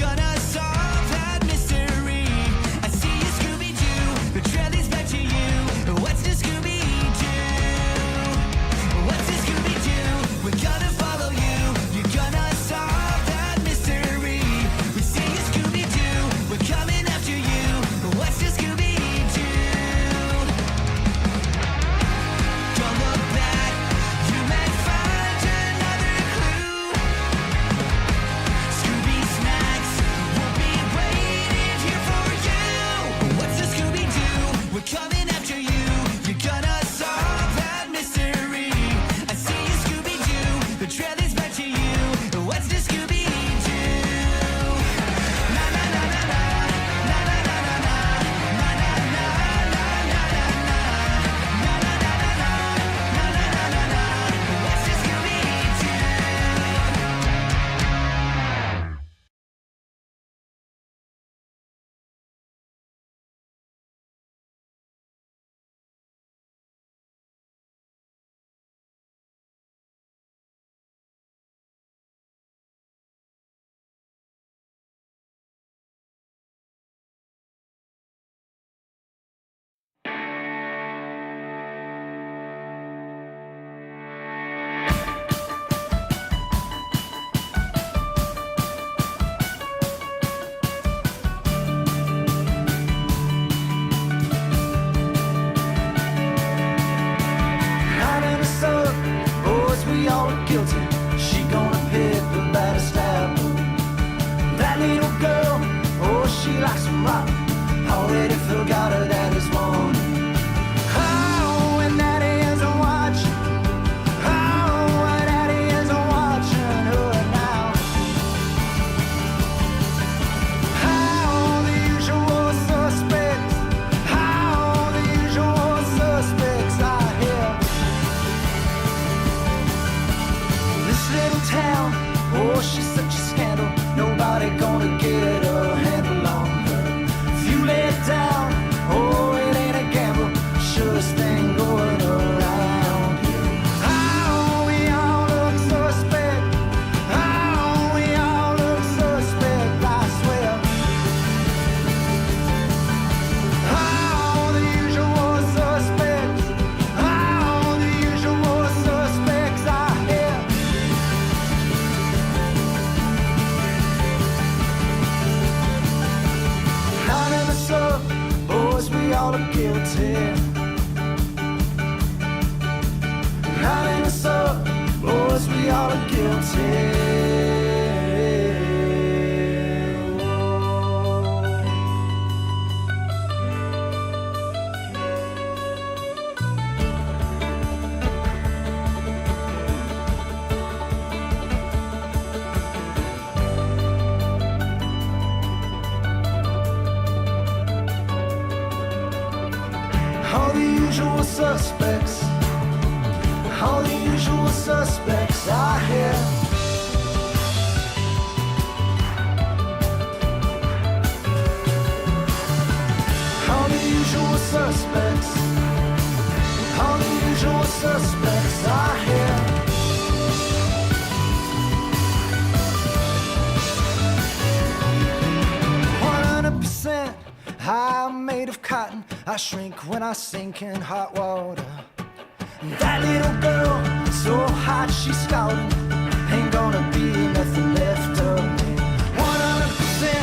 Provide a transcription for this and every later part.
gonna solve that mystery. I see you, Scooby-Doo, the trail leads back to you. What's the Scooby-Doo? What's the Scooby-Doo? We're gonna follow you. You're gonna solve that mystery. We see you, Scooby-Doo, we're coming after you. What's the Scooby-Doo? Don't look back, you might find another clue. Scooby snacks will be waiting here for you. What's the Scooby-Doo? We're coming after you. You're gonna solve that mystery. I see you, Scooby-Doo, the trail leads back to you. What's the Scooby-Doo? Na na na na na, na na na na na, na na na na na na na, na na na na na, na na na na na. What's the Scooby-Doo? Not in the sun, boys, we all are guilty. She gonna pick the baddest apple. That little girl, oh, she likes some rock. Already forgot her daddy's warning. Oh, and daddy isn't watching. Oh, and daddy isn't watching her now. Oh, the usual suspects. Oh, the usual suspects are here. This little town, oh, she's such a scandal. Nobody gonna get a handle on her. If you lay it down, oh, it ain't a gamble. Surest thing going around here. Oh, we all look suspect. Oh, we all look suspect, I swear. Oh, the usual suspects. Oh, the usual suspects are here. Not in the sub, boys, we all are guilty. Not in the sub, boys, we all are guilty. All the usual suspects. All the usual suspects are here. All the usual suspects. All the usual suspects are here. 100%. I'm made of cotton. I shrink when I sink in hot water. That little girl, so hot she's scalding. Ain't gonna be nothing left of me. 100%,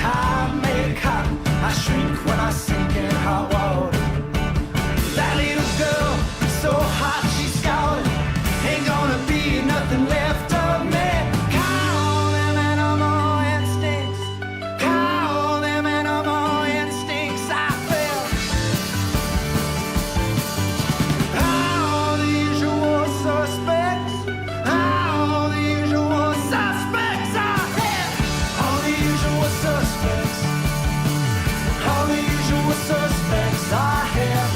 I'm made of cotton. I shrink when I sink in hot water. That little girl, so hot she's scalding. Ain't gonna be nothing left of me. Call them animal instincts. Call them animal instincts. I feel. All the usual suspects. All the usual suspects are here. All the usual suspects. All the usual suspects are here.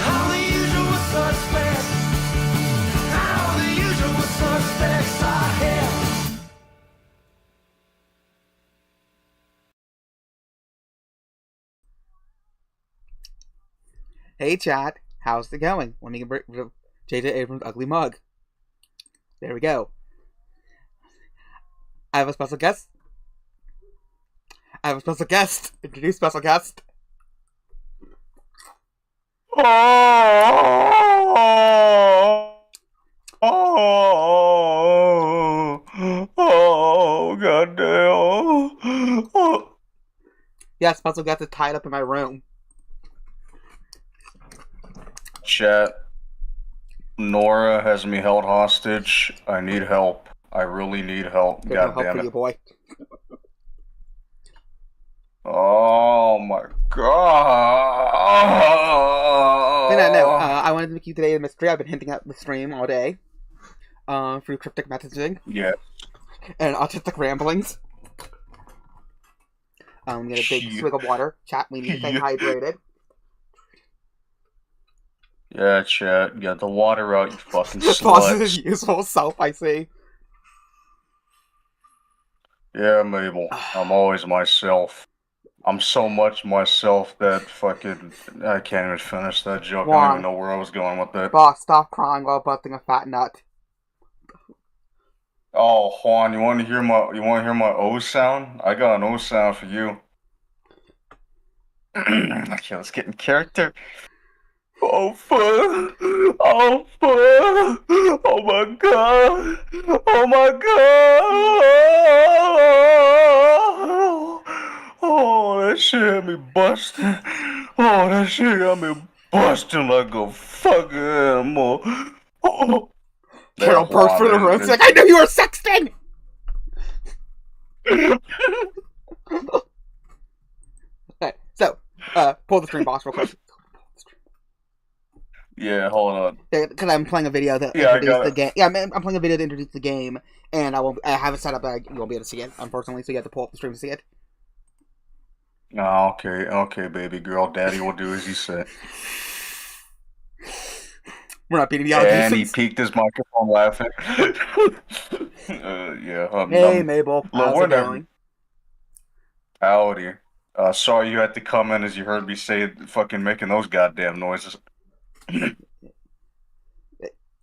All the usual suspects. All the usual suspects are here. Hey chat, how's it going? Want me to J.J. Abrams' ugly mug. There we go. I have a special guest. Introduce special guest. Oh, goddamn. Yeah, special guest is tied up in my room. Chat. Nora has me held hostage. I need help. I really need help. There's no God help damn for it. you, boy. Oh my god. No. I wanted to make you today a mystery. I've been hinting at the stream all day. Through cryptic messaging. Yeah. And autistic ramblings. Get a big swig of water. Chat, we need to stay hydrated. Yeah, chat. Get the water out, you fucking Pauses his sluts. useful self, I see. Yeah, Mabel. I'm always myself. I'm so much myself that fucking... I can't even finish that joke. I don't even know where I was going with that. Boss, stop crying while busting a fat nut. Oh, Juan, you want to hear my O sound? I got an O sound for you. Okay, let's get in character. Oh fuck! Oh fuck! Oh my god! Oh my god! Oh, that shit had me busting. Oh, that shit got me busting like a fucking animal. Oh. Carol burst for the room. She's like, I knew you were sexting! Okay, so, pull the stream, boss, real quick. Yeah, hold on. Because I'm playing a video to introduce the game. Yeah, I'm playing a video to introduce the game, and I have it set up that you won't be able to see it, unfortunately, so you have to pull up the stream to see it. Oh, okay, baby girl. Daddy will do as he said. We're not beating the allegations. And he peeked his microphone laughing. Yeah. Hey, Mabel. How's it going? Howdy. Sorry you had to come in as you heard me say fucking making those goddamn noises.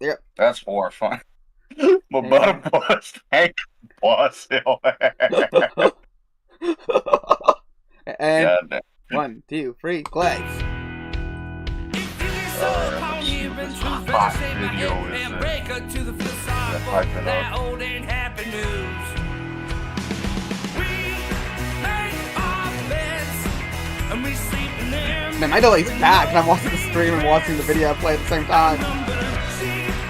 Yep. That's horrifying. My bottom bust. Hank boss. And 1, 2, 3, play. Hot video is hyping Man, my delay's bad because I'm watching the stream and watching the video play at the same time.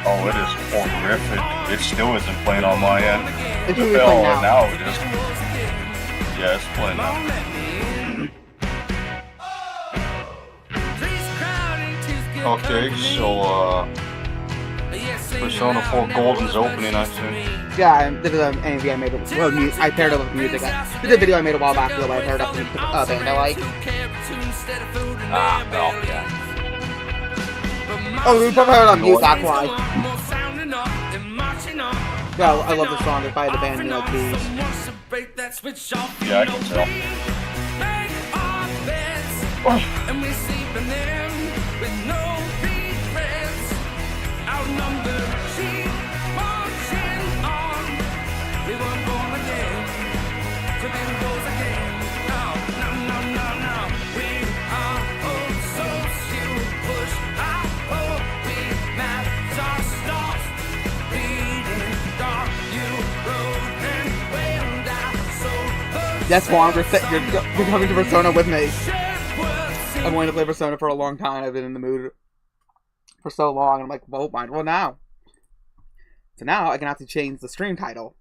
Oh, it is horrific. It still isn't playing on my end. It's really playing now. It is. Yeah, it's playing now. Okay, so, Persona 4 Golden's opening, I think. Yeah, this is an AV I made. I paired it with music. This is a video I made a while back ago, but I paired up with a band I like. Well, yeah. Oh, we put it on mute, that's why. Yeah, I love the song. If I had the band, you know, keys. Yeah, I can tell. Yes, Juan, you're coming to Persona with me. I've wanted to play Persona for a long time. I've been in the mood for so long. I'm like, well, might as well now. So now I can actually change the stream title.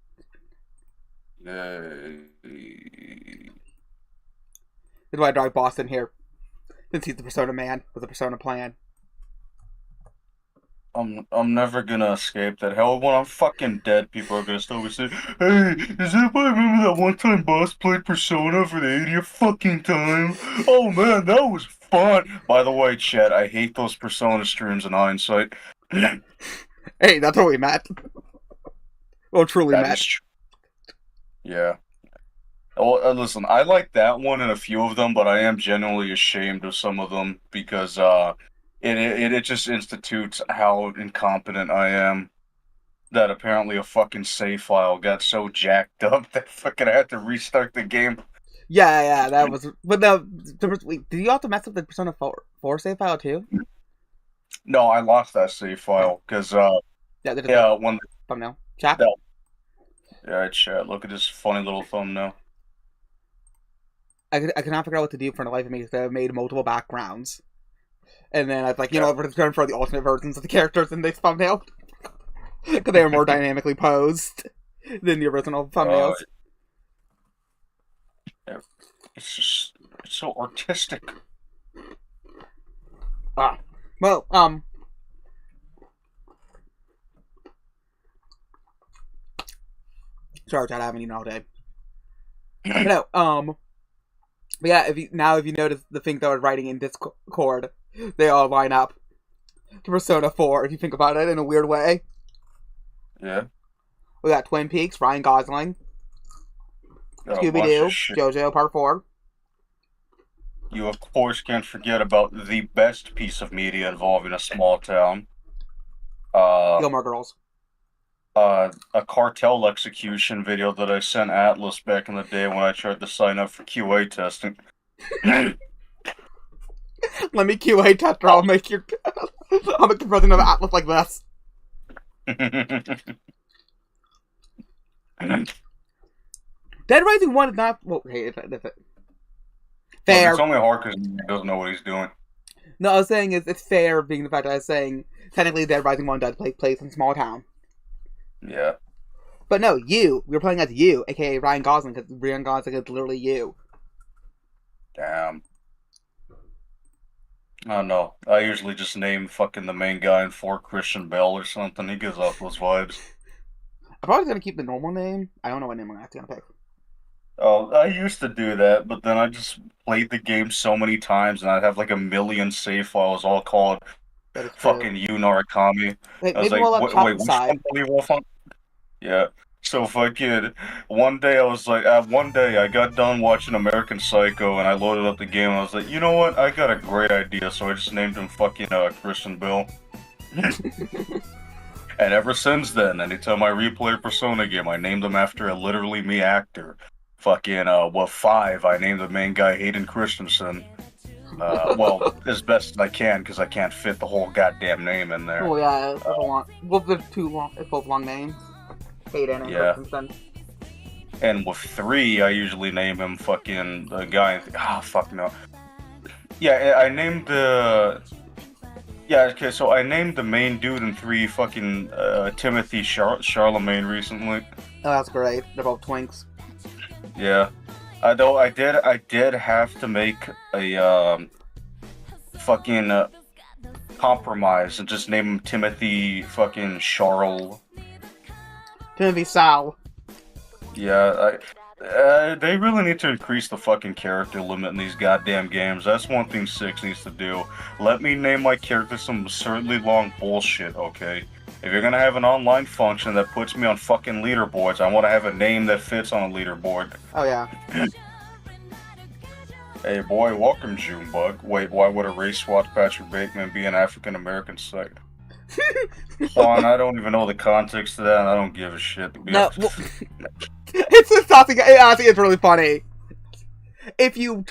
This is why I drive Boston here. Since he's the Persona man with a Persona plan. I'm never gonna escape that. Hell, when I'm fucking dead, people are gonna still be saying, "Hey, does anybody remember that one time Boss played Persona for the 80th fucking time? Oh man, that was fun." By the way, chat, I hate those Persona streams in hindsight. Hey, that's how we met. Well, truly That met. is true. Yeah. Well, listen, I like that one and a few of them, but I am genuinely ashamed of some of them because, It just institutes how incompetent I am. That apparently a fucking save file got so jacked up that fucking I had to restart the game. Yeah, that was. But no, wait, did you also mess up the Persona 4 save file too? No, I lost that save file because Yeah, there's yeah, a when thumbnail. Chat. that yeah, chat. Look at this funny little thumbnail. I cannot figure out what to do for the life of me because I've made multiple backgrounds. And then I was like, Yeah. we're going for the alternate versions of the characters in this thumbnail. Because they are more dynamically posed than the original thumbnails. It's so artistic. Well, sorry, Chad, I haven't eaten all day. But no, but yeah, if you notice the things that I was writing in Discord, they all line up to Persona 4, if you think about it in a weird way. Yeah. We got Twin Peaks, Ryan Gosling, Scooby-Doo, JoJo Part 4. You, of course, can't forget about the best piece of media involving a small town. Gilmore Girls. A cartel execution video that I sent Atlas back in the day when I tried to sign up for QA testing. Let me QA test, or I'll make the president of Atlas like this. Dead Rising 1 is not... Well, hey, if it... Fair. Well, it's only hard because he doesn't know what he's doing. No, I was saying it's fair, being the fact that I was saying technically Dead Rising 1 does take place in a small town. Yeah. But no, we were playing as you, aka Ryan Gosling, because Ryan Gosling is literally you. Damn. I don't know. I usually just name fucking the main guy in 4 Christian Bale or something. He gives off those vibes. I'm probably going to keep the normal name. I don't know what name I'm actually going to pick. Oh, I used to do that, but then I just played the game so many times and I'd have like a million save files all called fucking Yu Narukami. Wait, I was maybe like, we'll let wait, which side. one do you want on? Yeah. So fucking one day I was like, one day I got done watching American Psycho and I loaded up the game and I was like, you know what? I got a great idea, so I just named him fucking Christian Bale. And ever since then, anytime I replay a Persona game, I named them after a literally me actor. Fucking 5, I named the main guy Hayden Christensen. Well, as best as I can, because I can't fit the whole goddamn name in there. Oh yeah, it's a long. Well, they're too long. It's both long names. Hayden and Christensen. And with 3, I usually name him fucking the guy. Fuck no. Yeah, I named the. Yeah, okay, so I named the main dude in 3 fucking Timothy Charlemagne recently. Oh, that's great. They're both twinks. Yeah. Though I did have to make a fucking compromise and just name him Timothy fucking Charles. Timothy Sal. Yeah, they really need to increase the fucking character limit in these goddamn games. That's one thing 6 needs to do. Let me name my character some absurdly long bullshit, okay? If you're gonna have an online function that puts me on fucking leaderboards, I want to have a name that fits on a leaderboard. Oh yeah. Hey boy, welcome Junebug. Wait, why would a race swap Patrick Bateman be an African American site? Juan, I don't even know the context of that, and I don't give a shit. No, well, it's just something. Honestly, it's really funny. If you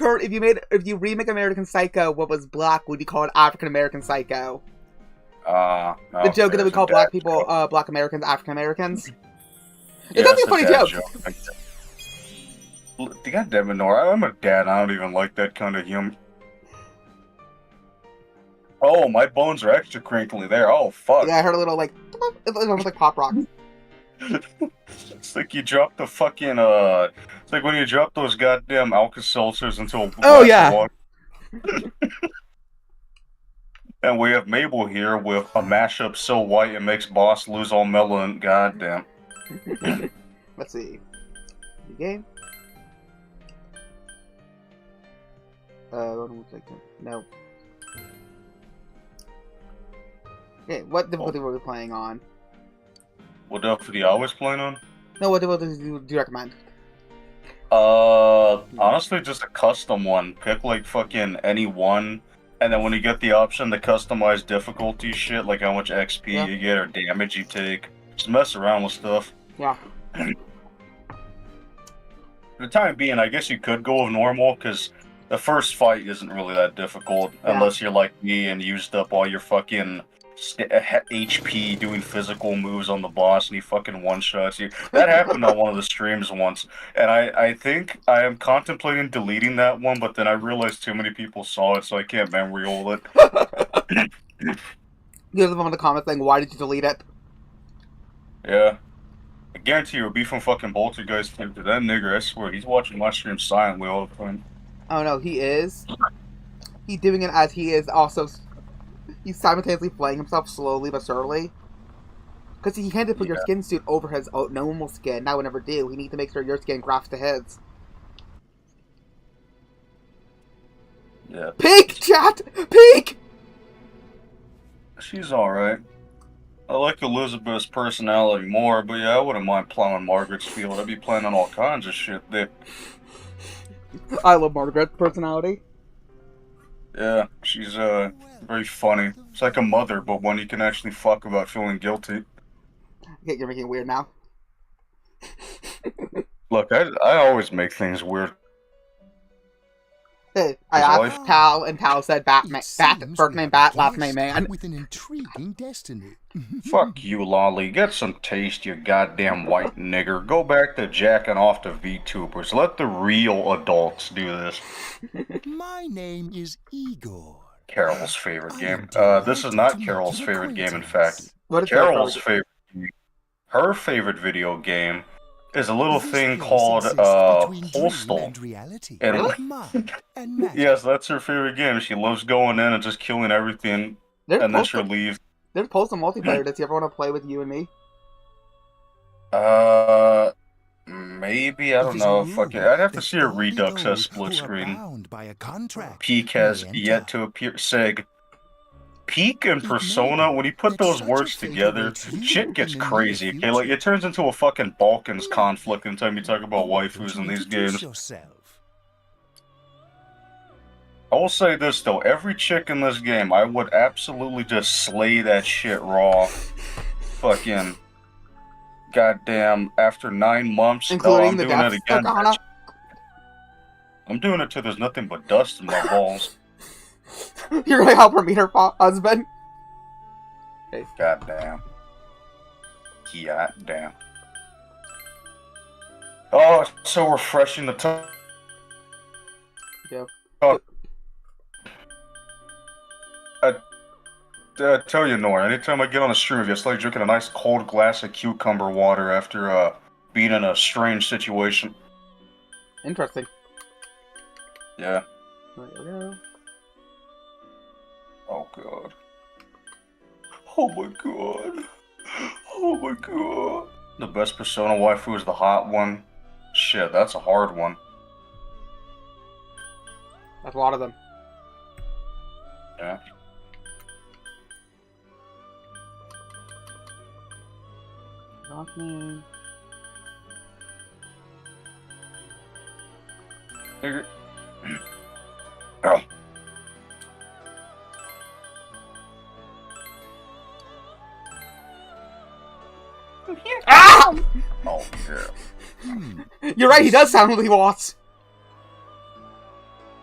remake American Psycho, what was black would be called African American Psycho. The joke that we call black people, black Americans, African Americans. It's actually a funny joke. God damn it, Nora. I'm a dad. I don't even like that kind of humor. Oh, my bones are extra crinkly there. Oh, fuck. Yeah, I heard a little, like, it was like pop rock. It's like you drop the fucking, it's like when you drop those goddamn Alka-Seltzers into a glass of water. And we have Mabel here with a mashup so white it makes Boss lose all melanin. Goddamn. Let's see. The game. No. Okay, what difficulty were we playing on? What difficulty I was playing on? No, what difficulty do you recommend? Honestly, just a custom one. Pick like fucking any one. And then when you get the option to customize difficulty shit, like how much XP Yeah. you get or damage you take, just mess around with stuff. Yeah. For the time being, I guess you could go with normal, because the first fight isn't really that difficult, Yeah. unless you're like me and used up all your fucking HP doing physical moves on the boss and he fucking one-shots you. That happened on one of the streams once, and I think I am contemplating deleting that one, but then I realized too many people saw it, so I can't memory hole it. You're the one in the comments saying, why did you delete it? Yeah. I guarantee you it'll be from fucking Poltergeist. That nigger, I swear, he's watching my stream silently all the time. Oh no, he is. He's doing it as he is also... He's simultaneously playing himself slowly but surely. Because he had to put your skin suit over his normal skin. That would never do. He needs to make sure your skin grafts to his. Yeah. Peek, chat! Peek! She's alright. I like Elizabeth's personality more, but yeah, I wouldn't mind plowing Margaret's field. I'd be playing on all kinds of shit there. I love Margaret's personality. Yeah, she's very funny. It's like a mother, but one you can actually fuck without feeling guilty. Okay, you're making it weird now. Look, I always make things weird. Hey, I asked Tal, and Tal said Batman. First name Bat, last name Man. With an intriguing destiny. Fuck you, Lolly. Get some taste, you goddamn white nigger. Go back to jacking off to VTubers. Let the real adults do this. My name is Igor. Carol's favorite game. This is not Carol's favorite game, in fact. What is Carol's favorite game. Her favorite video game is a little thing called Postal. And yes, that's her favorite game. She loves going in and just killing everything, and then she'll leave. There's Postal multiplayer. Does he ever want to play with you and me? Maybe, I don't know. Fuck it. I'd have to see a Redux as split screen. Peak has yet to appear. Seg. Peak and Persona, when you put those words together, shit gets crazy, okay? Like, it turns into a fucking Balkans conflict anytime you talk about waifus in these games. I will say this, though. Every chick in this game, I would absolutely just slay that shit raw. Fucking... Goddamn, after 9 months, including I'm the doing it again. Arcana. I'm doing it till there's nothing but dust in my balls. You're gonna help her meet her husband? Hey, goddamn. Goddamn. Oh, it's so refreshing to talk. Yeah. I tell you, Nora, anytime I get on a stream, it's like drinking a nice cold glass of cucumber water after being in a strange situation. Interesting. Yeah. There we go. Oh god. Oh my god. Oh my god. The best Persona waifu is the hot one. Shit, that's a hard one. That's a lot of them. Yeah. Me. Oh. Ah! Oh, yeah. You're right, he does sound like he wants.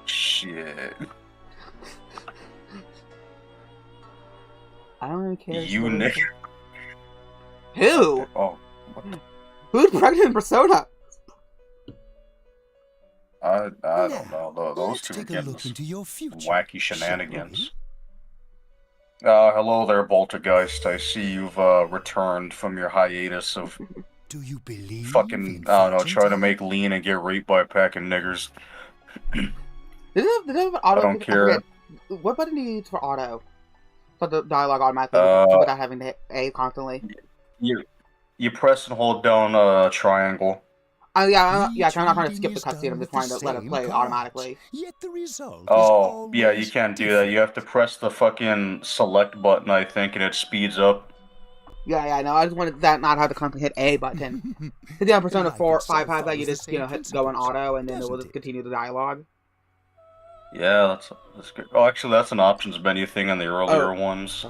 Shit. I don't even care. You nigga. Who? Oh. What the... Who's pregnant in Persona? I don't know. Those two are take a getting look into your future, wacky shenanigans. Hello there, Poltergeist. I see you've returned from your hiatus of Do you believe fucking, I don't know, trying to make lean and get raped by a pack of niggers. Did it have auto? I don't care. What button do you use for auto? So the dialogue automatically without having to hit A constantly. You press and hold down triangle. Yeah, I'm not trying to skip the cutscene. I'm just trying to let it play automatically. Yet the result Oh, yeah, you can't do that. You have to press the fucking select button, I think, and it speeds up. Yeah, I know. I just wanted that not have to constantly hit A button. Because yeah, Persona 4, 5 has that. You just hit go on auto, and then it will just continue the dialogue. Yeah, that's good. Oh, actually, that's an options menu thing in the earlier ones.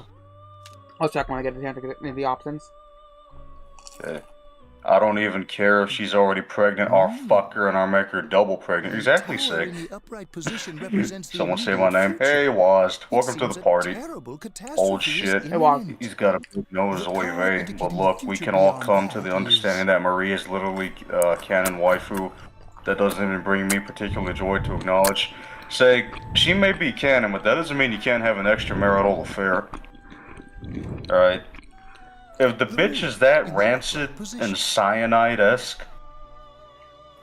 I'll check when I get a chance to get into the options. Okay. I don't even care if she's already pregnant. I'll fuck her and I'll make her double pregnant. Exactly, sick. Someone say my name. Hey, Wazd. Welcome to the party. Old shit. Hey, Wazd. He's got a big nose, oy vey. But look, we can all come to the understanding that Marie is literally canon waifu. That doesn't even bring me particular joy to acknowledge. Say, she may be canon, but that doesn't mean you can't have an extramarital affair. Alright. If the bitch is that rancid and cyanide-esque,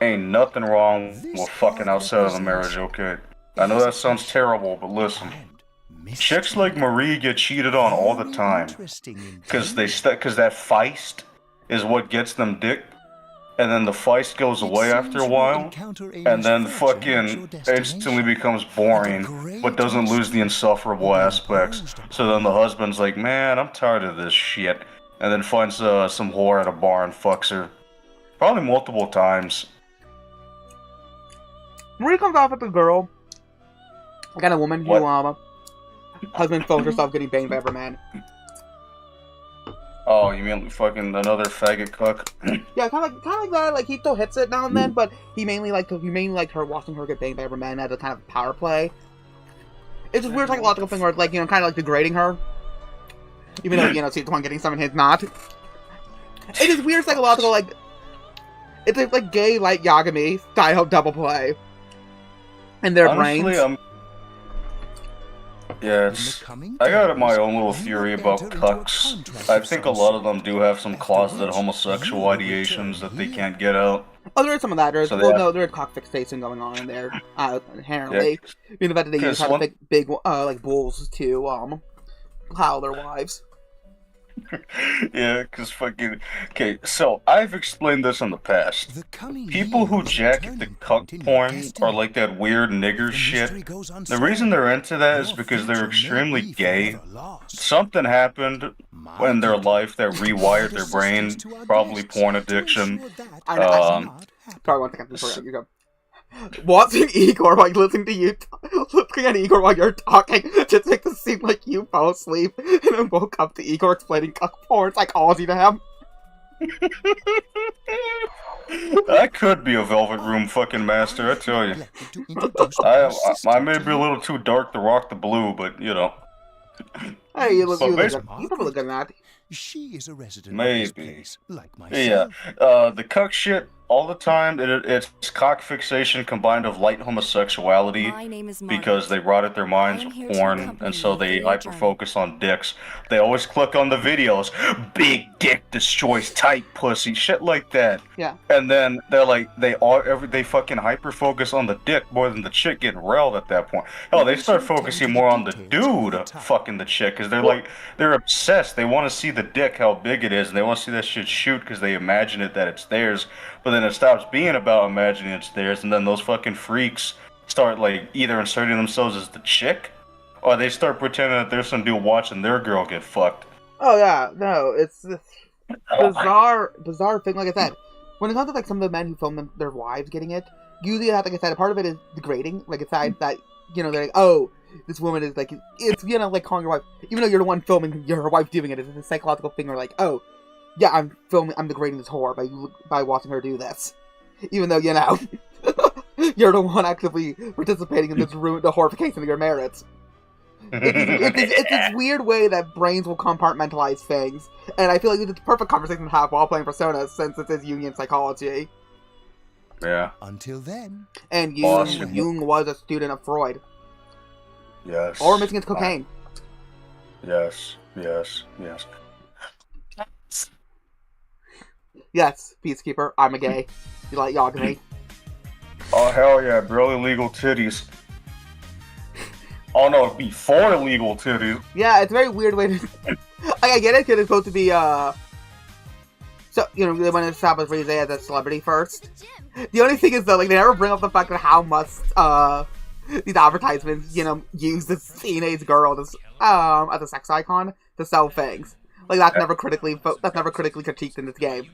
ain't nothing wrong with fucking outside of the marriage, okay? I know that sounds terrible, but listen. Chicks like Marie get cheated on all the time. Cause that feist is what gets them dick. And then the feist goes away after a while. And then fucking instantly becomes boring, but doesn't lose the insufferable aspects. So then the husband's like, man, I'm tired of this shit. And then finds some whore at a bar and fucks her. Probably multiple times. Marie comes off with a girl. I got a woman who, husband films herself getting banged by every man. Oh, you mean fucking another faggot cuck? Yeah, kind of like that. Like, he still hits it now and then, but he mainly liked her watching her get banged by every man as a kind of power play. It's just weird psychological thing where, like, you know, kind of like degrading her. Even though, you know, she's the one getting some and he's not. It is weird psychological, like... It's like gay light Yagami style double play. In their brains. Yeah, I got my own little theory about cucks. I think a lot of them do have some closeted homosexual ideations that they can't get out. Oh, there is some of that. There's there's cock fixation going on in there, inherently. Yeah. Being the fact that they use kind of big like bulls to plow their wives. Yeah, because fucking... Okay, so, I've explained this in the past. People who jack the cuck porn are like that weird nigger shit. The reason they're into that is because they're extremely gay. Something happened in their life that rewired their brain, probably porn addiction. Sorry, 1 second before you go. Watching Igor while listening to you, looking at Igor while you're talking, just makes it seem like you fell asleep and then woke up to Igor explaining cuck porn psychology to him. I could be a Velvet Room fucking master, I tell you. I may be a little too dark to rock the blue, but you know. Hey, you probably look good at that. She is a resident maybe. of this place, like myself. Yeah, the cuck shit all the time. It's cock fixation combined with light homosexuality because they rotted their minds with porn, and so they hyper focus on dicks. They always click on the videos, big dick destroys tight pussy, shit like that. Yeah. And then they're like, they fucking hyper focus on the dick more than the chick getting railed at that point. Hell, they start focusing more on the dude fucking the chick because they're obsessed. They want to see the dick, how big it is, and they want to see that shit shoot because they imagine it that it's theirs. But then it stops being about imagining it's theirs, and then those fucking freaks start, like, either inserting themselves as the chick, or they start pretending that there's some dude watching their girl get fucked. Oh, yeah, no, it's this bizarre thing, like I said. When it comes to, like, some of the men who film their wives getting it, usually, like I said, a part of it is degrading, like, aside that, you know, they're like, oh, this woman is, like, it's, you know, like, calling your wife, even though you're the one filming your wife doing it, it's a psychological thing where, like, oh, yeah, I'm degrading this whore by watching her do this. Even though, you know, you're the one actively participating in this the horrification of your merits. It's this weird way that brains will compartmentalize things, and I feel like it's a perfect conversation to have while playing Persona, since it is Jungian psychology. Yeah. Until then. And Jung was a student of Freud. Yes. Or mixing into cocaine. Yes. Yes, Peacekeeper, I'm a gay. You like Yagami? Oh, hell yeah, barely legal titties. Oh no, before illegal titties. Yeah, it's a very weird way to... I get it, because it's supposed to be, So, you know, they want to establish Rize as a celebrity first. The only thing is, though, like, they never bring up the fact that how much, these advertisements, you know, use this teenage girl as a sex icon to sell things. Like, that's never critically critiqued in this game.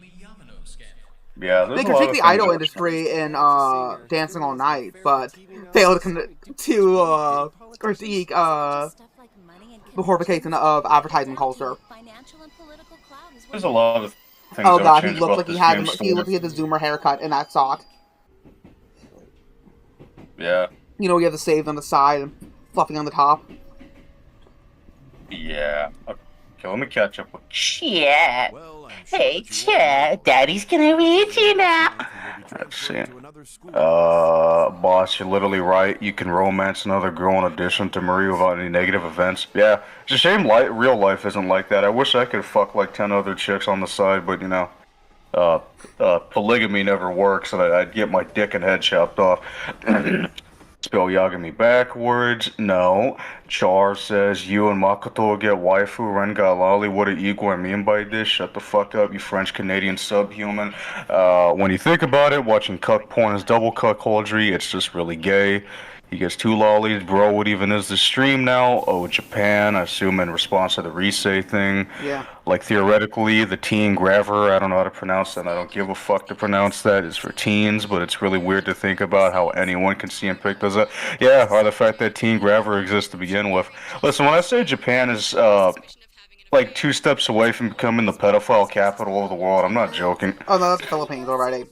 Yeah, there's They a lot critique of the things idol that- industry in Dancing All Night, but fail to critique the horrification of advertising culture. There's a lot of things Oh that would god, he change looks about like he this had game. he looked like he had the Zoomer haircut in that sock. Yeah. You know, he had the saved on the side and fluffing on the top. Yeah. Okay, let me catch up with Chat. Well, Hey, Chat. Daddy's gonna read you now. Let's see. Boss, you're literally right. You can romance another girl in addition to Marie without any negative events. Yeah, it's a shame real life isn't like that. I wish I could fuck like 10 other chicks on the side, but you know, polygamy never works, and I'd get my dick and head chopped off. Spell Yagami backwards? No. Char says, you and Makoto get waifu, Ren got lolly. What do Igor mean by this? Shut the fuck up, you French-Canadian subhuman. When you think about it, watching cuck porn is double cuckoldry. It's just really gay. He gets 2 lollies, bro. What even is the stream now? Oh, Japan, I assume in response to the Risei thing. Yeah. Like, theoretically, the teen graver, I don't know how to pronounce that, and I don't give a fuck to pronounce that, is for teens, but it's really weird to think about how anyone can see and pick those up. Yeah, or the fact that teen graver exists to begin with. Listen, when I say Japan is, like 2 steps away from becoming the pedophile capital of the world, I'm not joking. Oh no, that's the Philippines already.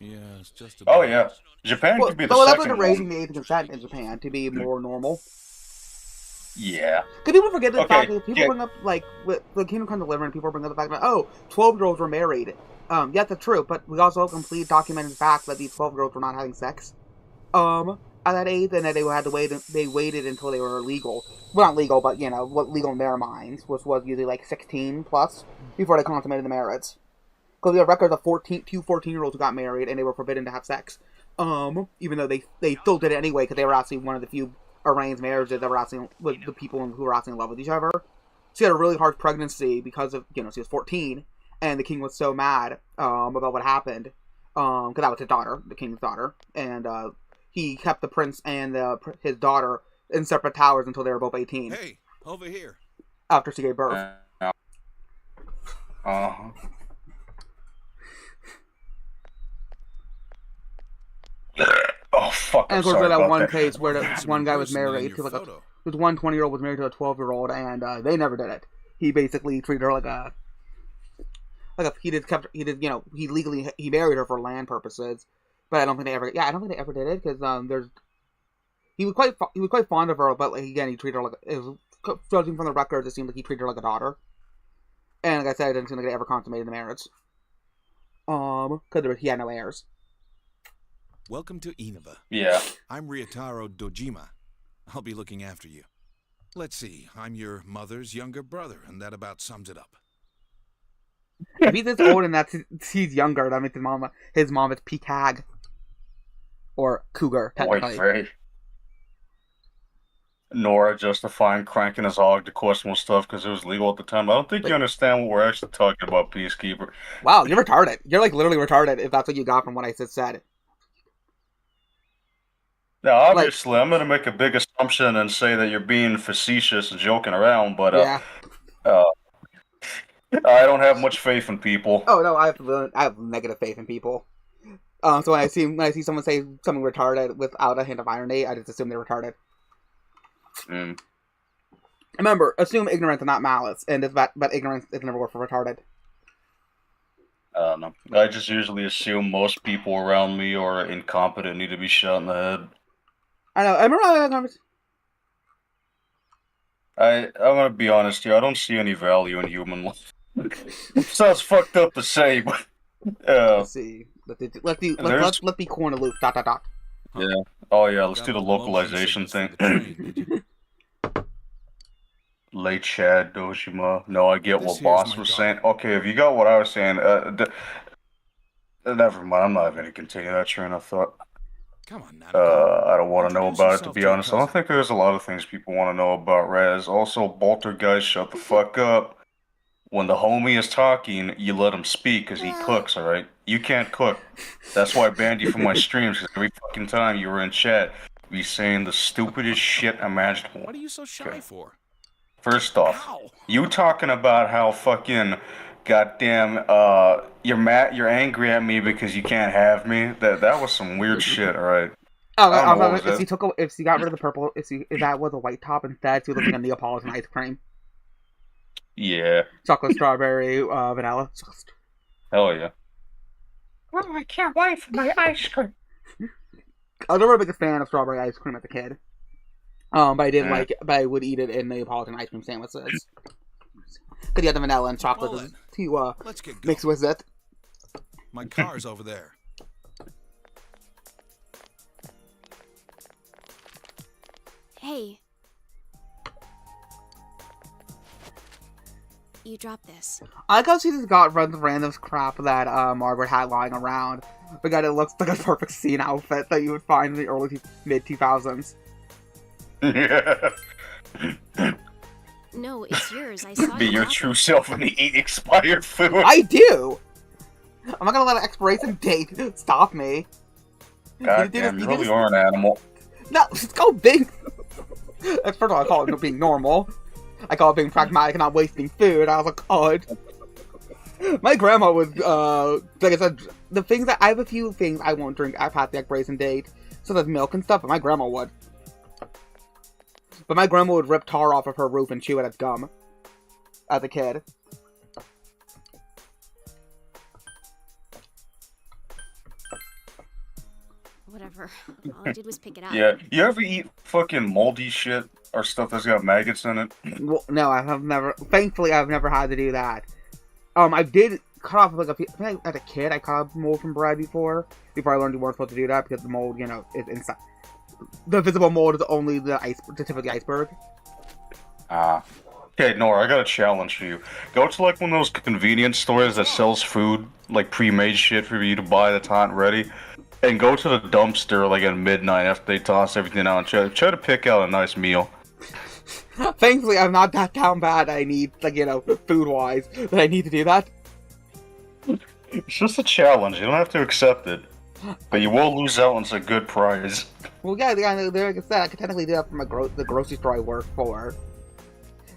Yeah, it's just Oh, yeah. Japan Well, could be the well, that's second what one. raising the age of consent in Japan to be more normal. Yeah. Because people forget the Okay, fact that people yeah. bring up, like, with the Kingdom Come Deliverance, people bring up the fact that, oh, 12-year-olds were married. Yeah, that's true, but we also have complete documented fact that these 12-year-olds were not having sex. At that age, and that they had to wait, they waited until they were legal. Well, not legal, but, you know, what legal in their minds, which was usually, like, 16 plus, before they consummated the marriage. Because we have records of 2 14-year-olds who got married, and they were forbidden to have sex. Even though they still did it anyway, because they were actually one of the few arranged marriages that were actually with the people who were actually in love with each other. She had a really hard pregnancy because of, you know, she was 14, and the king was so mad about what happened, because that was his daughter, the king's daughter, and he kept the prince and his daughter in separate towers until they were both 18. Hey, over here. After she gave birth. Uh-huh. Oh, fuck, And I'm of course, sorry that about one that. case where Some one guy was person in married your to, like, photo. this one 20-year-old was married to a 12-year-old, and they never did it. He basically treated her he legally married her for land purposes, but I don't think they ever did it, because he was quite fond of her, but like, again, he treated her like, judging from the records, it seemed like he treated her like a daughter, and like I said, it didn't seem like they ever consummated the marriage, because he had no heirs. Welcome to Inaba. Yeah. I'm Ryotaro Dojima. I'll be looking after you. Let's see, I'm your mother's younger brother, and that about sums it up. If he's this old and he's younger, that means his mom is peak hag. Or cougar, technically. White Nora justifying cranking his hog to questionable stuff because it was legal at the time. I don't think you understand what we're actually talking about, Peacekeeper. Wow, you're retarded. You're like literally retarded if that's what you got from what I just said. Now, obviously, I'm going to make a big assumption and say that you're being facetious and joking around, but Yeah. I don't have much faith in people. Oh no, I have negative faith in people. So when I see someone say something retarded without a hint of irony, I just assume they're retarded. Mm. Remember, assume ignorance and not malice, and but ignorance is never word for retarded. No. I just usually assume most people around me are incompetent, need to be shot in the head. I know. I remember having that conversation. I'm gonna be honest here. I don't see any value in human life. Sounds fucked up to say, but Let's see. Let's be corn aloof. ... Yeah. Oh yeah. Let's do the localization thing. Late Chad Dojima. No, I get what Boss was saying. Okay, if you got what I was saying, never mind. I'm not even gonna continue that train of thought. Come on now. I don't want to know about it, to be honest. I don't think there's a lot of things people want to know about Raz. Also, Bolter guys, shut the fuck up. When the homie is talking, you let him speak because he cooks, alright? You can't cook. That's why I banned you from my streams, because every fucking time you were in chat, you'd be saying the stupidest shit imaginable. What are you so shy for? First off, you talking about how fucking goddamn, you're angry at me because you can't have me. That was some weird shit, alright? Oh, I don't know what was if she got rid of the purple, if that was a white top instead, she was looking like a Neapolitan ice cream. Yeah. Chocolate, strawberry, vanilla. Hell yeah. Oh, I can't wait for my ice cream. I was never a big fan of strawberry ice cream as a kid. But I did like it, but I would eat it in Neapolitan ice cream sandwiches. Because you had the vanilla and chocolate Well, then, to let's get going. mix with it. My car's over there. Hey. You dropped this. I like how she just got random crap that Margaret had lying around. But God, it looks like a perfect scene outfit that you would find in the early mid-2000s. Yeah. No, it's yours. I saw Be you your drop true it. self and eat expired food. I do! I'm not gonna let an expiration date stop me. God damn, you really are an animal. No, it's called being... First of all, I call it being normal. I call it being pragmatic and not wasting food. I was like, God. My grandma was, like I said, the things that... I have a few things I won't drink. I've had the expiration date. So there's milk and stuff, but my grandma would. But my grandma would rip tar off of her roof and chew it as gum. As a kid. Whatever. All I did was pick it up. Yeah, you ever eat fucking moldy shit or stuff that's got maggots in it? Well, no, I have never... Thankfully, I've never had to do that. I did cut off, like, I think as a kid, I cut off mold from bread before I learned you weren't supposed to do that, because the mold, you know, is inside. The visible mold is only the tip of the iceberg. Okay, Nora, I got a challenge for you. Go to, like, one of those convenience stores that sells food, like, pre-made shit for you to buy that's hot and ready, and go to the dumpster, like, at midnight after they toss everything out, and try to pick out a nice meal. Thankfully, I'm not that down bad. I need, like, you know, food-wise, that I need to do that. It's just a challenge. You don't have to accept it. But you will lose out on some good prize. Well, yeah, like I said, I could technically do that from the grocery store I work for.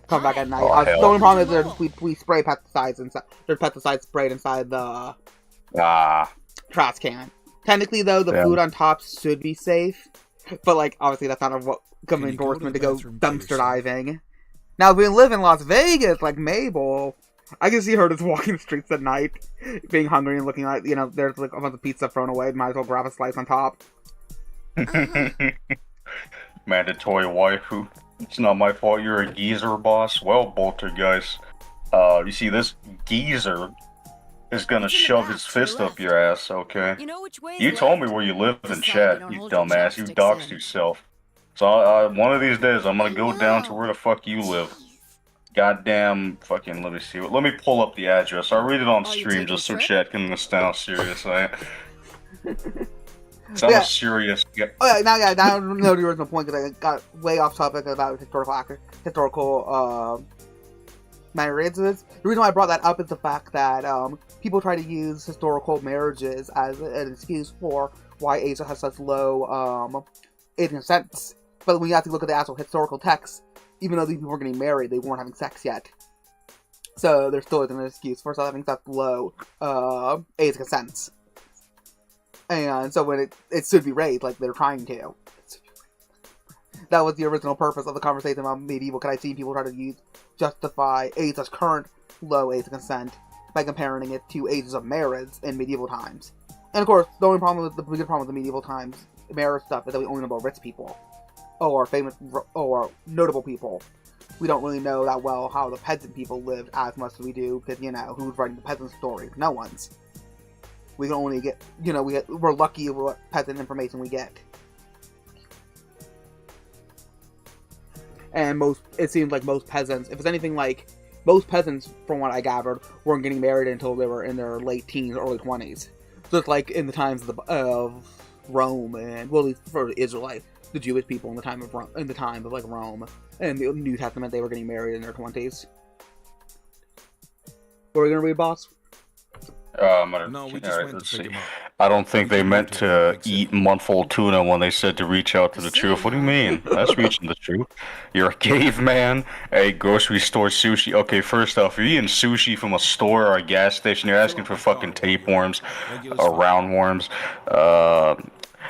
Come back at night. Oh, The only problem is we spray pesticides inside. There's pesticides sprayed inside the trash can. Technically, though, the food on top should be safe. But, like, obviously, that's not a government endorsement to go dumpster diving. Now, if we live in Las Vegas, like Mabel, I can see her just walking the streets at night, being hungry and looking like, you know, there's like a bunch of pizza thrown away, might as well grab a slice on top. Mandatory waifu. It's not my fault you're a geezer, boss. Well, Boltergeist, you see, this geezer is gonna shove his fist up your ass, okay? You know which way You told me where you live in chat, you dumbass. You doxed yourself. So, one of these days, I'm gonna go down to where the fuck you live. Goddamn, fucking, let me see. Let me pull up the address. I'll read it on stream just so chat can understand how serious I am. I'm a serious guy. Oh, yeah, now I know the original point because I got way off topic about historical marriages. The reason why I brought that up is the fact that people try to use historical marriages as an excuse for why Asia has such low age consent. But when you have to look at the actual historical text, even though these people were getting married, they weren't having sex yet. So there still isn't an excuse for having such low age consent. And so when it should be raised, like they're trying to. That was the original purpose of the conversation about medieval. Can I see people try to justify Asia's current low age of consent by comparing it to ages of marriage in medieval times? And of course, the only problem with the medieval times marriage stuff is that we only know about rich people or famous or notable people. We don't really know that well how the peasant people lived as much as we do because, you know, who's writing the peasant stories? No one's. We can only get, you know, we're lucky with what peasant information we get. And it seems like most peasants, if it's anything like, most peasants, from what I gathered, weren't getting married until they were in their late teens, early 20s. Just like in the times of Rome, and, well, at least for the Israelites, the Jewish people in the time of Rome, Rome, and the New Testament, they were getting married in their 20s. What are we gonna read, boss? No, we just went to pick him I don't think they meant to eat month-old tuna when they said to reach out to the truth. What do you mean? That's reaching the truth. You're a caveman, a grocery store sushi. Okay, first off, if you're eating sushi from a store or a gas station, you're asking for fucking tapeworms, roundworms.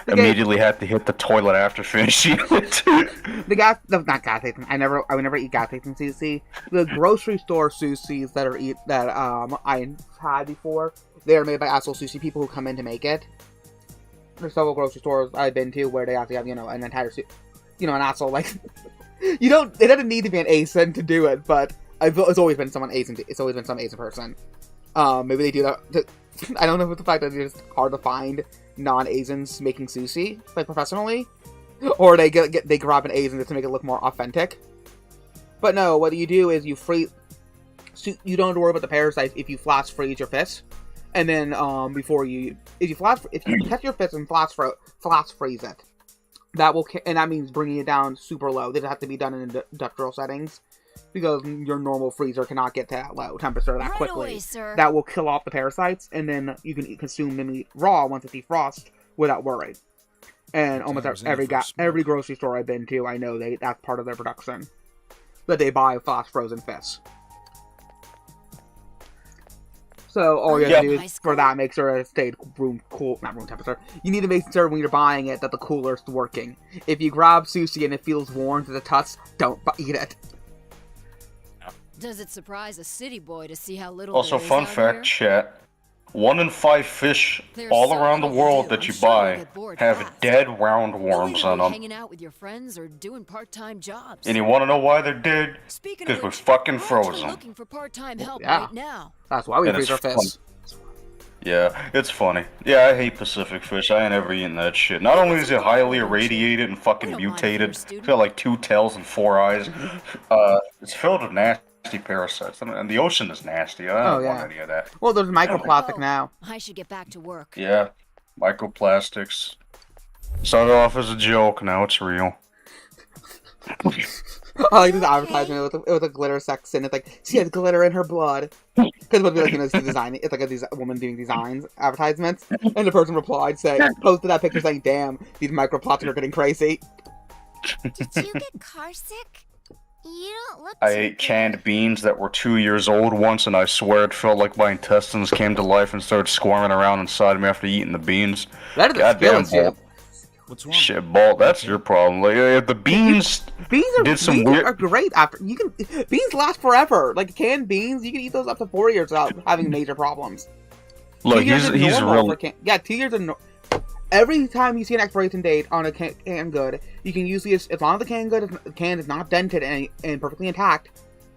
Immediately had to hit the toilet after finishing it. Not gas station. I would never eat gas station sushi. The grocery store sushis that I had before, they are made by actual sushi people who come in to make it. There's several grocery stores I've been to where they actually have, an entire, an asshole, like, it doesn't need to be an Asian to do it, but it's always been someone Asian, it's always been some Asian person. Maybe they do that, I don't know if it's the fact that it's hard to find non-Asians making sushi, like, professionally, or they grab an Asian just to make it look more authentic. But no, what you do is you freeze, so you don't have to worry about the parasites if you flash freeze your fish. And then, if you catch your fish and flash freeze it, that means bringing it down super low. This has to be done in industrial settings, because your normal freezer cannot get to that low temperature that quickly. Away, sir. That will kill off the parasites, and then you can consume the meat raw once it's defrosted without worry. And almost every grocery store I've been to, I know that's part of their production, that they buy flash frozen fish. So all you have to do is, for that, make sure it stayed not room temperature. You need to make sure when you're buying it that the cooler's working. If you grab sushi and it feels warm to the touch, don't eat it. Does it surprise a city boy to see how little Also, there is fun out fact, here? chat. 1 in 5 fish There's all so around the little to world do, that I'm you sure you'll buy get bored have fast. dead No roundworms wonder on you're them. hanging out with your friends or doing part-time jobs. And you want to know why they're dead? Speaking Because of we which, fucking we're froze actually them. looking for part-time help Yeah. right now. That's why we And freeze our it's fish. fun. Yeah, it's funny. Yeah, I hate Pacific fish. I ain't ever eaten that shit. Not only is it highly irradiated and fucking We don't mind if you're a mutated, student. it's got like 2 tails and 4 eyes. It's filled with nasty parasites, and the ocean is nasty. I don't want any of that. Well, there's microplastic Oh, now. I should get back to work. Yeah, microplastics. Started off as a joke, now it's real. I like this advertisement with a glitter section. It's like, she has glitter in her blood. Because it would be like, it's design. It's like a woman doing designs, advertisements. And the person replied, posted that picture saying, damn, these microplastics are getting crazy. Did you get car sick? You don't look I too ate good. canned beans that were 2 years old once, and I swear it felt like my intestines came to life and started squirming around inside me after eating the beans. That is a Goddamn, skill Bolt. issue. What's wrong? Shit, Bolt, that's your problem. Like, if the beans Beans weird... are great after beans last forever. Like canned beans, you can eat those up to 4 years without having major problems. Look, 2 years is he's normal real... for 2 years is every time you see an expiration date on a canned good, you can usually, as long as the can is not dented and perfectly intact,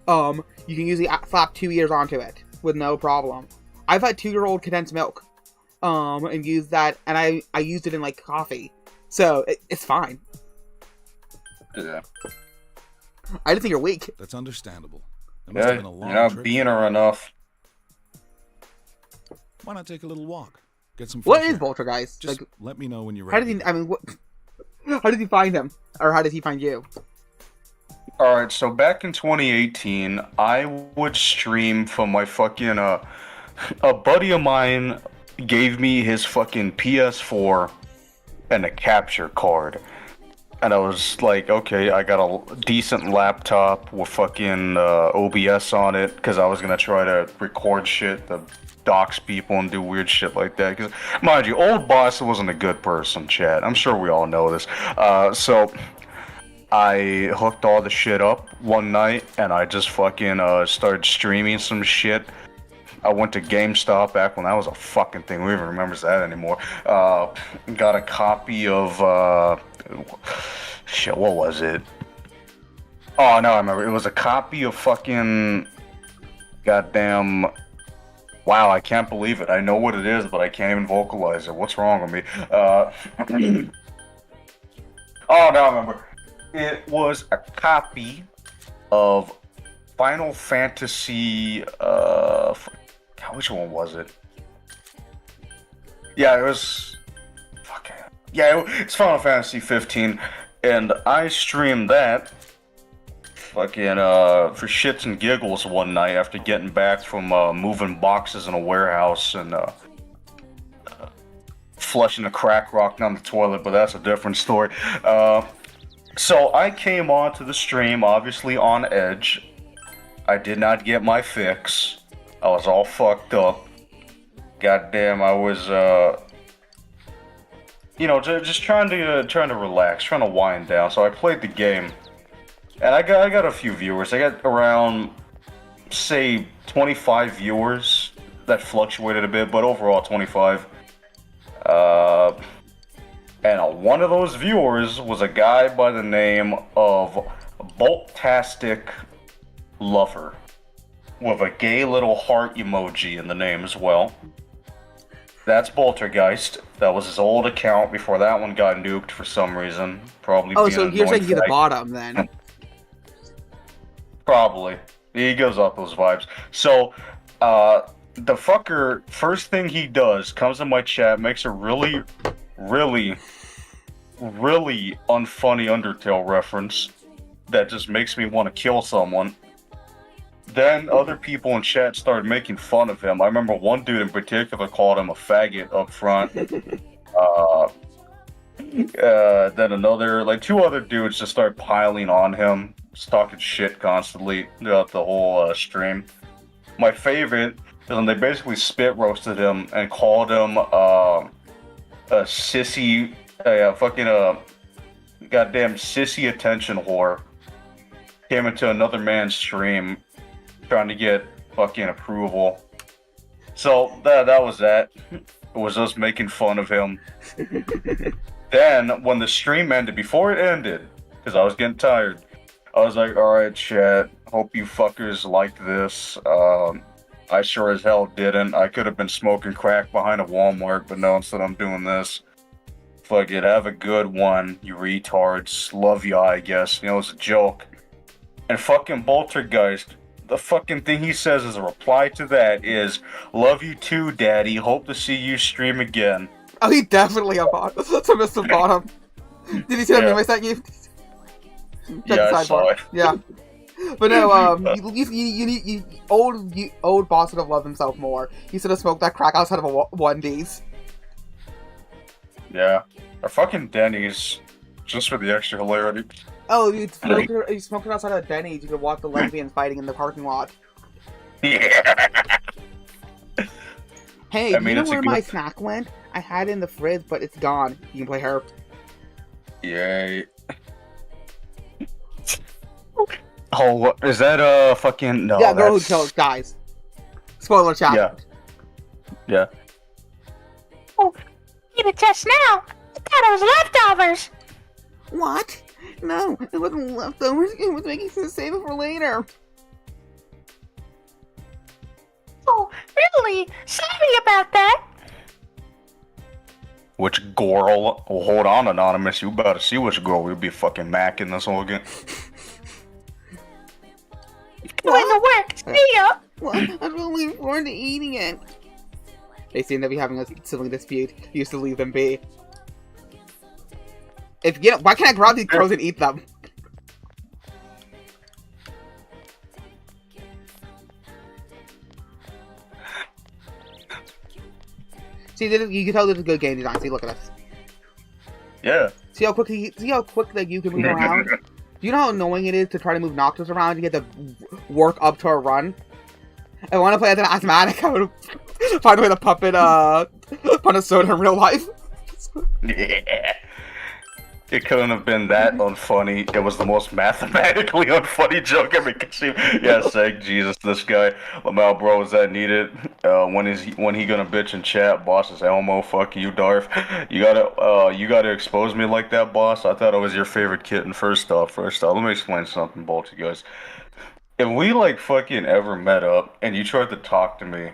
you can usually slap 2 years onto it with no problem. I've had 2-year-old condensed milk, and used that, and I used it in like coffee, so it's fine. Yeah, I just think you're weak. That's understandable. It must have yeah, been a long you're not trip. being her enough. Why not take a little walk? Get some What fresh is air. Poltergeist? Just Like, let me know when you're how ready. did he? I mean, how did he find him, or how did he find you? Alright, so back in 2018, I would stream from my fucking, a buddy of mine gave me his fucking PS4 and a capture card. And I was like, okay, I got a decent laptop with fucking OBS on it, because I was gonna try to record shit, to dox people and do weird shit like that. Because, mind you, old boss wasn't a good person, chat. I'm sure we all know this. So I hooked all the shit up one night, and I just fucking started streaming some shit. I went to GameStop back when that was a fucking thing. Who even remembers that anymore? Got a copy of shit. What was it? Oh no, I remember. It was a copy of fucking goddamn. Wow, I can't believe it. I know what it is, but I can't even vocalize it. What's wrong with me? Oh no, I remember. It was a copy of Final Fantasy, which one was it? Yeah, it was, it's Final Fantasy 15, and I streamed that, fucking, for shits and giggles one night after getting back from, moving boxes in a warehouse, and, flushing a crack rock down the toilet, but that's a different story. So I came onto the stream, obviously on edge. I did not get my fix. I was all fucked up. Goddamn, I was, you know, just trying to relax, trying to wind down. So I played the game, and I got a few viewers. I got around, say, 25 viewers. That fluctuated a bit, but overall 25. And one of those viewers was a guy by the name of Boltastic Lover, with a gay little heart emoji in the name as well. That's Boltergeist. That was his old account before that one got nuked for some reason. Probably. Oh, being so an you're saying annoying you're the fag. bottom then? Probably. He gives off those vibes. So, the fucker, first thing he does, comes in my chat, makes a really unfunny Undertale reference that just makes me want to kill someone. Then other people in chat started making fun of him. I remember one dude in particular called him a faggot up front. Then another, like 2 other dudes just started piling on him, just talking shit constantly throughout the whole stream. My favorite is when they basically spit roasted him and called him a sissy, goddamn sissy attention whore. Came into another man's stream trying to get fucking approval. So that was that. It was us making fun of him. Then when the stream ended, before it ended, because I was getting tired, I was like, alright chat, hope you fuckers like this. I sure as hell didn't. I could have been smoking crack behind a Walmart, but no, instead I'm doing this. Fuck it, have a good one, you retards. Love ya, I guess. You know, it's a joke. And fucking Boltergeist, the fucking thing he says as a reply to that is, love you too, daddy, hope to see you stream again. Oh, he definitely a bottom. So Mr. Bottom. Did you see that meme I sent you? Yeah, I saw it. Yeah. But no, you old boss would have loved himself more. He should have smoked that crack outside of a Wendy's. Yeah. Or fucking Denny's, just for the extra hilarity. Oh, you smoked it outside of Denny's. You could watch the lesbians fighting in the parking lot. Yeah. Hey, I mean, you know it's a where good- my snack went? I had it in the fridge, but it's gone. You can play her. Yay. Oh, what, is that fucking no? Yeah, girl who that's... kills dies. Spoiler chat. Yeah. Yeah. Oh, eat it just now. I thought it was leftovers. What? No, it wasn't leftovers. It was making to save it for later. Oh, really? Sorry about that. Which girl? Oh, hold on, Anonymous. You better see which girl we'll be fucking macking this whole again. Doing the work. See ya. Well, I'm really looking forward to eating it. They seem to be having a sibling dispute. You used to leave them be. If you know, why can't I grab these crows and eat them? See, you can tell this is good game design. See, look at this. Yeah. See how quick that you can move around? Do you know how annoying it is to try to move Noctis around? You get to work up to a run. If I want to play as an asthmatic, I would find a way to puppet Pun a soda in real life. Yeah. It couldn't have been that unfunny. It was the most mathematically unfunny joke ever conceived. Yeah, sake, Jesus, this guy. Lamau, bro, is that needed? When he gonna bitch in chat? Boss is Elmo. Fuck you, Darth. You gotta expose me like that, boss. I thought I was your favorite kitten. First off, let me explain something, both you guys. If we like fucking ever met up and you tried to talk to me,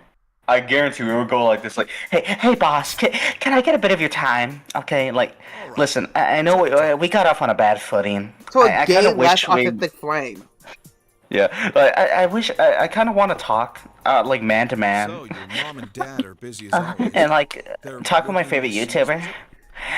I guarantee we would go like this, like, Hey, boss, can I get a bit of your time? Okay, like, listen, I know we got off on a bad footing. So I a gay, kinda less wish we- autistic flame. yeah, But I kind of want to talk, like, man to man. So your mom and dad are busy as always. And, like, They're talk with my working favorite on the YouTuber. seasons.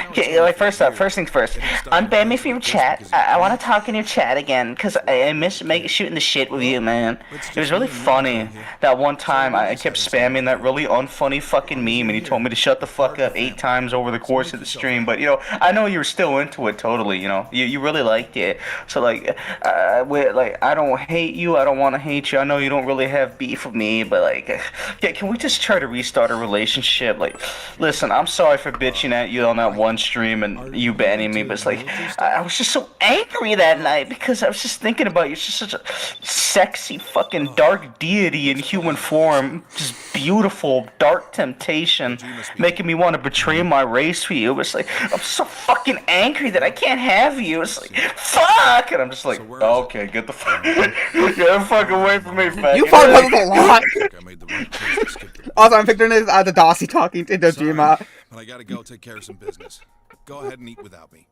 Okay, like first things first. Unban me from your chat. I want to talk in your chat again because I miss shooting the shit with you, man. It was really funny that one time I kept spamming that really unfunny fucking meme, and you told me to shut the fuck up 8 times over the course of the stream. But I know you were still into it totally. You really liked it. So like, I don't hate you. I don't want to hate you. I know you don't really have beef with me, but like, yeah, can we just try to restart a relationship? Like, listen, I'm sorry for bitching at you on that one stream and you banning me, but it's like, I was just so angry that night because I was just thinking about you. You're just such a sexy fucking dark deity in human form, just beautiful dark temptation, making me want to betray my race for you. It's like, I'm so fucking angry that I can't have you. It's like, fuck! And I'm just like, okay, get the fuck away from me, faggot. You fucked up a lot. Also, I'm picturing it as Odesee talking to Dojima. But I gotta go take care of some business. Go ahead and eat without me.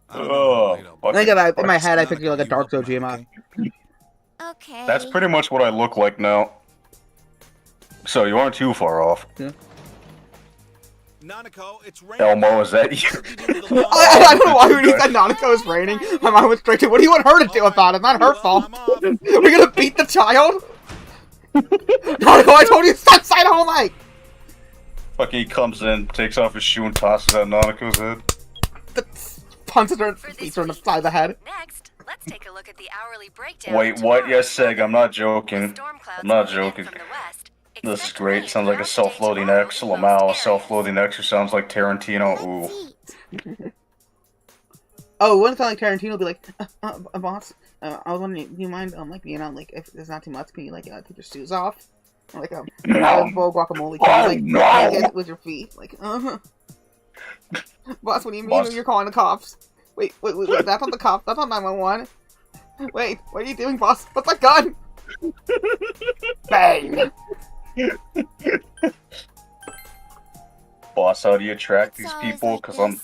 I think about in my head, I picture like a dark Dojima. Okay. That's pretty much what I look like now. So you aren't too far off. Yeah. Nanako, it's raining. Elmo, is that you? I don't know why when he said Nanako is raining, my mind went straight to, what do you want her to do about it? It's not her fault. We're gonna beat the child? Nanako, I told you to stop side all night! Fucking he comes in, takes off his shoe and tosses at Nanako's head. Punches her, beats her in the side of the head. Next, let's take a look at the hourly breakdown. Wait, what? Yes, Seg, I'm not joking. I'm not joking. This is great. Sounds like a self-loading X. Lamau, a self-loading X, who sounds like Tarantino. Ooh. Oh, wouldn't it sound like Tarantino would be like, boss, I was wondering, do you mind, if it's not too much, can you, take your shoes off? Like, bowl guacamole, can you, get it with your feet? Like, Boss, what do you mean when you're calling the cops? Wait, that's not the cops, that's not 911. Wait, what are you doing, boss? What's that gun? Bang! Boss, how do you attract these people? Because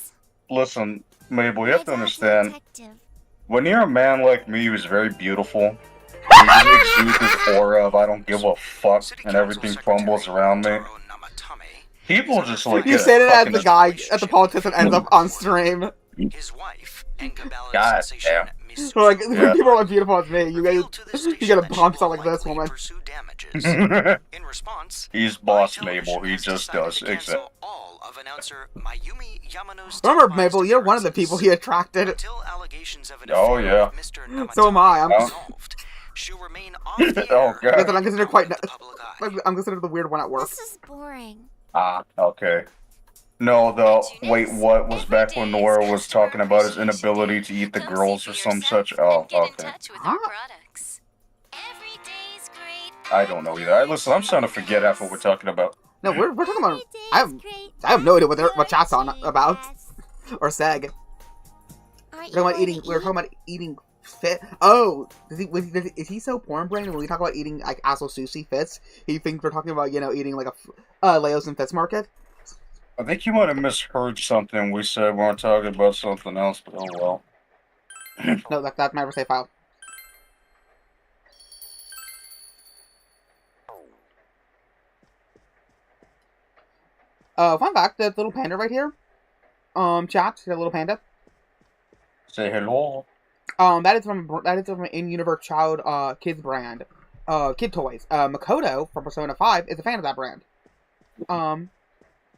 listen, Mabel, you have to understand, when you're a man like me who's very beautiful, you just exude this aura of I don't give a fuck and everything crumbles around me. People just like you said it at the guy, at the politician ends up on stream. God damn. Like, when people are like beautiful as me, you get a bomb shot like this woman. He's boss Mabel, he just does, exactly. Remember, Mabel, you're one of the people he attracted. Oh, yeah. So am I. Oh, God. I'm considered I'm considered the weird one at work. This is boring. Ah, okay. No, wait, what was back when Nora was talking about his inability to eat the girls or some such? Oh, okay. I don't know either. Listen, I'm starting to forget half what we're talking about. No, we're talking about. I have no idea what chat's on about or Seg. We're talking about eating fit. Oh, is he so porn brain? When we talk about eating like asshole sushi fits, he thinks we're talking about eating like a Leos and Fits market. I think you might have misheard something. We said we weren't talking about something else, but oh well. No, that's my save file. Fun fact, that little panda right here. Chat, that little panda. Say hello. That is from an in-universe child, kids brand. Kid toys. Makoto from Persona 5 is a fan of that brand.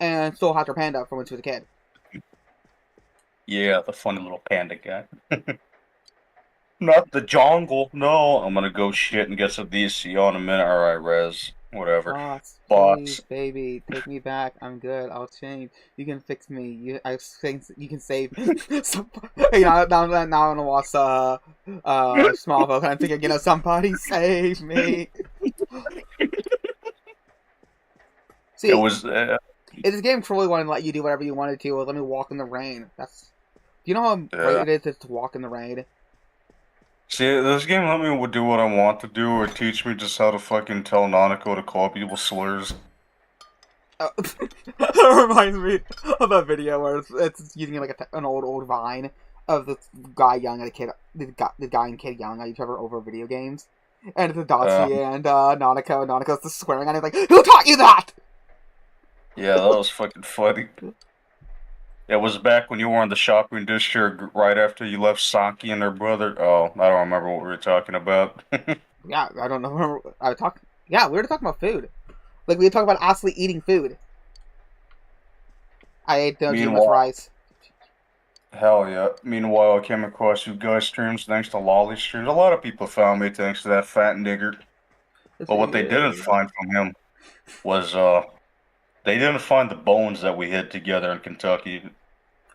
And still has her panda from when she was a kid. Yeah, the funny little panda guy. Not the jungle. No, I'm gonna go shit and get some of these. See you in a minute. Alright, Rez. Whatever. Boss. Baby, take me back. I'm good. I'll change. You can fix me. You can save. Now I'm gonna watch Smallville, and I'm thinking, somebody save me. See, it was. This game truly wanted to let you do whatever you wanted to. Or let me walk in the rain. Do you know how great it is to walk in the rain? See, this game let me do what I want to do, or teach me just how to fucking tell Nanako to call people slurs. That reminds me of that video where it's using like an old Vine of this guy yelling at a kid, the guy and kid yelling at each other over video games, and it's Odesee and Nanako, and Nanako's just swearing at him like, "Who taught you that?" Yeah, that was fucking funny. It was back when you were in the shopping district right after you left Saki and her brother. Oh, I don't remember what we were talking about. Yeah, I don't know. Yeah, we were talking about food. Like, we were talking about actually eating food. I ate Dojima's rice. Hell yeah. Meanwhile, I came across you guys' streams thanks to Lolly streams. A lot of people found me thanks to that fat nigger. But what they didn't find from him was, they didn't find the bones that we hid together in Kentucky.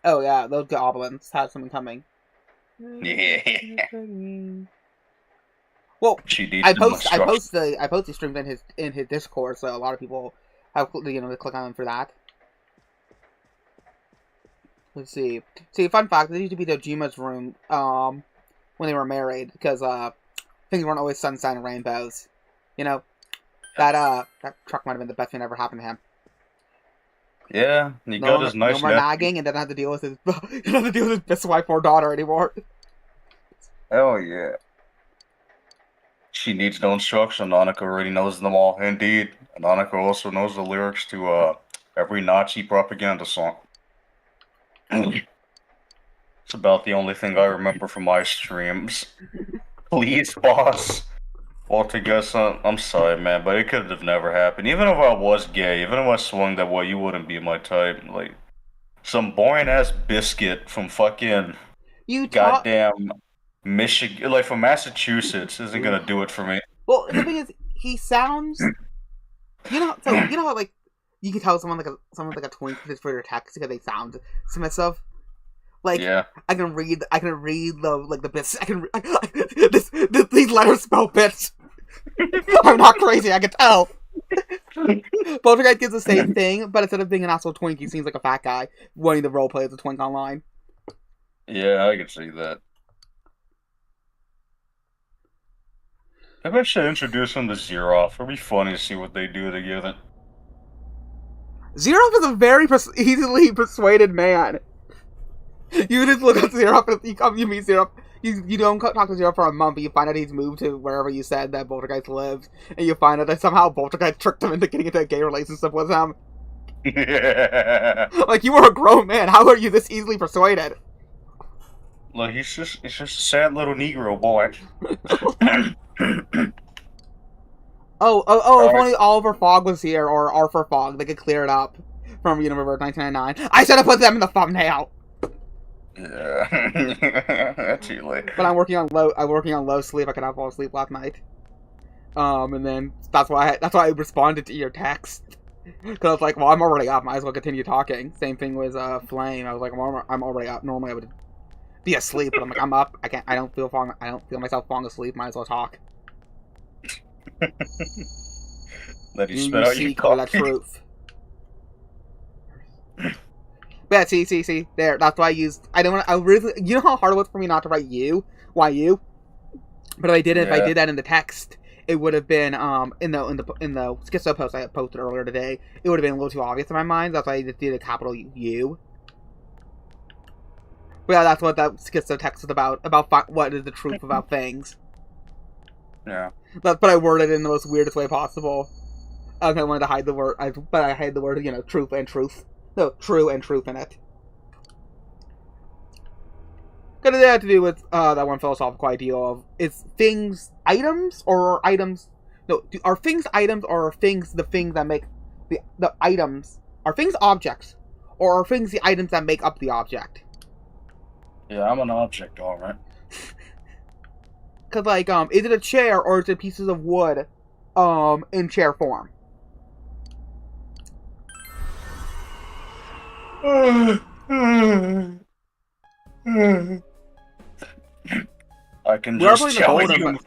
Oh yeah, those goblins had something coming. Yeah. Well, I post the streams in his Discord, so a lot of people have to click on them for that. Let's see. Fun fact: this used to be Dojima's room when they were married, because things weren't always sunshine and rainbows. You know, that truck might have been the best thing that ever happened to him. Yeah, he got his nice. No more nagging, and doesn't have to deal with his best wife or daughter anymore. Hell yeah. She needs no instruction. Nanaka already knows them all. Indeed, Nanaka also knows the lyrics to every Nazi propaganda song. It's about the only thing I remember from my streams. Please, boss. Altogether, I'm sorry, man, but it could have never happened. Even if I was gay, even if I swung that way, you wouldn't be my type. Like, some boring-ass biscuit from fucking goddamn Michigan, like from Massachusetts, isn't gonna do it for me. Well, the thing is, he sounds... you know how, like, you can tell someone's like a twink just for their text because they sound submissive. Like, yeah. I can read the bits. These letters spell bitch. I'm not crazy. I can tell. Poltergeist gives the same thing, but instead of being an asshole twink, he seems like a fat guy wanting to roleplay as a twink online. Yeah, I can see that. I bet should introduce him to Zeroff. It'd be funny to see what they do together. Zeroff is a very easily persuaded man. You just look at Zeroff and you meet Zeroff. You don't talk to Zeroff for a month, but you find out he's moved to wherever you said that Poltergeist lives, and you find out that somehow Poltergeist tricked him into getting into a gay relationship with him. Yeah. Like, you were a grown man. How are you this easily persuaded? Look, it's just a sad little Negro boy. If only Oliver Fogg was here, or Arthur Fogg, they could clear it up from Universe 1999. I should have put them in the thumbnail. Yeah, too late. But I'm working on low sleep. I cannot fall asleep last night. And then that's why I responded to your text, because I was like, well, I'm already up. Might as well continue talking. Same thing with Flame. I was like, I'm already up. Normally I would be asleep, but I'm like, I'm up. I don't feel myself falling asleep. Might as well talk. Let you spit out your coffee. Truth. Yeah, see, there. That's why I really, you know how hard it was for me not to write why you? But if I did that in the text, it would have been, in the schizo post I posted earlier today, it would have been a little too obvious in my mind. That's why I just did a capital U. But yeah, that's what that schizo text is about what is the truth about things. Yeah. But I worded it in the most weirdest way possible. I wanted to hide the word, but I hid the word, truth and truth. No, true and truth in it. Because it had to do with that one philosophical idea of, is things items, or are items... No, are things items, or are things the things that make the items... Are things objects, or are things the items that make up the object? Yeah, I'm an object, alright. Because, like, is it a chair, or is it pieces of wood in chair form? I can just tell you.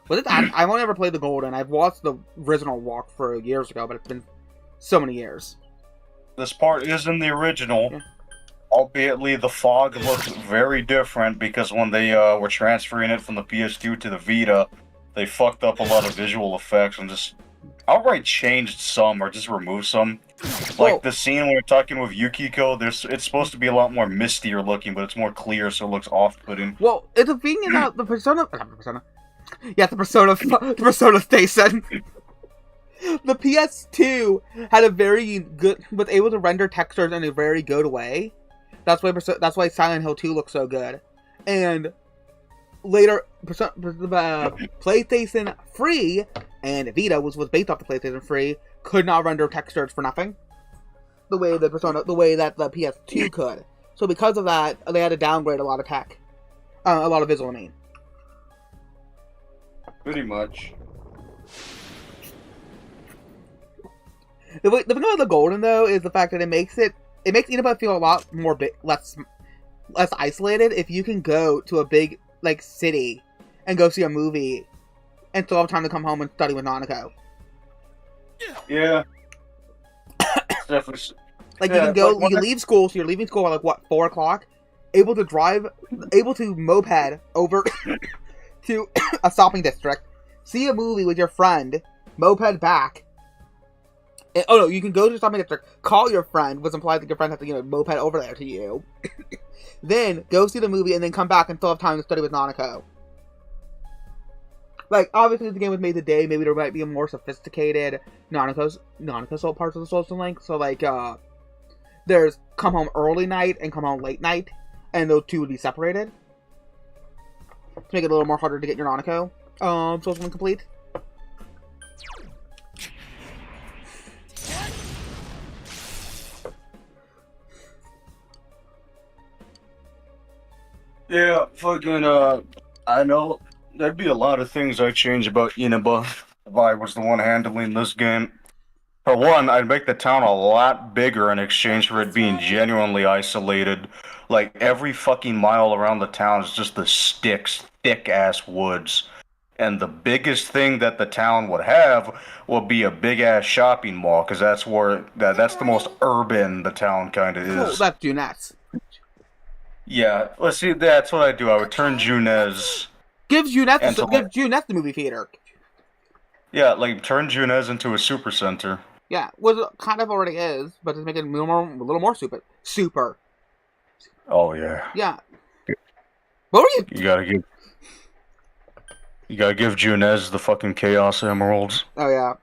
I've only ever played the Golden. I've watched the original walkthrough years ago, but it's been so many years. This part is in the original, yeah. Albeit the fog looks very different because when they were transferring it from the PS2 to the Vita, they fucked up a lot of visual effects and just outright changed some or just removed some. Like the scene when we're talking with Yukiko, it's supposed to be a lot more mistier looking, but it's more clear, so it looks off-putting. Well, the thing is the Persona... Yeah, the Persona Station. The PS2 had a very good, was able to render textures in a very good way. That's why Silent Hill 2 looks so good. And later, PlayStation 3 and Vita, which was based off the PlayStation 3, could not render textures for nothing. The way that the PS2 could. So because of that, they had to downgrade a lot of tech, a lot of visual. I mean, Pretty much. the thing about the Golden though is the fact that it makes Inaba feel a lot more less isolated if you can go to a big like city and go see a movie and still have time to come home and study with Nanako. Yeah. It's definitely. Like Yeah, you can go, like, you can leave school, so you're leaving school at like what 4 o'clock, able to moped over to a shopping district, see a movie with your friend, moped back. And, oh no, you can go to the shopping district, call your friend, which implies that your friend has to moped over there to you. Then go see the movie and then come back and still have time to study with Nanako. Like, obviously, if the game was made today, maybe there might be a more sophisticated Nanako parts of the social link. So, like, there's come home early night and come home late night, and those two would be separated to make it a little more harder to get your Nanako social link complete. Yeah, fucking, I know there'd be a lot of things I'd change about Inaba if I was the one handling this game. For one, I'd make the town a lot bigger in exchange for it being genuinely isolated. Like, every fucking mile around the town is just the sticks, thick-ass woods. And the biggest thing that the town would have would be a big-ass shopping mall, because that's the most urban the town kind of Cool, is. that's Junette's. Yeah, let's see, that's what I'd do. I would turn Junez... Give Junette the movie theater. Yeah, like, turn Junez into a super center. Yeah, well, it kind of already is, but just make it a little more super. Oh, yeah. Yeah. What were you... You gotta give Junez the fucking Chaos Emeralds. Oh, yeah.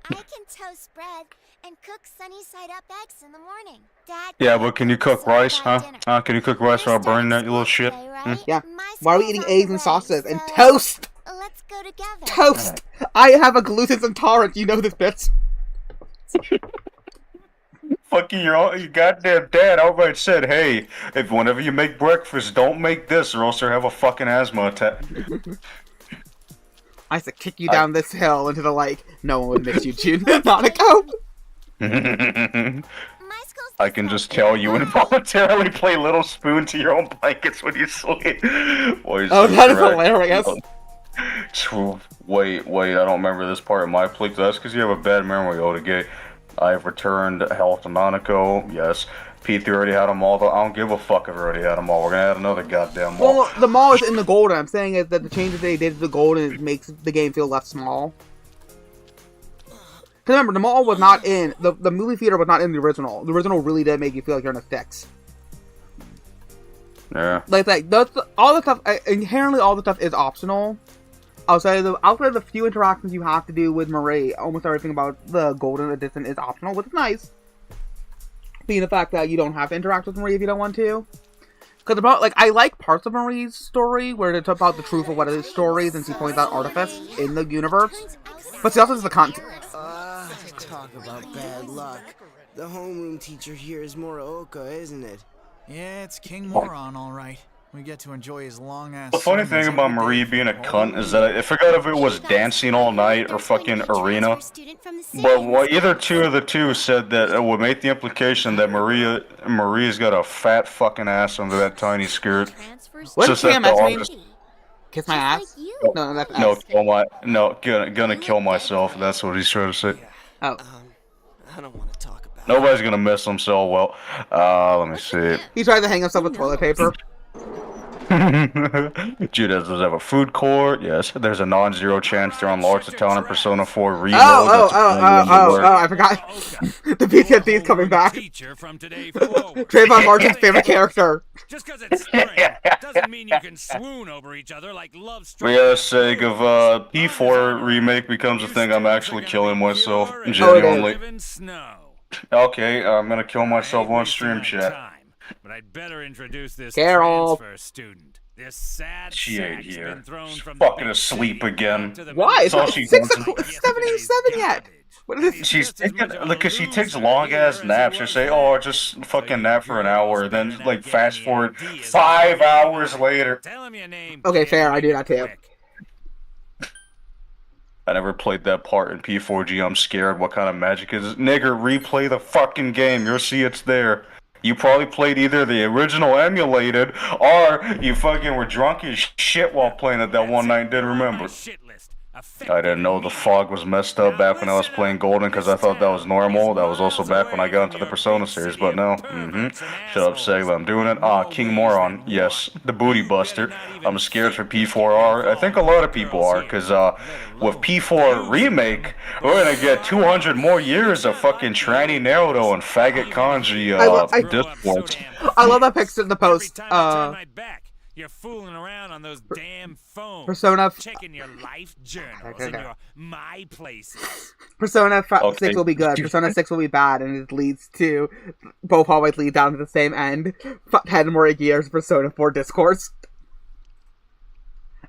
I can toast bread and cook sunny side up eggs in the morning. Dad, Yeah, but can you cook rice, huh? Can you cook rice without burning that, you little shit? Yeah. Why are we eating eggs and sauces and toast? Let's go together. Toast! I have a gluten intolerance, you know this, bitch. Fucking your goddamn dad outright said, hey, if whenever you make breakfast, don't make this or else you'll have a fucking asthma attack. I have to kick you down this hill into the lake. No one would miss you, June. Nanako! I can just tell you involuntarily play Little Spoon to your own blankets when you sleep. Boys, Oh, that is hilarious. Wait, I don't remember this part of my play. That's because you have a bad memory, Odesee. I've returned health to Nanako, yes. P3 already had them all, though. I don't give a fuck if I already had them all. We're gonna add another goddamn mall. Well, the mall is in the Golden. I'm saying is that the changes they did to the Golden makes the game feel less small. Because remember, the mall was not in... The movie theater was not in the original. The original really did make you feel like you're in the sticks. Yeah. Like all the stuff... Inherently, all the stuff is optional. Outside of the few interactions you have to do with Marie, almost everything about the Golden Edition is optional, which is nice. Being the fact that you don't have to interact with Marie if you don't want to. Because I like parts of Marie's story where they talk about the truth of what is stories and she points out artifice in the universe. But she also has the content. Talk about bad luck. The homeroom teacher here is Muraoka, isn't it? Yeah, it's King Moron, all right. We get to enjoy his long ass. The funny thing about Marie being a cunt is that I forgot if it was dancing all night or fucking arena. But either two of the two said that it would make the implication that Maria's got a fat fucking ass under that tiny skirt. What Just does that KMS mean? Kiss my ass? No, that's ass. Gonna kill myself. That's what he's trying to say. Oh. I don't want to talk about Nobody's gonna miss him so well. Let me see. He tried to hang himself with toilet paper. Judas, does have a food court? Yes. There's a non-zero chance to unlock the town in Persona 4 Reload. I forgot. The PTSD is coming back. Trayvon Martin's favorite character. Just because it's spring doesn't mean you can swoon over each other like love For the sake of P4 remake becomes a thing, I'm actually killing myself. Genuinely. Okay, I'm gonna kill myself on stream, chat. But I'd better introduce this Carol. transfer student. This sad She ain't sack's here. been thrown She's from fucking the asleep again. Why? It's all not she 7:07 yet. What is this? She's taking, because she takes long ass naps. She'll say, "Oh, I just fucking nap for an hour," and then like fast forward 5 hours later. Tell him your name. Okay, fair. I do that too. I never played that part in P4G. I'm scared. What kind of magic is it? Nigger, replay the fucking game. You'll see it's there. You probably played either the original emulated, or you fucking were drunk as shit while playing it that one night and didn't remember. I didn't know the fog was messed up back when I was playing Golden because I thought that was normal. That was also back when I got into the Persona series, but no. Shut up, Segla. I'm doing it. King Moron. Yes, the booty buster. I'm scared for P4R. I think a lot of people are, because with P4 Remake, we're gonna get 200 more years of fucking tranny Naruto and faggot kanji discourse. I love that picture in the post. You're fooling around on those damn phones. Persona. Checking your life journals and your my places. Persona 6 will be good. Persona 6 will be bad, and it leads to both always lead down to the same end. 10 more years of Persona 4 discourse.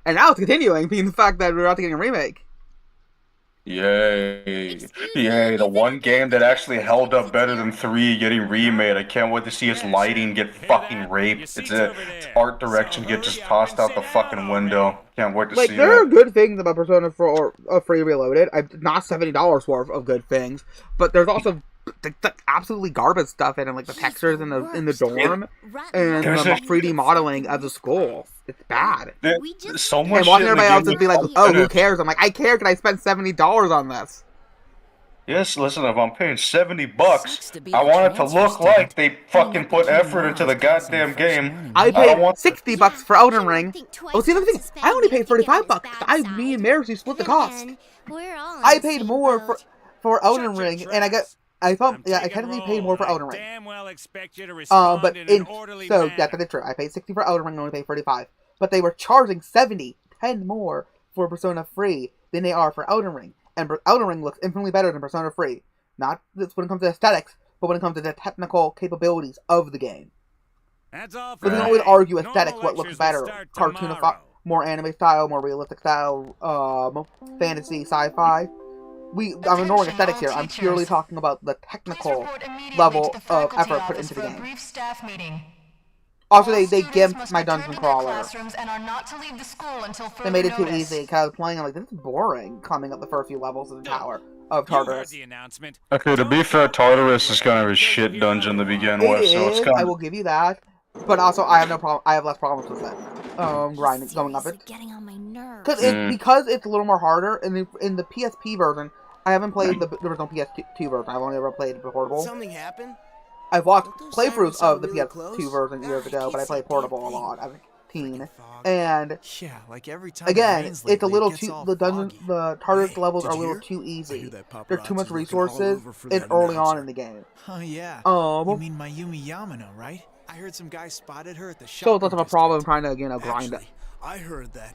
And now it's continuing, being the fact that we're about to get a remake. Yay. Yay, the one game that actually held up better than 3 getting remade. I can't wait to see its lighting get fucking raped. Its art direction get just tossed out the fucking window. Can't wait to see that. There are good things about Persona 4 Free Reloaded. Not $70 worth of good things, but there's also the absolutely garbage stuff in it, like the textures in the dorm, and the 3D modeling of the school. It's bad. So much and watching everybody else just be like, "Oh, who cares?" I'm like, "I care because I spent $70 on this." Yes, listen, if I'm paying $70, I want it to look like they fucking put effort into the goddamn game. I paid $60 for Elden Ring. Oh, see, the thing, I only paid $35. Me and Marcy split the cost. I paid more for Elden Ring, and I technically paid more for Elden Ring. That's true. I paid $60 for Elden Ring and only paid $35. But they were charging $70, $10 more for Persona 3 than they are for Elden Ring. And Elden Ring looks infinitely better than Persona 3. Not just when it comes to aesthetics, but when it comes to the technical capabilities of the game. That's all we can always argue aesthetics, what looks better. Cartoon, more anime style, more realistic style, fantasy, sci-fi. I'm ignoring aesthetics here. I'm purely talking about the technical level of effort put into the game. Also, they gimped my dungeon crawler. They made it too easy. Because I was playing, I'm like, this is boring. Climbing up the first few levels of the tower of Tartarus. Okay, to be fair, Tartarus is kind of a shit dungeon to begin with, so it's kind of... I will give you that. But also, I have no problem. I have less problems with it. Grinding, going up it. Getting on my nerves. Because it's a little more harder. In the PSP version, I haven't played the original PS2 version. I've only ever played the portable. Something happened? I've watched playthroughs of the PS2 version years ago, but I played portable a lot as a teen. And again, it's a little too. The Tartarus levels are a little too easy. There's too much resources early on in the game. Oh yeah. You mean Mayumi Yamano, right? I heard some guy spotted her at the shop. So it's less of a problem trying to grind it. I heard that.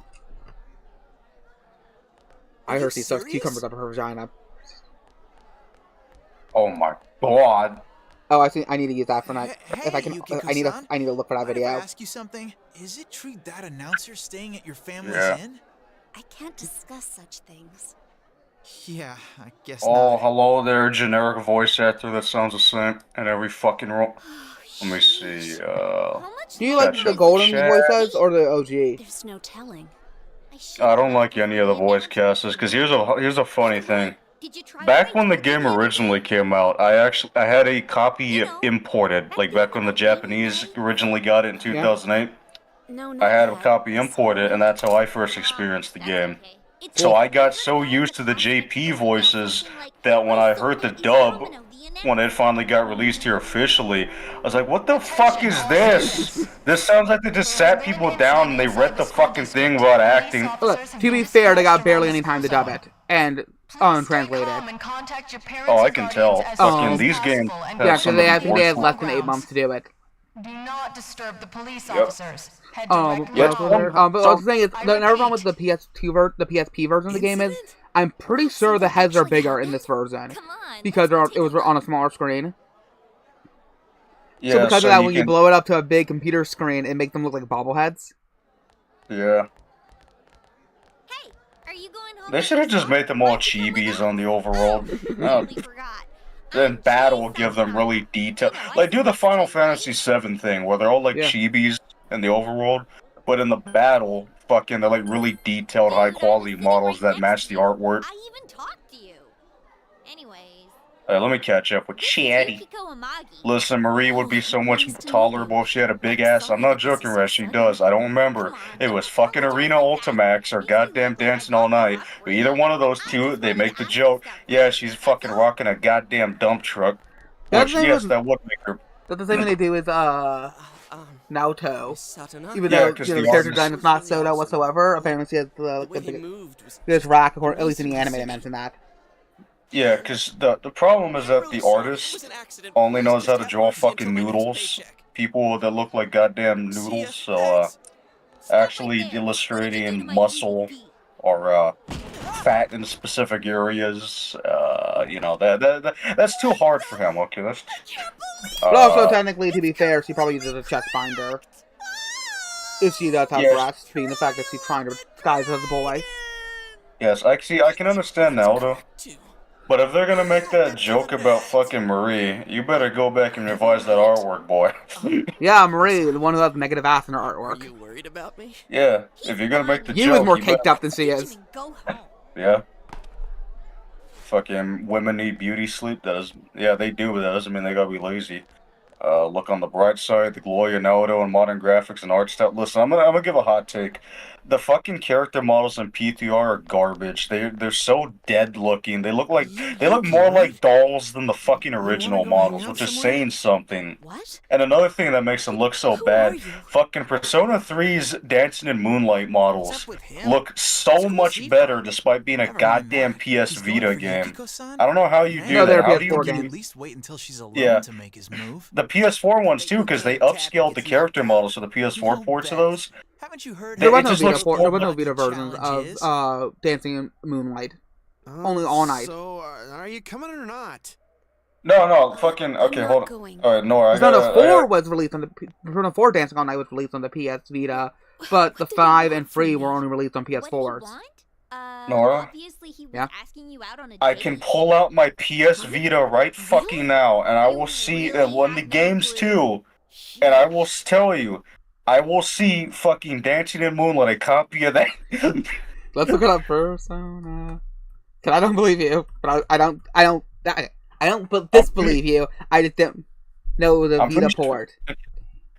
I heard she sucks cucumbers up her vagina. Oh my god. Oh, I see. I need to use that for night. If I can, I need to look for that video. Can I ask you something? Is it true that announcer staying at your family's inn? I can't discuss such things. Yeah, I guess not. Hello there, generic voice actor that sounds the same in every fucking role. Let me see, Do you like the golden voices or the OG? There's no telling. I don't like any of the voice casters, because here's a funny thing. Back when the game originally came out, I had a copy imported, like back when the Japanese originally got it in 2008. I had a copy imported, and that's how I first experienced the game. So I got so used to the JP voices that when I heard the dub, when it finally got released here officially, I was like, what the fuck is this? This sounds like they just sat people down and they read the fucking thing about acting. Look, to be fair, they got barely any time to dub it and translate it. Oh, I can tell. Fucking these games have Yeah, some because of the they had worst less than 8 months to do it. Do not disturb the police Yep. officers. Head But directly what I was saying is, the another problem with the the PSP version of the game is, I'm pretty sure the heads are bigger in this version because it was on a smaller screen. Yeah, So because of that, when you can... blow it up to a big computer screen, it makes them look like bobbleheads. Yeah. Hey, are you going home? They should have just made them all chibis on the overworld. Then Battle will give them really detailed... Like, do the Final Fantasy VII thing, where they're all like chibis in the overworld, but in the battle, fucking, they're like really detailed, high-quality models that match the artwork. I even talked to you. Anyways. Let me catch up with Chatty. Listen, Marie would be so much tolerable if she had a big ass. I'm not joking, Res, she does. I don't remember. It was fucking Arena Ultimax or goddamn Dancing All Night. But either one of those two, they make the joke, yeah, she's fucking rocking a goddamn dump truck. Which, yes, that would make her... But the same thing they do with, Naoto. Even Yeah, though, 'cause the the character artist- design is not Soda whatsoever, apparently she has this rack, or at least in the anime they mentioned that. Yeah, because the problem is that the artist only knows how to draw fucking noodles. People that look like goddamn noodles, so, actually illustrating muscle or, fat in specific areas, you know, that's too hard for him, okay? That's... But also, technically, to be fair, she probably uses a chest binder. If she does have breasts, being the fact that she's trying to disguise as a boy. Yes, I can understand now, though. But if they're gonna make that joke about fucking Marie, you better go back and revise that artwork, boy. Yeah, Marie, the one who has negative ass in her artwork. Are you worried about me? Yeah, if you're gonna make the You joke, is more you caked better... up than she is. Yeah. Fucking women need beauty sleep. Yeah, they do, but that doesn't mean they gotta be lazy. Look on the bright side, the glory of Naruto and modern graphics and art style. Listen, I'm gonna give a hot take. The fucking character models in P3R are garbage. They're so dead looking. They look more like dolls than the fucking original models, which is saying something. What? And another thing that makes them look so bad, fucking Persona 3's Dancing in Moonlight models look so much better despite being a goddamn PS Vita game. I don't know how you do that. How do you at least wait until she's alone Yeah. to make his move? The PS4 ones too, because they upscaled the character models for the PS4 ports of those. Haven't you heard? There was It just no looks Vita versions of Dancing in Moonlight. Only All Night. So, are you coming or not? No, fucking okay. Hold on. All right, Nora. Persona 4 was released on the Persona 4 Dancing All Night was released on the PS Vita, but the 5 and 3 were only released on PS4s. Nora? Obviously he was Yeah? asking you out on a I date. can pull out my PS Vita right fucking now, and I will see when the games too, and I will tell you, I will see fucking Dancing in Moonlight, a copy of that. Let's look it up, Persona. Cause I don't believe you, but I don't disbelieve you. I just don't know the I'm Vita pretty sure- port.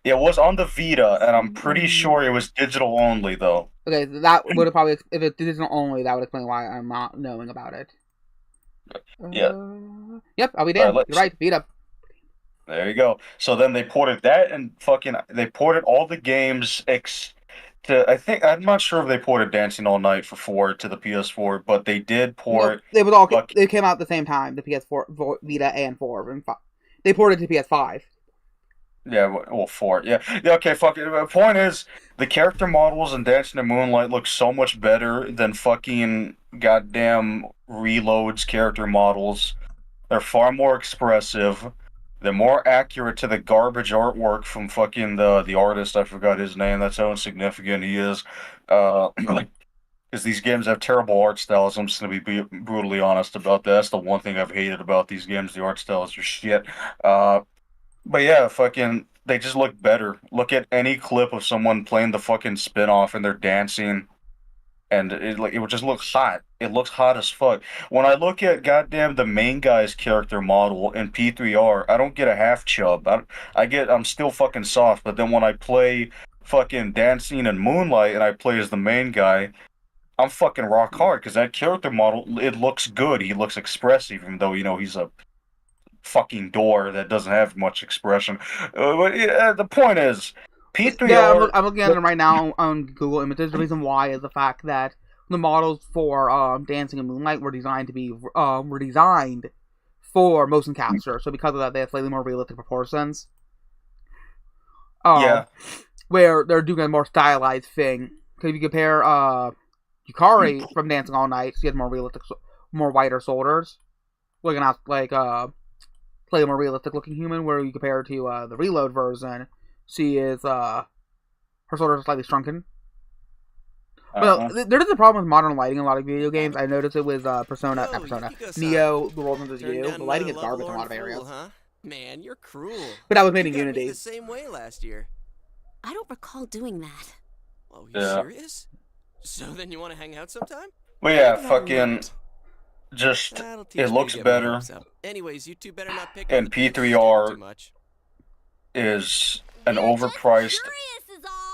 It was on the Vita, and I'm pretty sure it was digital only though. Okay, that would have probably, if it digital only, that would explain why I'm not knowing about it. Yeah. Yep, I'll be damned. Alright, You're right, Vita. There you go. So then they ported that, and they ported all the games I'm not sure if they ported Dancing All Night for 4 to the PS4, but they did port. They came out at the same time. The PS4, Vita, and 4 and 5. They ported to PS5. Yeah, well, 4. Yeah, okay, fuck it. The point is, the character models in Dancing in Moonlight look so much better than fucking goddamn Reload's character models. They're far more expressive. They're more accurate to the garbage artwork from fucking the artist. I forgot his name. That's how insignificant he is. Because these games have terrible art styles. I'm just going to be brutally honest about that. That's the one thing I've hated about these games. The art styles are shit. But yeah, fucking, they just look better. Look at any clip of someone playing the fucking spin-off and they're dancing. And it would just look hot. It looks hot as fuck. When I look at goddamn the main guy's character model in P3R, I don't get a half chub. I'm still fucking soft. But then when I play fucking Dancing in Moonlight and I play as the main guy, I'm fucking rock hard because that character model, it looks good. He looks expressive, even though, he's a fucking door that doesn't have much expression. But the point is, P3R. Yeah, I'm looking at them right now on Google Images. The reason why is the fact that the models for Dancing in Moonlight were designed for motion capture. So because of that, they have slightly more realistic proportions. Yeah. Where they're doing a more stylized thing. Because if you compare Yukari from Dancing All Night, she has more realistic, more wider shoulders, looking out like slightly more realistic looking human. Where you compare her to the Reload version, she is her shoulders are slightly shrunken. Well, there is a problem with modern lighting in a lot of video games. I noticed it with Neo, The World Ends With You. The lighting is garbage in a lot of areas. Huh? Man, you're cruel. But that was made in You got me Unity. the same way last year. I don't recall doing that. Oh, you serious? So then you want to hang out sometime? Well, yeah, fucking, just, it looks better. Anyways, you two better not pick And P3R is an overpriced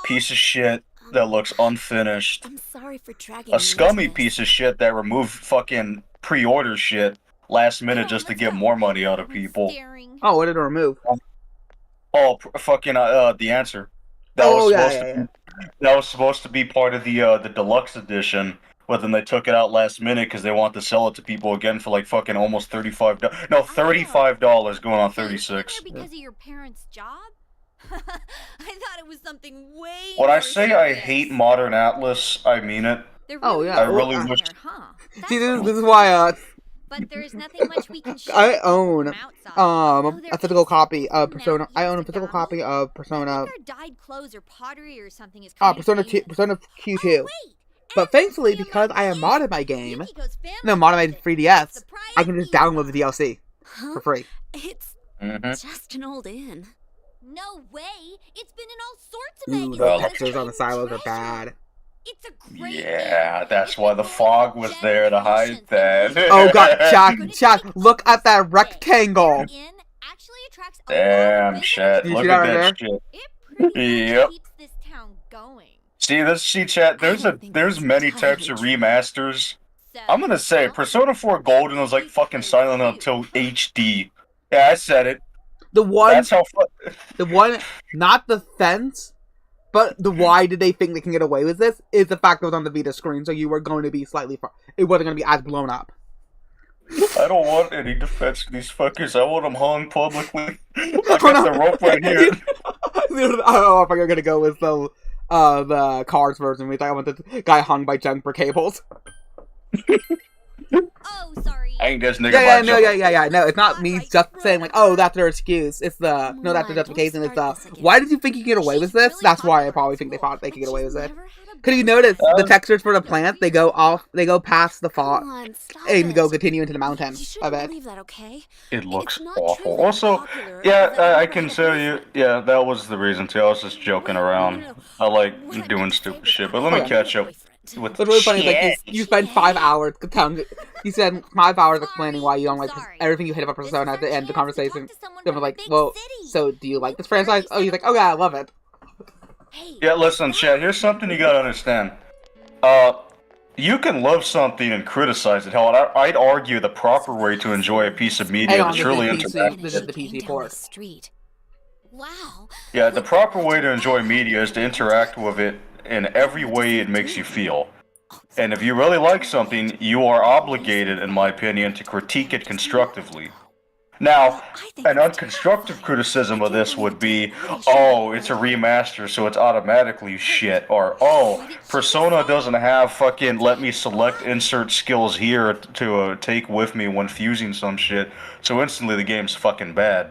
piece of shit that looks unfinished. I'm sorry for dragging A scummy piece of shit that removed fucking pre-order shit last minute just to get more money out of people. Oh, what did it remove? Oh, fucking the answer. That was supposed to be part of the deluxe edition, but then they took it out last minute because they want to sell it to people again for like fucking almost $35. No, $35 going on 36. Because of your parents' job? I thought it was something way. When I say I hate Modern Atlas, I mean it. Oh yeah, I really wish. See, this is why But there's nothing much we can show I own Oh, a physical copy of Persona. I own a physical copy of Persona. Dyed clothes or pottery or something is Persona Q2. But thankfully, because I have modded my game, modded my 3DS, I can just download the DLC for free. It's just an old inn. No way! It's been in all sorts of Ooh, magazines. the textures on the silos are bad. It's a great Yeah, that's why the fog was there to hide that. Oh god, Chuck, look at that rectangle! Damn, shit. Look at that shit. Yep. This town going. See, chat, there's many types of remasters. I'm gonna say, Persona 4 Golden was like fucking Silent Hill HD. Yeah, I said it. The one, that's how not the fence, but the why did they think they can get away with this is the fact that it was on the Vita screen, so you were going to be slightly far. It wasn't going to be as blown up. I don't want any defense for these fuckers. I want them hung publicly. I got the rope right here. I don't know if I'm going to go with the Cars version. I want the guy hung by jumper cables. Oh, sorry. I ain't this nigga. Yeah. No, it's not me just saying like, oh, that's their excuse. It's that's the justification. It's why did you think you could get away with this? That's why I probably think they thought they could get away with it. Could you notice the textures for the plants? They go past the fog and continue into the mountain. I bet. It looks awful. Also, yeah, I can tell you, yeah, that was the reason too. I was just joking around. I like doing stupid shit, but let me catch up. What's really funny is like you spend 5 hours you spend 5 hours explaining why you don't like everything you hate about Persona at the end of the conversation. Then we're like, well, so do you like this franchise? Oh, he's like, oh yeah, I love it. Yeah, listen, chat, here's something you gotta understand. You can love something and criticize it. Hell, I'd argue the proper way to enjoy a piece of media is truly interactive. This is the PC port. Wow. Yeah, the proper way to enjoy media is to interact with it in every way it makes you feel. And if you really like something, you are obligated, in my opinion, to critique it constructively. Now, an unconstructive criticism of this would be, oh, it's a remaster, so it's automatically shit, or, oh, Persona doesn't have fucking let me select insert skills here to take with me when fusing some shit, so instantly the game's fucking bad.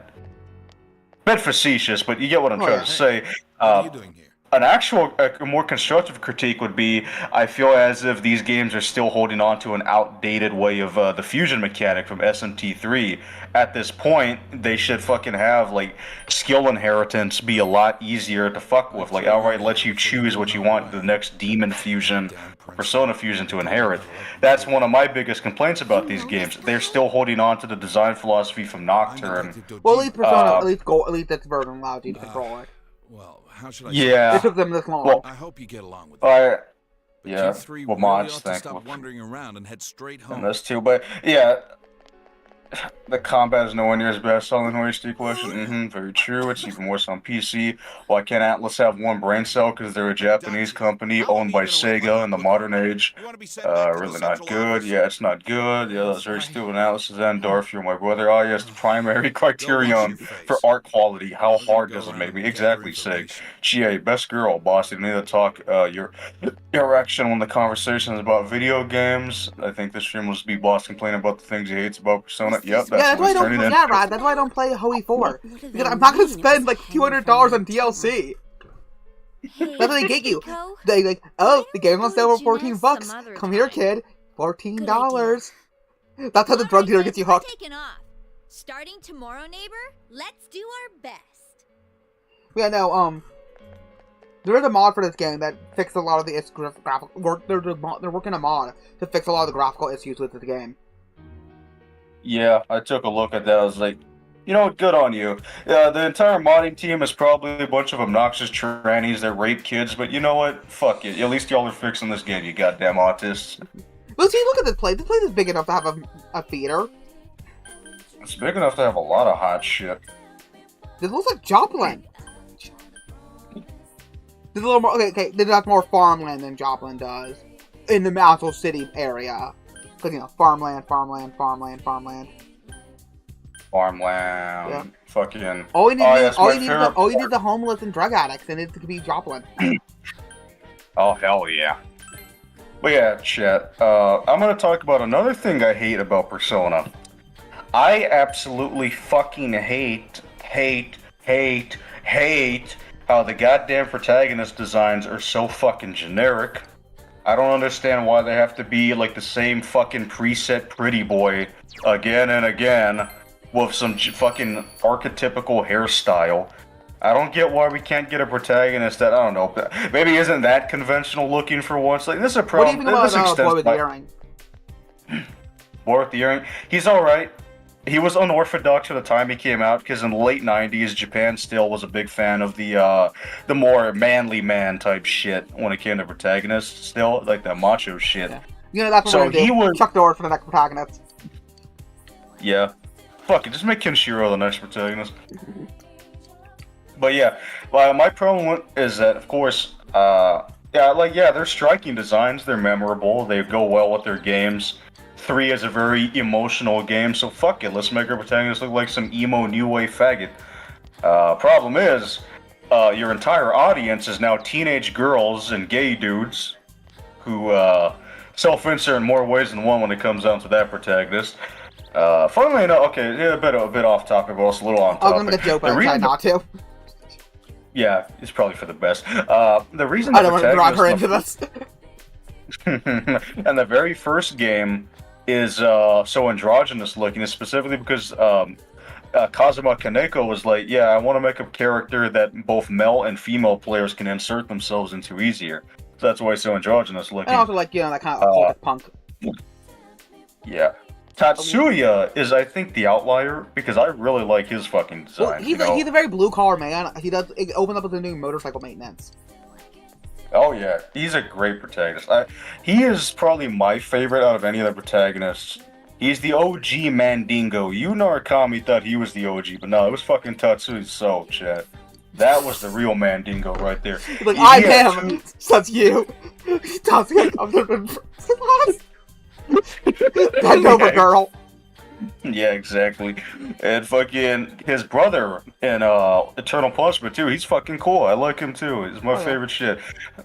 Bit facetious, but you get what I'm trying to say. What are you doing here? A more constructive critique would be, I feel as if these games are still holding on to an outdated way of the fusion mechanic from SMT3. At this point, they should fucking have, like, skill inheritance be a lot easier to fuck with. Like, outright let you choose what you want the next demon fusion or persona fusion to inherit. That's one of my biggest complaints about these games. They're still holding on to the design philosophy from Nocturne. Well, at least Persona, at least this version allows you to control it. Well, how should I yeah. It took them this long. Well, I hope you get along with it. Yeah, You three what really mods ought to think. stop wandering around and head straight home. And this too, but yeah, the combat is nowhere near as bad as Silent Hill Collection. Very true. It's even worse on PC. Why can't Atlas have one brain cell? Because they're a Japanese company owned by Sega in the modern age. Really not good. Yeah, it's not good. Yeah, that's very stupid. Atlas is Endorf, you're my brother. Oh, yes, the primary criterion for art quality. How hard does it make me? Exactly, Sig. GA, best girl, boss. You need to talk your erection when the conversation is about video games. I think this stream will just be boss complaining about the things he hates about Persona. Yep, that's what it's turning into. Yeah, Rod, that's why I don't play Hoey 4. Because I'm not gonna spend like $200 on DLC. That's what they get you. They like, oh, the game's on sale for $14. Come here, kid. $14. That's how the drug dealer gets you hooked. Starting tomorrow, neighbor, let's do our best. Yeah, no, there is a mod for this game that fixed a lot of the graphical. They're working a mod to fix a lot of the graphical issues with the game. Yeah, I took a look at that. I was like, you know what, good on you. The entire modding team is probably a bunch of obnoxious trannies that rape kids, but you know what? Fuck it. At least y'all are fixing this game, you goddamn autists. But see, look at this place. This place is big enough to have a theater. It's big enough to have a lot of hot shit. This looks like Joplin. There's a little more. Okay, this has more farmland than Joplin does in the Mountain City area. Because, you know, farmland. Yeah. Fucking. All you need the homeless and drug addicts, and it could be Joplin. Oh hell yeah. But yeah, chat. I'm gonna talk about another thing I hate about Persona. I absolutely fucking hate how the goddamn protagonist designs are so fucking generic. I don't understand why they have to be like the same fucking preset pretty boy again and again with some fucking archetypical hairstyle. I don't get why we can't get a protagonist that, I don't know, maybe isn't that conventional looking for once. Like, this is a problem. What do you think about Boy with the Earring? Boy with the Earring? He's alright. He was unorthodox at the time he came out, because in the late 90s, Japan still was a big fan of the more manly man type shit when it came to protagonists, still, like that macho shit. Yeah. You know, that's what we're gonna do. Chuck Norris for the next protagonist. Yeah. Fuck it, just make Kenshiro the next protagonist. But yeah, my problem is that, of course, they're striking designs, they're memorable, they go well with their games. 3 is a very emotional game, so fuck it, let's make our protagonist look like some emo new wave faggot. Problem is, your entire audience is now teenage girls and gay dudes who self-insert in more ways than one when it comes down to that protagonist. Funnily enough, okay, yeah, a bit off topic, but also a little on topic. I'm gonna joke, but I try not to. Yeah, it's probably for the best. The reason I don't want to drag her into this. And the very first game is so androgynous looking, is specifically because Kazuma Kaneko was like, yeah, I want to make a character that both male and female players can insert themselves into easier. So that's why it's so androgynous looking. And also, like, you know, that kind of punk. Yeah. Tatsuya is, I think, the outlier, because I really like his fucking design. Well, he's a very blue-collar man. It opens up with a new motorcycle maintenance. Oh yeah, he's a great protagonist. He is probably my favorite out of any of the protagonists. He's the OG Mandingo. You Narukami thought he was the OG, but no, it was fucking Tatsuya's soul, chat. That was the real Mandingo right there. Like, I'm him, such you. Tatsuya comes up in bend over, girl. Yeah, exactly. And fucking his brother in Eternal Punishment too. He's fucking cool. I like him too. He's my favorite shit.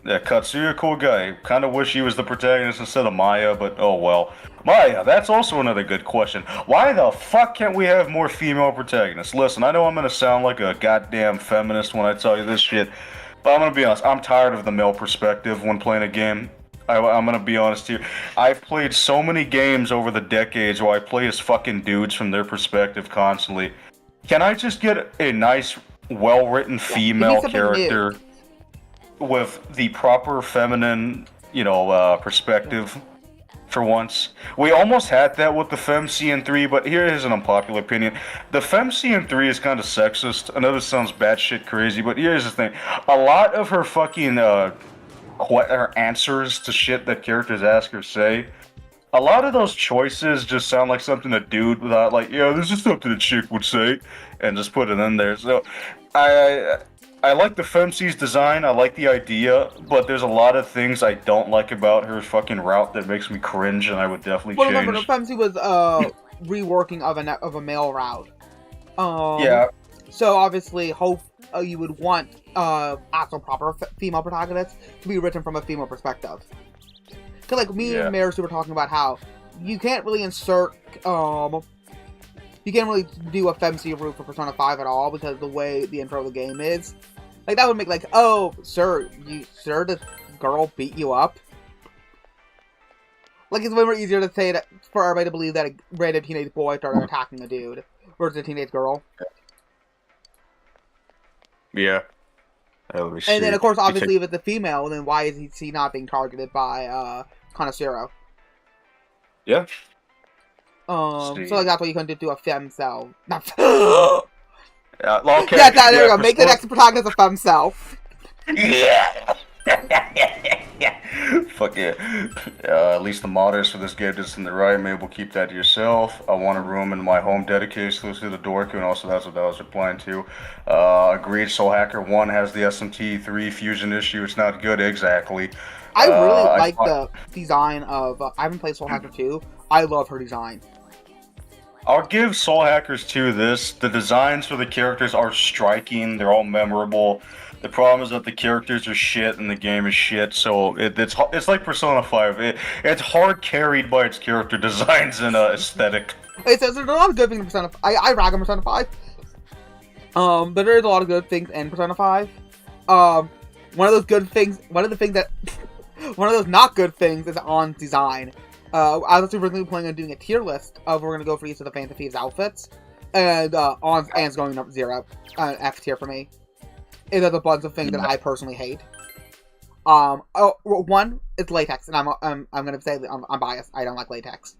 Yeah, Katsuya, cool guy. Kind of wish he was the protagonist instead of Maya, but oh well. Maya, that's also another good question. Why the fuck can't we have more female protagonists? Listen, I know I'm gonna sound like a goddamn feminist when I tell you this shit, but I'm gonna be honest. I'm tired of the male perspective when playing a game. I'm gonna be honest here. I've played so many games over the decades where I play as fucking dudes from their perspective constantly. Can I just get a nice, well-written female character with the proper feminine, perspective for once? We almost had that with the FemC in 3, but here is an unpopular opinion. The FemC in 3 is kind of sexist. I know this sounds batshit crazy, but here's the thing. A lot of her fucking her answers to shit that characters ask or say, a lot of those choices just sound like something a dude without like, yeah, this is something a chick would say, and just put it in there. So, I like the Femc's design, I like the idea, but there's a lot of things I don't like about her fucking route that makes me cringe, and I would definitely change. Well, remember, the Femc was reworking of a male route. Yeah. So obviously, you would want actual proper female protagonists to be written from a female perspective. Cause like me and Marisu were talking about how you can't really insert you can't really do a femc route for Persona 5 at all because of the way the intro of the game is. Like that would make like, oh, sir, this girl beat you up. Like it's way more easier to say that for everybody to believe that a random teenage boy started attacking a dude versus a teenage girl. Yeah. And then of course, obviously, if it's a female, then why is he not being targeted by Conocero? Yeah. So like that's why you couldn't do a femcel. Not. Okay. Yeah, there we go. Make the next protagonist a femcel. Yeah. Fuck yeah. At least the modders for this game is in the right. Maybe we'll keep that to yourself. I want a room in my home dedicated to the Dorku, and also that's what I was replying to. Agreed, Soul Hacker 1 has the SMT3 fusion issue. It's not good, exactly. I really like the design of... I haven't played Soul Hacker 2. I love her design. I'll give Soul Hackers 2 this. The designs for the characters are striking. They're all memorable. The problem is that the characters are shit and the game is shit, so it's like Persona 5. It's hard carried by its character designs and aesthetic. There's a lot of good things in Persona 5. I rag on Persona 5. But there is a lot of good things in Persona 5. One of those not good things is on design. I was originally planning on doing a tier list of we're gonna go for each of the Phantom Thieves outfits, and Anne's going up 0, F tier for me. It has a bunch of things that I personally hate. One, it's latex, and I'm gonna say that I'm biased. I don't like latex.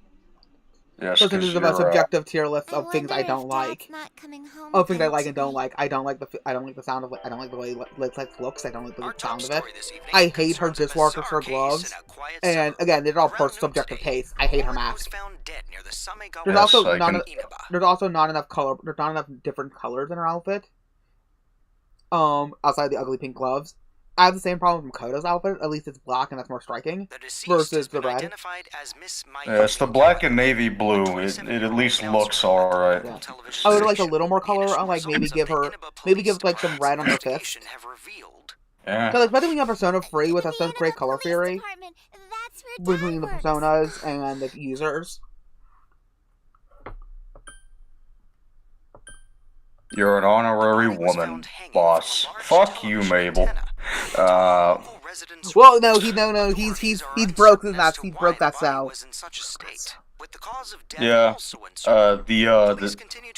Yes, so this is a subjective tier list of things I don't like. Of things I like and don't like. I don't like the sound of it. I don't like the way latex looks. I don't like the sound of it. I hate her dishwasher for gloves. And again, they're all subjective taste. I hate her mask. There's also not enough color. There's not enough different colors in her outfit. Outside the ugly pink gloves. I have the same problem from Koto's outfit, at least it's black and that's more striking, versus the red. Yeah, it's the black and navy blue, it at least looks alright. Yeah. I would like a little more color, on like maybe give like some red on her fist. Yeah. So like especially when you have Persona 3 with such great color theory between the personas and the users. You're an honorary woman, boss. Fuck you, Mabel. Well, no, he's broke that. He broke that cell. Yeah. The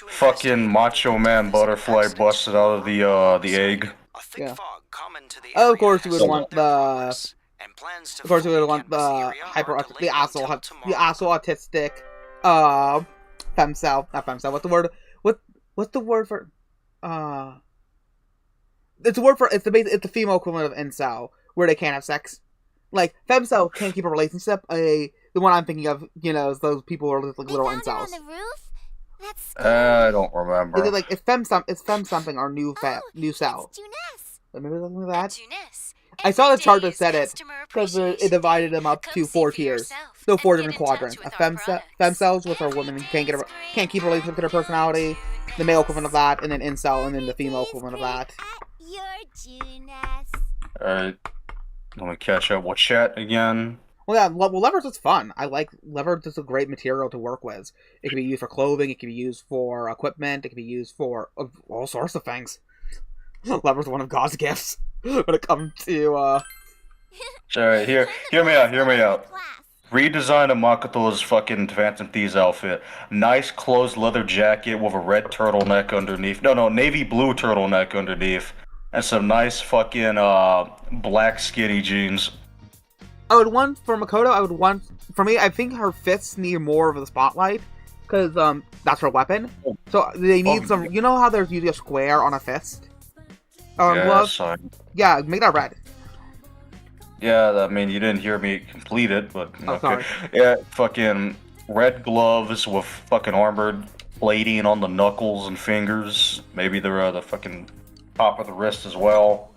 fucking Macho Man butterfly busted out of the egg. Yeah. Oh, of course you would want the. Of course you would want the asshole autistic, femcel, not femcel. What's the word for? It's a word for it's the female equivalent of incel, where they can't have sex. Like femcel can't keep a relationship. The one I'm thinking of, is those people who are like little incels. I don't remember. Is it like it's fem something or new cell? Maybe something like that. I saw the chart that said it because it divided them up to 4 tiers, so 4 different quadrants. A femcells, which are women who can't keep a relationship to their personality. The male equivalent of that, and then incel, and then the female equivalent of that. Alright. Let me catch up with chat again. Well, yeah, leverage is fun. I like leverage is a great material to work with. It can be used for clothing, it can be used for equipment, it can be used for all sorts of things. Leverage is one of God's gifts when it comes to, Sorry, hear me out. Redesign of Makoto's fucking Phantom Thieves outfit. Nice closed leather jacket with a red turtleneck underneath. No, navy blue turtleneck underneath. And some nice fucking black skinny jeans. I would want, for Makoto, for me, I think her fists need more of the spotlight. Because, that's her weapon. So, they need some, you know how there's usually a square on a fist? Yeah, glove? Yeah, make that red. Yeah, I mean, you didn't hear me complete it, but Oh, okay. sorry. Yeah, fucking red gloves with fucking armored plating on the knuckles and fingers. Maybe the fucking top of the wrist as well.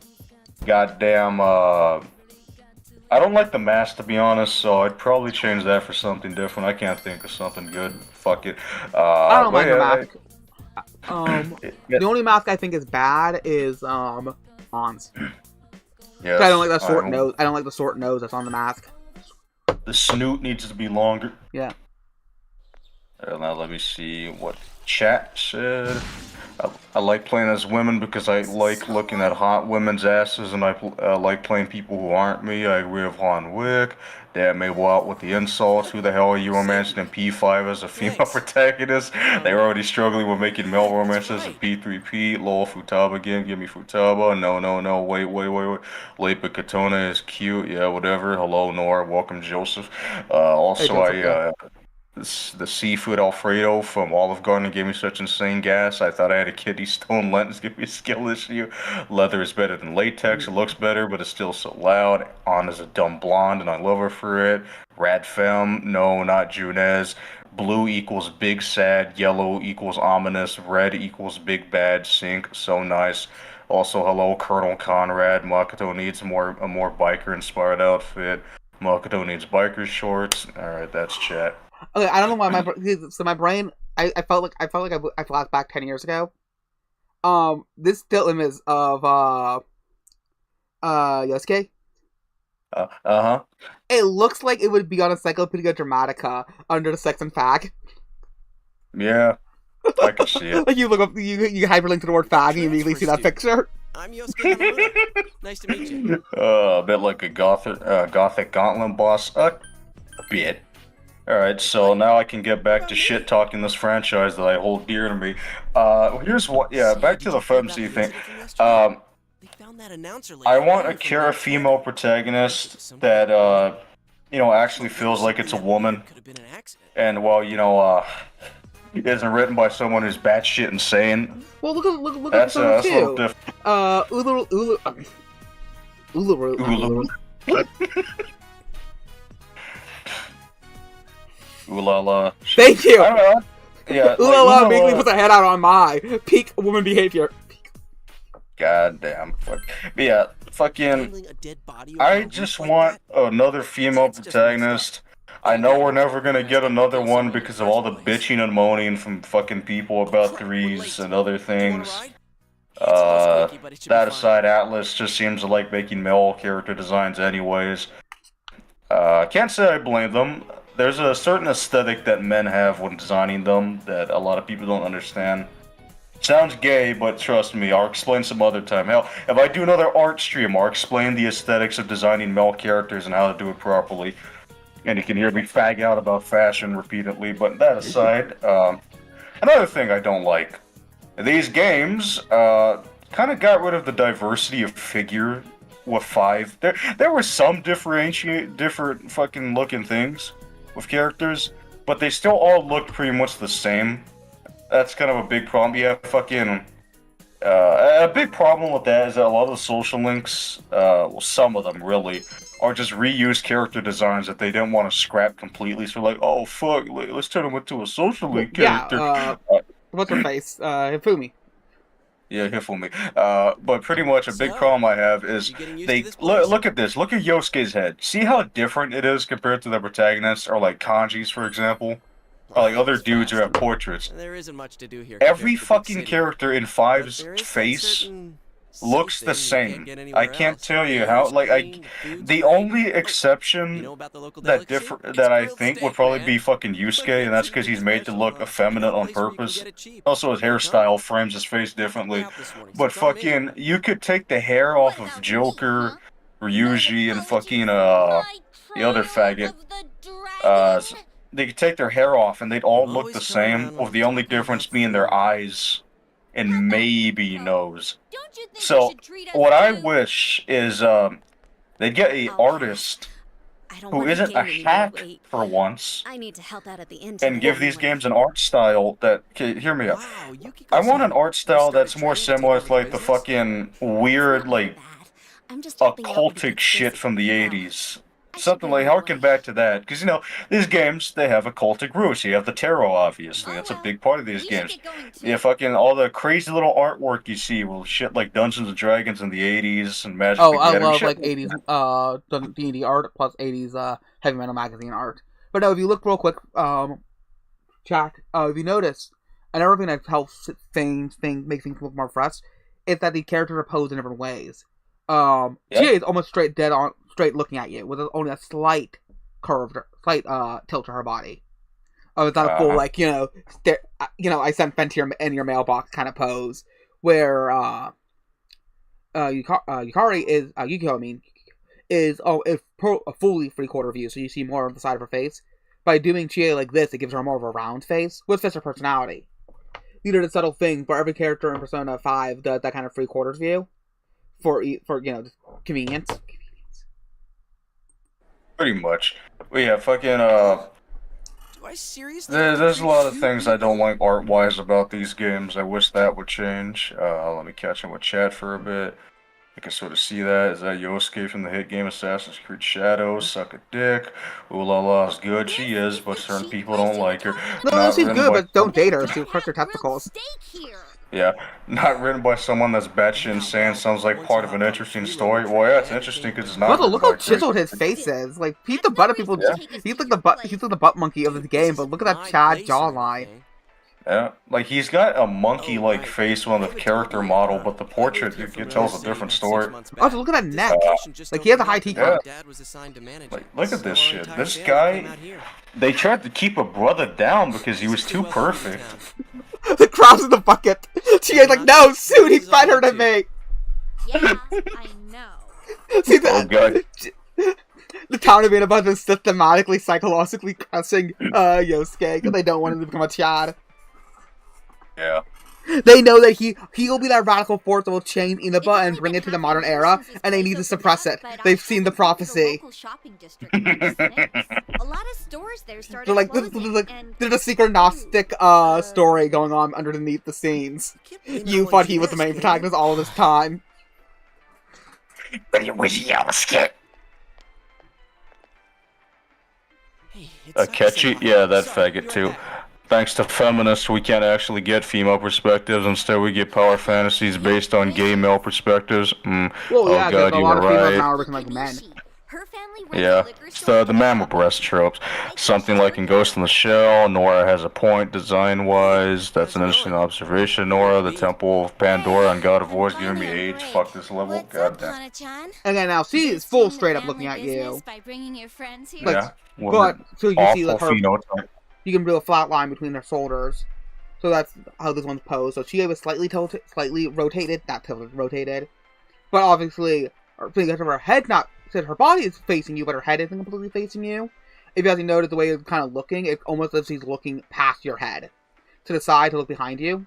Goddamn, I don't like the mask, to be honest, so I'd probably change that for something different. I can't think of something good. Fuck it. I don't But mind the yeah, mask. yeah, The only mask I think is bad is Hans. yes, I don't like that short nose. I don't like the short nose that's on the mask. The snoot needs to be longer. Yeah. Now let me see what chat said. I like playing as women because I like looking at hot women's asses, and I like playing people who aren't me. I agree with Han Wick. Damn, may go out with the insults. Who the hell are you romancing in P5 as a female protagonist? They were already struggling with making male romances in P3P. Lol, Futaba again. Give me Futaba. No. Wait. Lepa Katona is cute. Yeah, whatever. Hello, Nora. Welcome, Joseph. Also, Hey, Joseph, the seafood Alfredo from Olive Garden gave me such insane gas. I thought I had a kidney stone. Lens give me a skill issue. Leather is better than latex. It looks better, but it's still so loud. Anna's a dumb blonde, and I love her for it. Radfem, no, not Junez. Blue equals big sad. Yellow equals ominous. Red equals big bad. Sync, so nice. Also, hello, Colonel Conrad. Makoto needs a more biker-inspired outfit. Makoto needs biker shorts. All right, that's chat. Okay, I don't know why my brain. I felt like I flashed back 10 years ago. This still image of Yosuke. It looks like it would be on Encyclopedia Dramatica under the sex and fag. Yeah, I can see it. Like you look up, you hyperlink to the word fag, and you immediately see that picture. I'm Yosuke Hamura. Nice to meet you. A bit like a gothic gauntlet boss. A bit. Alright, so now I can get back to shit talking this franchise that I hold dear to me. Here's what, back to the FemC thing. I want a Kira female protagonist that, actually feels like it's a woman. And, isn't written by someone who's batshit insane. Well, look That's at a little different. Ulu. Ooh la la. Thank you! Yeah. Ooh la la immediately puts a head out on my peak woman behavior. Goddamn. Fuck. But yeah, fucking. I just want another female protagonist. I know we're never gonna get another one because of all the bitching and moaning from fucking people about threes and other things. That aside, Atlas just seems to like making male character designs anyways. Can't say I blame them. There's a certain aesthetic that men have when designing them that a lot of people don't understand. Sounds gay, but trust me, I'll explain some other time. Hell, if I do another art stream, I'll explain the aesthetics of designing male characters and how to do it properly. And you can hear me fag out about fashion repeatedly, but that aside, another thing I don't like. These games, kind of got rid of the diversity of figure with 5. There were some different fucking looking things with characters, but they still all looked pretty much the same. That's kind of a big problem. Yeah, fucking... a big problem with that is that a lot of the social links, well, some of them really, are just reused character designs that they didn't want to scrap completely. So like, oh fuck, let's turn them into a social link character. Yeah, what's her face? Hifumi. Yeah, Hifumi. But pretty much a big problem I have is they look at this. Look at Yosuke's head. See how different it is compared to the protagonists, or like Kanji's, for example, or like other dudes who have portraits. There isn't much to do here. Every fucking character in 5's face looks the same. I can't tell you how. Like, the only exception that I think would probably be fucking Yusuke, and that's because he's made to look effeminate on purpose. Also, his hairstyle frames his face differently. But fucking, you could take the hair off of Joker, Ryuji, and fucking the other faggot. They could take their hair off, and they'd all look the same, with the only difference being their eyes and maybe nose. So, what I wish is they'd get an artist who isn't a hack for once, I need to help out at the and give these games an art style that... Okay, hear me out. I want an art style that's more similar to like the fucking weird, like, I'm just helping out with the occultic kids' shit busy. from the No. 80s. I should Something be like on my harken way. back to that, because these games they have occultic roots. You have the tarot, obviously. Oh, That's a well, big part of these we should games. get going too. Yeah, fucking all the crazy little artwork you see, well, shit like Dungeons and Dragons in the 80s and Magic Oh, the I Gathering, love shit like like 80s that. D&D art plus 80s heavy metal magazine art. But no, if you look real quick, chat, if you notice, another thing that helps make things look more fresh is that the characters are posed in different ways. Yeah. GA is almost straight looking at you with only a slight tilt to her body. It's not a full I sent Fenty in your mailbox kind of pose where Yukari is Yukiko is a fully 3/4 view, so you see more of the side of her face. By doing Chie like this, it gives her more of a round face, which fits her personality. These are the subtle things, but every character in Persona 5 does that kind of 3/4 view for just convenience. Pretty much. But yeah, fucking Do I seriously? there's a lot of things I don't like art-wise about these games. I wish that would change. Let me catch up with chat for a bit. I can sort of see that. Is that Yosuke from the hit game Assassin's Creed Shadows? Suck a dick. Ooh la la is good. She is, but certain people don't like her. No, she's written good, by but don't date her. She'll crush her testicles. Yeah, not written by someone that's batshit insane. Sounds like part of an interesting story. Well, yeah, it's interesting because it's not. Also, written look how by crazy chiseled his face is. Like, he's the butt of people. Yeah. He's like the butt monkey of the game. But look at that Chad jawline. Yeah, like he's got a monkey-like face on the character model, but the portrait it tells a different story. Also, look at that neck. Like he has a high T count. Like, look at this shit. This guy, they tried to keep a brother down because he was too perfect. The crab's in the bucket. She's like, no, soon he's better than me. Yeah, I know. See that? Oh god. The town of Inaba is systematically, psychologically crushing Yosuke because they don't want him to become a Chad. Yeah. They know that he will be that radical force that will change Inaba and bring it to the modern era, and they need to suppress it. They've seen the prophecy. A lot of stores there started They're like, closing, there's a secret Gnostic story going on underneath the scenes. You thought he was the main protagonist all this time. But it was Yosuke. Akechi? Yeah, that faggot too. Thanks to feminists, we can't actually get female perspectives. Instead, we get power fantasies based on gay male perspectives. Well, oh yeah, god, a you lot were of females right. now are looking like men. Yeah, it's the mammal breast tropes. Something like in Ghost in the Shell, Nora has a point design-wise. That's an interesting observation, Nora. The Temple of Pandora and God of War is giving me AIDS. Fuck this level. God damn. And then now she is full straight up looking at you. Like, Yeah. but so you see like Awful her. phenotype. You can do a flat line between their shoulders. So that's how this one's posed. So she was slightly rotated, not tilted, rotated. But obviously, because her head her body is facing you, but her head isn't completely facing you. If you actually notice the way it's kind of looking, it's almost as if she's looking past your head. To the side to look behind you.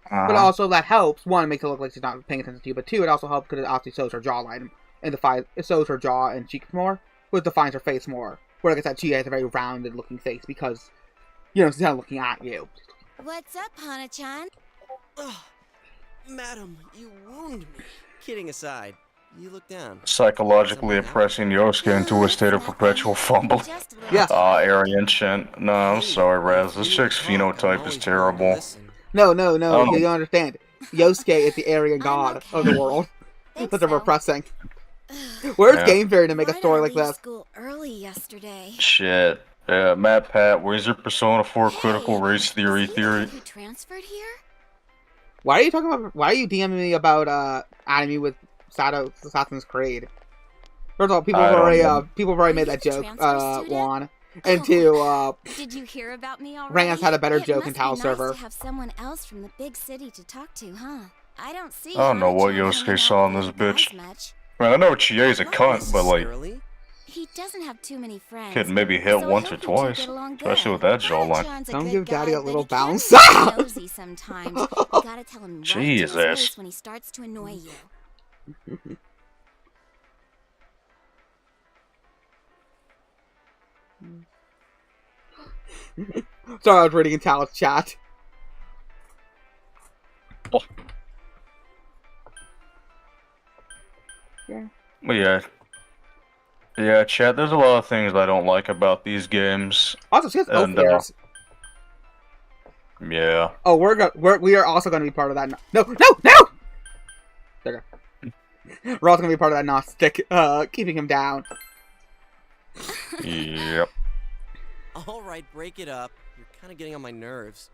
But also that helps. One, it makes it look like she's not paying attention to you. But two, it also helps because it actually shows her jawline. And it shows her jaw and cheeks more. Which defines her face more. Where, like I said, she has a very rounded looking face because, she's not looking at you. What's up, Hana-chan? Oh, madam, you wound me. Kidding aside, you look down. Psychologically oppressing Yosuke into a state of perpetual fumble. Yeah. Aryan Shin. No, I'm sorry, Raz. This chick's phenotype is terrible. No, you don't understand. Yosuke is the Aryan god of the world. That they're repressing. Where's Game Theory to make a story like this? School early yesterday. Shit. Yeah, Matt Pat, where's your Persona 4 critical race theory? Who transferred here? Why are you DMing me about anime with Assassin's Creed? First of all, people have already made that joke, Juan. And two, Did you hear about me already? Rance had a better joke in Tao server. To have someone else from the big city to talk to, huh? I don't see. I don't know what Yosuke saw in this bitch. Man, I know Chie's a cunt, but like, he doesn't have too many friends. could maybe hit once or twice, especially with that jawline. Don't give Daddy a little bounce. Nosy sometimes. You gotta tell him right to his Jesus. face when he starts to annoy you. Sorry, I was reading in Tal's chat. But yeah, Chad. There's a lot of things I don't like about these games. Also, she has elf And, ears. Yeah. Oh, we are also gonna be part of that. No! There you go. We're also gonna be part of that Gnostic, keeping him down. Yep. Alright, break it up. You're kind of getting on my nerves.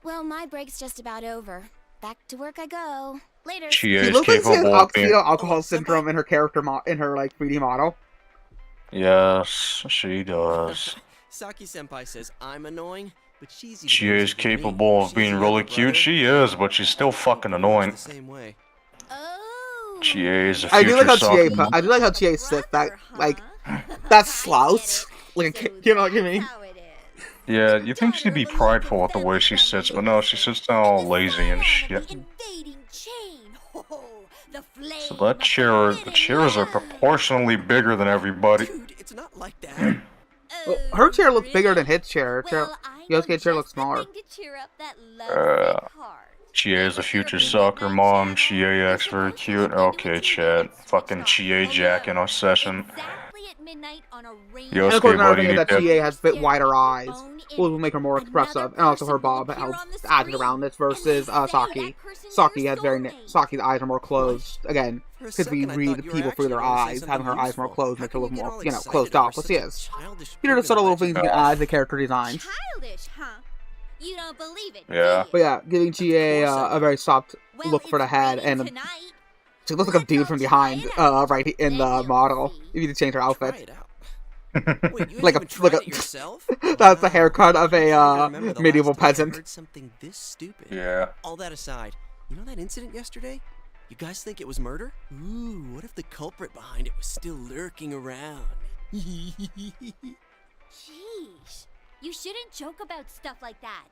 Well, my break's just about over. Back to work I go. Later. She She is looks like she has capable of being... alcohol syndrome in her character in her like 3D model. Yes, she does. Saki-senpai says I'm annoying, but she's She is capable of being really cute. She is, but she's still fucking annoying. The same way. Oh. Chie is a I do like how future Chie. sophomore. I do like how Chie sits that like that slouch. Like you know what I mean? Yeah, you think she'd be prideful with the way she sits, but no, she sits down all lazy and shit. Invading chain. Oh, the flame. So the chairs are proportionally bigger than everybody. Dude, it's not like that. Well, her chair looks bigger than his chair. Well, Yosuke's chair looks smaller. Chie is a future soccer mom. Chie acts very cute. Okay, Chad. Fucking Chie Jack in our session. And of course, Yosuke, another buddy, thing is you that need Chie has a bit wider eyes, which will make her more expressive, and also her bob added around this versus Saki. Saki's eyes are more closed. Again, because we read people through their eyes, having her eyes more closed makes her look more, closed off. But she is. You know, the subtle little things you can add to the character designs. Childish, huh? You don't believe it. Yeah. But yeah, giving Chie a very soft look for the head, and she looks like a dude from behind, right in the model. If you could change her outfit. Wait, like a that's the haircut of a medieval peasant. Heard something this stupid. Yeah. All that aside, you know that incident yesterday? You guys think it was murder? Ooh, what if the culprit behind it was still lurking around? Sheesh. You shouldn't joke about stuff like that.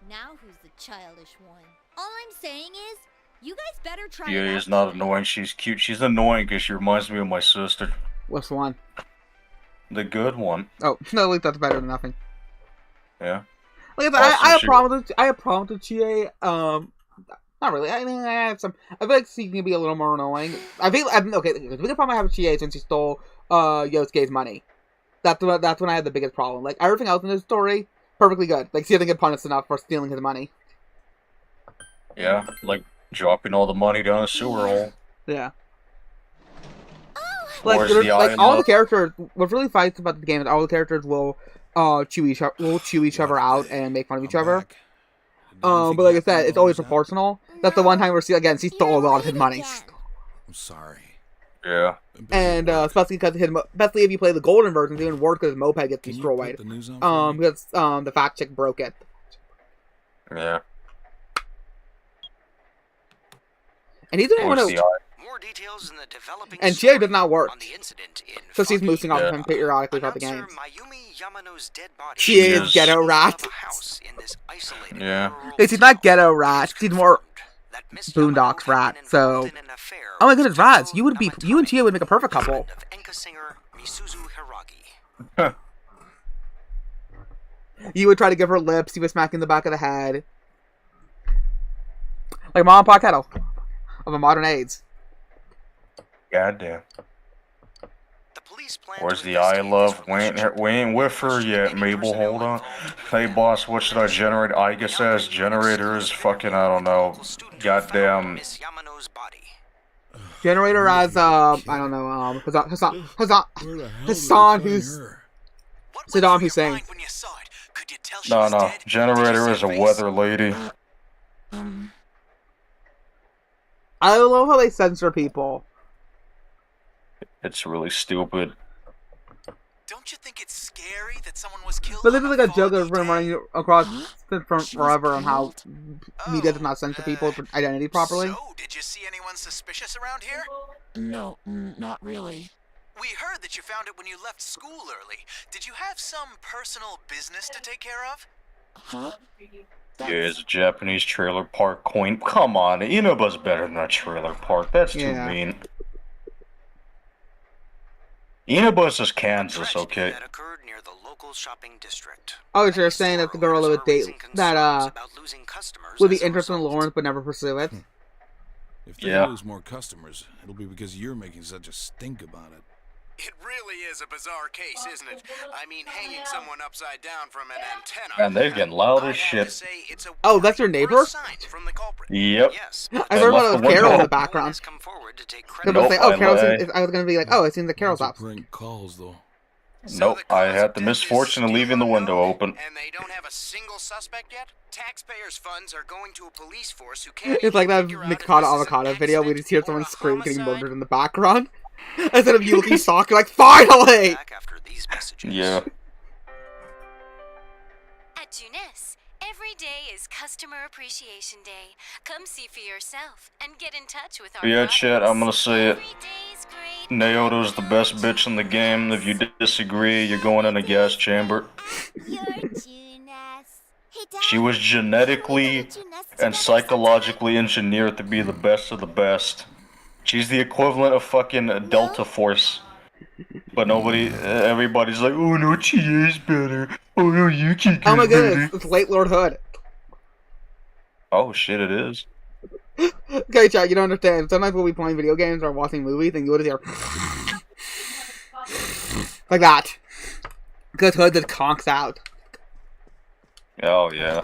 Now who's the childish one? All I'm saying is, you guys better try Chie it out is not soon. annoying. She's cute. She's annoying because she reminds me of my sister. What's the one? The good one. Oh, no, at least that's better than nothing. Yeah. Like I have problems with Chie. Not really. I mean, I have some. I feel like she can be a little more annoying. Okay. The biggest problem I have with Chie is when she stole Yosuke's money. That's when I had the biggest problem. Like everything else in this story, perfectly good. Like she doesn't get punished enough for stealing his money. Yeah, like dropping all the money down the sewer hole. Yeah. Where's Like, the like eye all the look? characters. What really fights about the game is all the characters will chew each other out and make fun of each other. But like I said, it's always proportional. That's the one time where she stole a lot of his money. I'm sorry. Yeah. And especially if you play the golden version, it's even worse because his moped gets destroyed. Because the fat chick broke it. Yeah. And he's the one Where's who. the eye? More details in the developing And Chie does not work. on the incident in So she's Foggy. moosing off him periodically throughout the game. Mayumi Yamano's dead body She is Yes. ghetto rat. of a house in this isolated Yeah. rural She's not ghetto rat. She's more that Miss Boondocks Yamano rat. had been So, involved in an affair oh my with goodness, Raz, Tsuko you and Chie would make a perfect couple. friend of enka singer Misuzu Hiragi. You would try to give her lips. You would smack in the back of the head, like Mom and Pa Kettle of a modern age. Goddamn. The police plan Where's to the eye, investigate love? this We ain't relationship. with her yet, Mabel. Hold on. Hey, boss, what should I generate? I guess as generators, fucking, I don't know. Goddamn. Miss Yamano's body. Generator as I don't know Hassan who's Saddam Hussein. No. Generator is a weather lady. I love how they censor people. It's really stupid. Don't you think it's scary that someone was killed? But this is like a joke that's been running across from forever on how media does not censor people's identity properly. So, did you see anyone suspicious around here? No, not really. We heard that you found it when you left school early. Did you have some personal business to take care of? Huh? Yeah, it's a Japanese trailer park queen. Come on, Inaba's better than a trailer park. That's too mean. Inaba's just Kansas, okay? That occurred near the local shopping district. Oh, so you're saying that the girl would date that would be interested in Lawrence but never pursue it? If they Yeah. lose more customers, it'll be because you're making such a stink about it. It really is a bizarre case, isn't it? I mean, hanging someone upside down from an antenna. And they're getting loud I as have to shit. say it's a Oh, that's your warning or a neighbor? sign from the culprit. Yep. Yes. I thought left it was the Carol in window the background. Has come forward to take I credit. was Nope, like, oh, I Carol. lied. I was gonna be like, oh, it seems like Carol's Those are up. prank calls, though. Nope, I had the misfortune of leaving the window open. And they don't have a single suspect yet? Taxpayers' funds are going to a police force who can't It's like even that figure out if Mikado this is an Avocado video. We just hear accident someone or a scream getting homicide. murdered in the background. Instead of you looking shocked, you're like, finally! Back after these messages. Yeah. At Juness, every day is Customer Appreciation Day. Come see for yourself and get in touch with our Yeah, Chet, I'm products. gonna say it. Naoto's the best bitch in the game. If you disagree, you're going in a gas chamber. She was genetically and psychologically engineered to be the best of the best. She's the equivalent of fucking Delta Force. But everybody's like, oh no, she is better. Oh no, Yuki Oh my better. goodness, it's late Lord Hood. Oh shit, it is. Okay, chat, you don't understand. Sometimes we'll be playing video games or watching movies and you'll just hear like that. Because Hood just conks out. Oh yeah.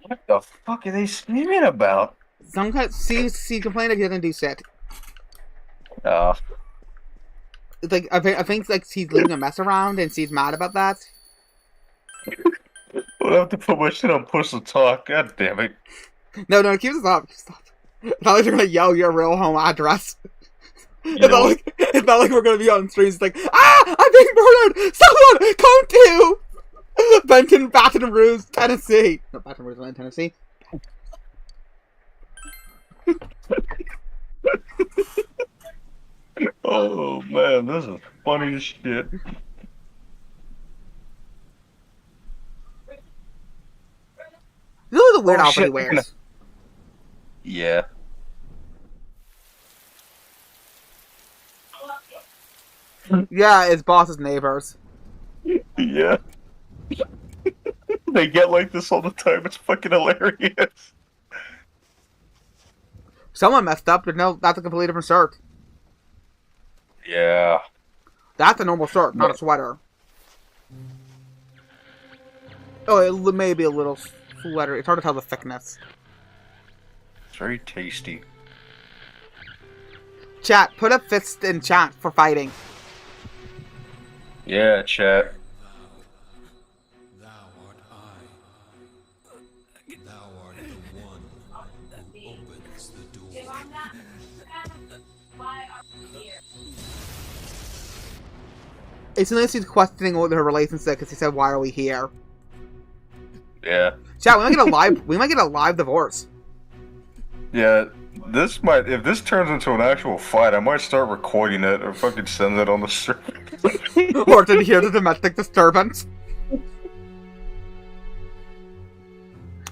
What the fuck are they screaming about? Sometimes she complained that he doesn't do shit. It's like I think like she's leaving a mess around and she's mad about that. I'll have to put my shit on push to talk. God damn it. No, keep this up. Stop. It's not like you're gonna yell your real home address. You It's know not like we're gonna be on streams. It's like, ah, I'm being murdered. Someone come to Benton, Baton Rouge, Tennessee. No, Baton Rouge, not Tennessee. Oh man, this is funny as shit. This is a weird Oh, outfit he shit. wears. Yeah. Yeah, his boss's neighbors. Yeah. They get like this all the time. It's fucking hilarious. Someone messed up. That's a completely different shirt. Yeah. That's a normal shirt, not a sweater. Oh, it may be a little sweater. It's hard to tell the thickness. It's very tasty. Chat, put a fist in chat for fighting. Yeah, chat. It's nice she's questioning her relationship because he said, "Why are we here?" Yeah. Chat, we might get a live divorce. Yeah. If this turns into an actual fight, I might start recording it or fucking send it on the server. Or to hear the domestic disturbance.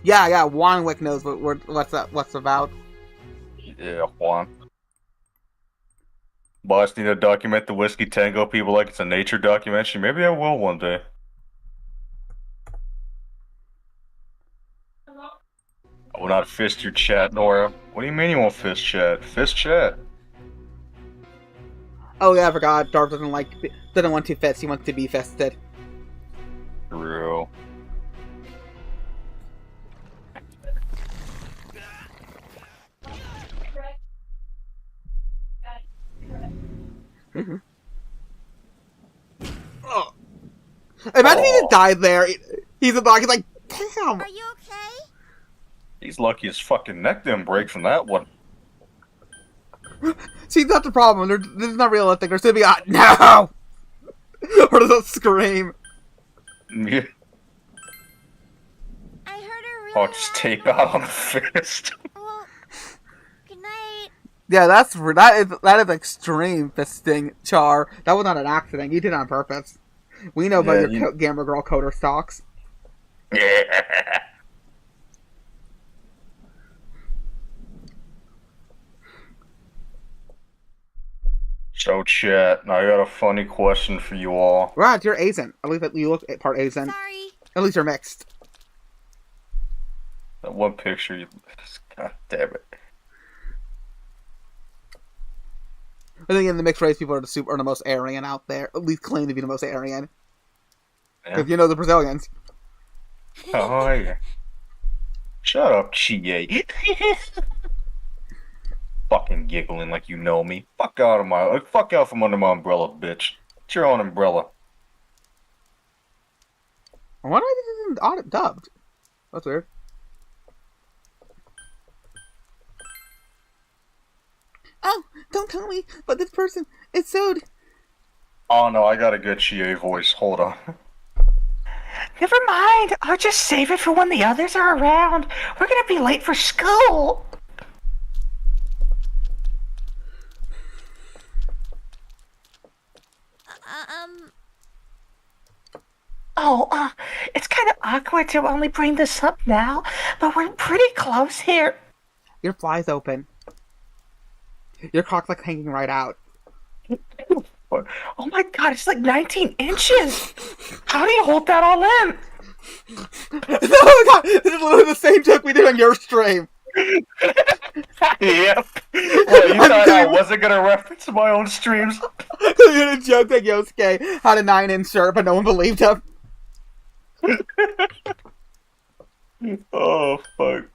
Yeah, Wanwick knows what's about. Yeah, Juan. Boss need to document the Whiskey Tango people like it's a nature documentary. Maybe I will one day. I will not fist your chat, Nora. What do you mean you won't fist chat? Fist chat. Oh yeah, I forgot. Dark doesn't want to fist. He wants to be fisted. True. Oh. Imagine he just died there. He's a dog. He's like, damn. Are you okay? He's lucky his fucking neck didn't break from that one. See, that's the problem. This is not realistic. There's gonna be a no, or does it scream? Yeah. I heard her really Oh, just tape out on the fist. Well, good night. Yeah, that is extreme fisting, Char. That was not an accident. You did it on purpose. We know about your Gamer Girl coder stocks. Yeah. So, chat, I got a funny question for you all. Right, you're Asian. At least you look part Asian. Sorry. At least you're mixed. That one picture, God damn it. I think in the mixed race, people are the most Aryan out there. At least claim to be the most Aryan. Yeah. If you know the Brazilians. Oh, yeah. Shut up, Chie. Fucking giggling like you know me. Fuck out from under my umbrella, bitch. It's your own umbrella. Why do I think this isn't dubbed? That's weird. Oh, don't tell me, but this person is sewed. Oh no, I got a good Chie voice. Hold on. Never mind. I'll just save it for when the others are around. We're gonna be late for school. Oh, it's kind of awkward to only bring this up now, but we're pretty close here. Your fly's open. Your cock's like hanging right out. Oh my god, it's like 19 inches! How do you hold that all in? Oh my god, this is literally the same joke we did on your stream. Yep. Well, you thought I wasn't gonna reference my own streams? You had a joke that Yosuke had a 9-inch shirt, but no one believed him. Oh, fuck.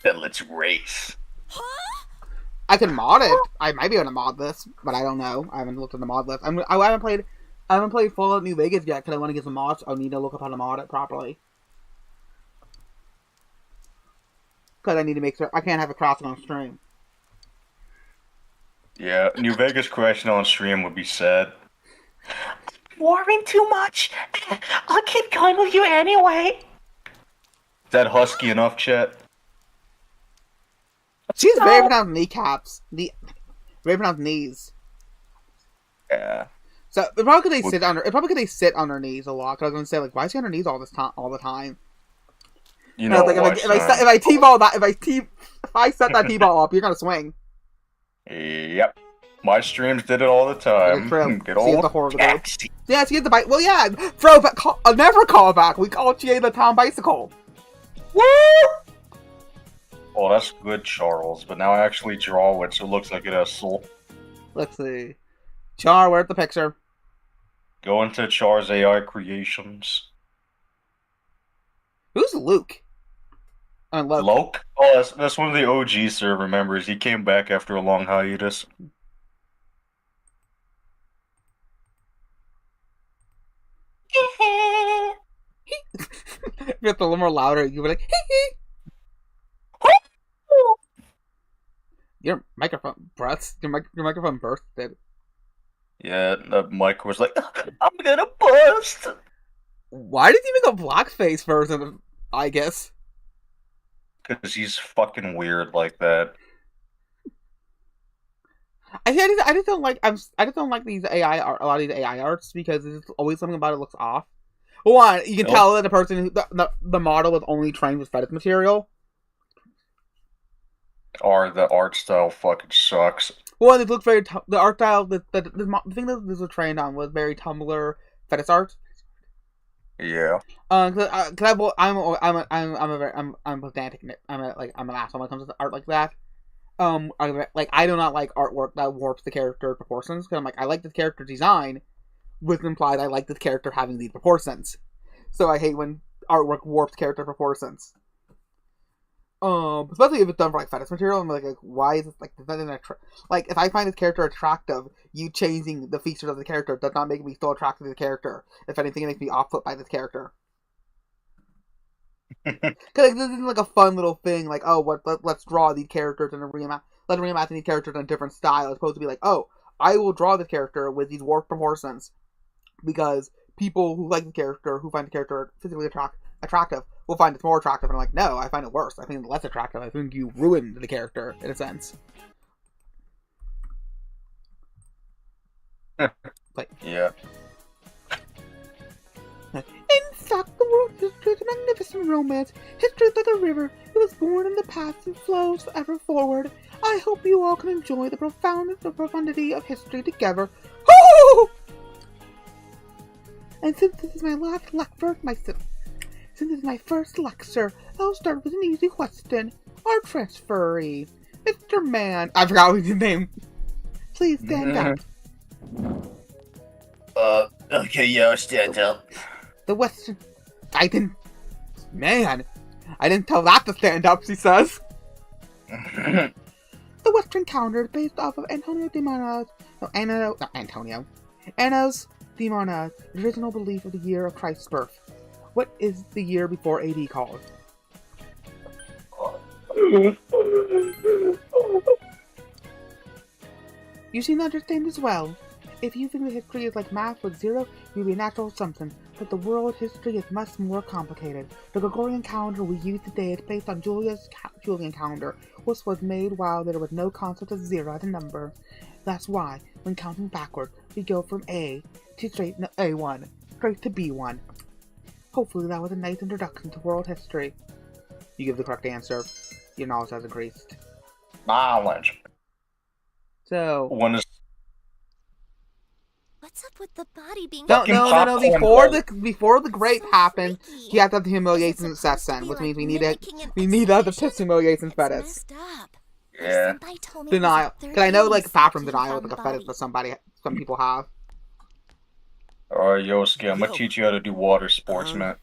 Then let's race. I can mod it. I might be able to mod this, but I don't know. I haven't looked at the mod list. I haven't played Fallout New Vegas yet because I want to get some mods. I need to look up how to mod it properly. Because I need to make sure I can't have it crashing on stream. Yeah, New Vegas crashing on stream would be sad. Worrying too much? I'll keep going with you anyway. Is that husky enough, chat? She's very pronounced kneecaps. Very pronounced knees. Yeah. So it probably could they sit on her. It probably could they sit on her knees a lot. Cause I was gonna say like, why is she on her knees all the time? You know, like, if I t-ball that, if I set that t-ball up, you're gonna swing. Yep. My streams did it all the time. Good old taxi. Yeah, she had the bike. Well, yeah, throwback. Never call back. We call GA the town bicycle. Woo! Oh, that's good, Charles. But now I actually draw it, so it looks like it has soul. Let's see. Char, where's the picture? Go into Char's AI creations. Who's Luke? Loke? Oh, that's one of the OG server members. He came back after a long hiatus. If you have to a little more louder, you be like, hee. Your microphone microphone bursted. Yeah, the mic was like, I'm gonna bust. Why did you make a blackface version of, I guess? Because he's fucking weird like that. I just don't like these AI art, a lot of these AI arts because there's always something about it looks off. One, you can tell that the person the model was only trained with fetish material. Or the art style fucking sucks. Well, it looked very the art style. The thing that this was trained on was very Tumblr fetish art. Yeah. I'm pedantic. I'm an asshole when it comes to art like that. I do not like artwork that warps the character proportions. Because I'm like, I like the character design, which implies I like this character having these proportions. So I hate when artwork warps character proportions. Especially if it's done for like fetish material. I'm like why is it like if I find this character attractive, you changing the features of the character does not make me still attracted to the character. If anything, it makes me off-put by this character. Because this isn't like a fun little thing. Like, oh, let's draw these characters in let's reimagine these characters in a different style. It's supposed to be like, oh, I will draw this character with these warped proportions because people who like the character, who find the character physically attractive, will find it more attractive. And I'm like, no, I find it worse. I find it less attractive. I think you ruined the character in a sense. Yeah. In fact, the world's history is a magnificent romance. History is like a river. It was was born in the past and flows forever forward. I hope you all can enjoy the profundity of history together. Woo! And since this is my last lecture, since this is my first lecture, I'll start with an easy question. Our transferee, Mr. Man, I forgot his name. Please stand up. Okay, yeah, I'll stand up. The Western... I didn't tell that to stand up, she says. The Western calendar is based off of Anno's Demona's original belief of the year of Christ's birth. What is the year before AD called? You seem to understand as well. If you think that history is like math with zero, you'll be a natural assumption. But the world history is much more complicated. The Gregorian calendar we use today is based on Julian calendar, which was made while there was no concept of zero as a number. That's why, when counting backward, we go from A to A1, straight to B1. Hopefully that was a nice introduction to world history. You give the correct answer. Your knowledge has increased. Knowledge. So... What's up with the body being... No. Before the grape happened, you have to have the humiliation session, which means we need the piss humiliation fetish. Yeah. Denial. Because I know, like, bathroom denial is like a fetish that some people have. Alright, Yosuke, I'm gonna teach you how to do water sports, man.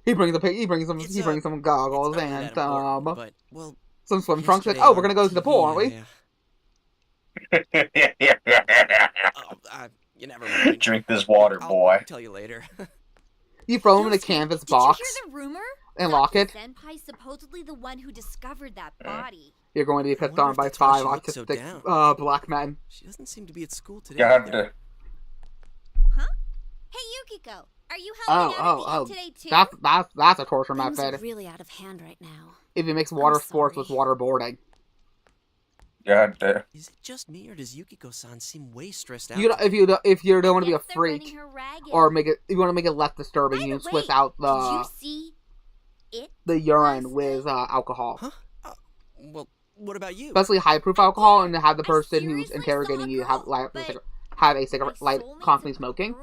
He brings some goggles and some swim trunks. Like, oh, we're gonna go to the pool, aren't we? You never mind. Drink this water, boy. I'll tell you later. You throw him in a canvas box Did you hear the rumor? and lock it. Senpai's supposedly the one who discovered that body. You're going to be picked on by 5 autistic black men. She doesn't seem to be at school today. God. Huh? Hey Yukiko, are you helping out today too? That's a torture Things are method. really out of hand right now. If you mix water sports with waterboarding. God damn. Is it just me, or does Yukiko-san seem way stressed out? If you don't want to be a freak, or you want to make it less disturbing, you switch out the urine with alcohol. Huh? Well, what about you? Especially high-proof alcohol, and have the person who's interrogating you have a cigarette, constantly smoking.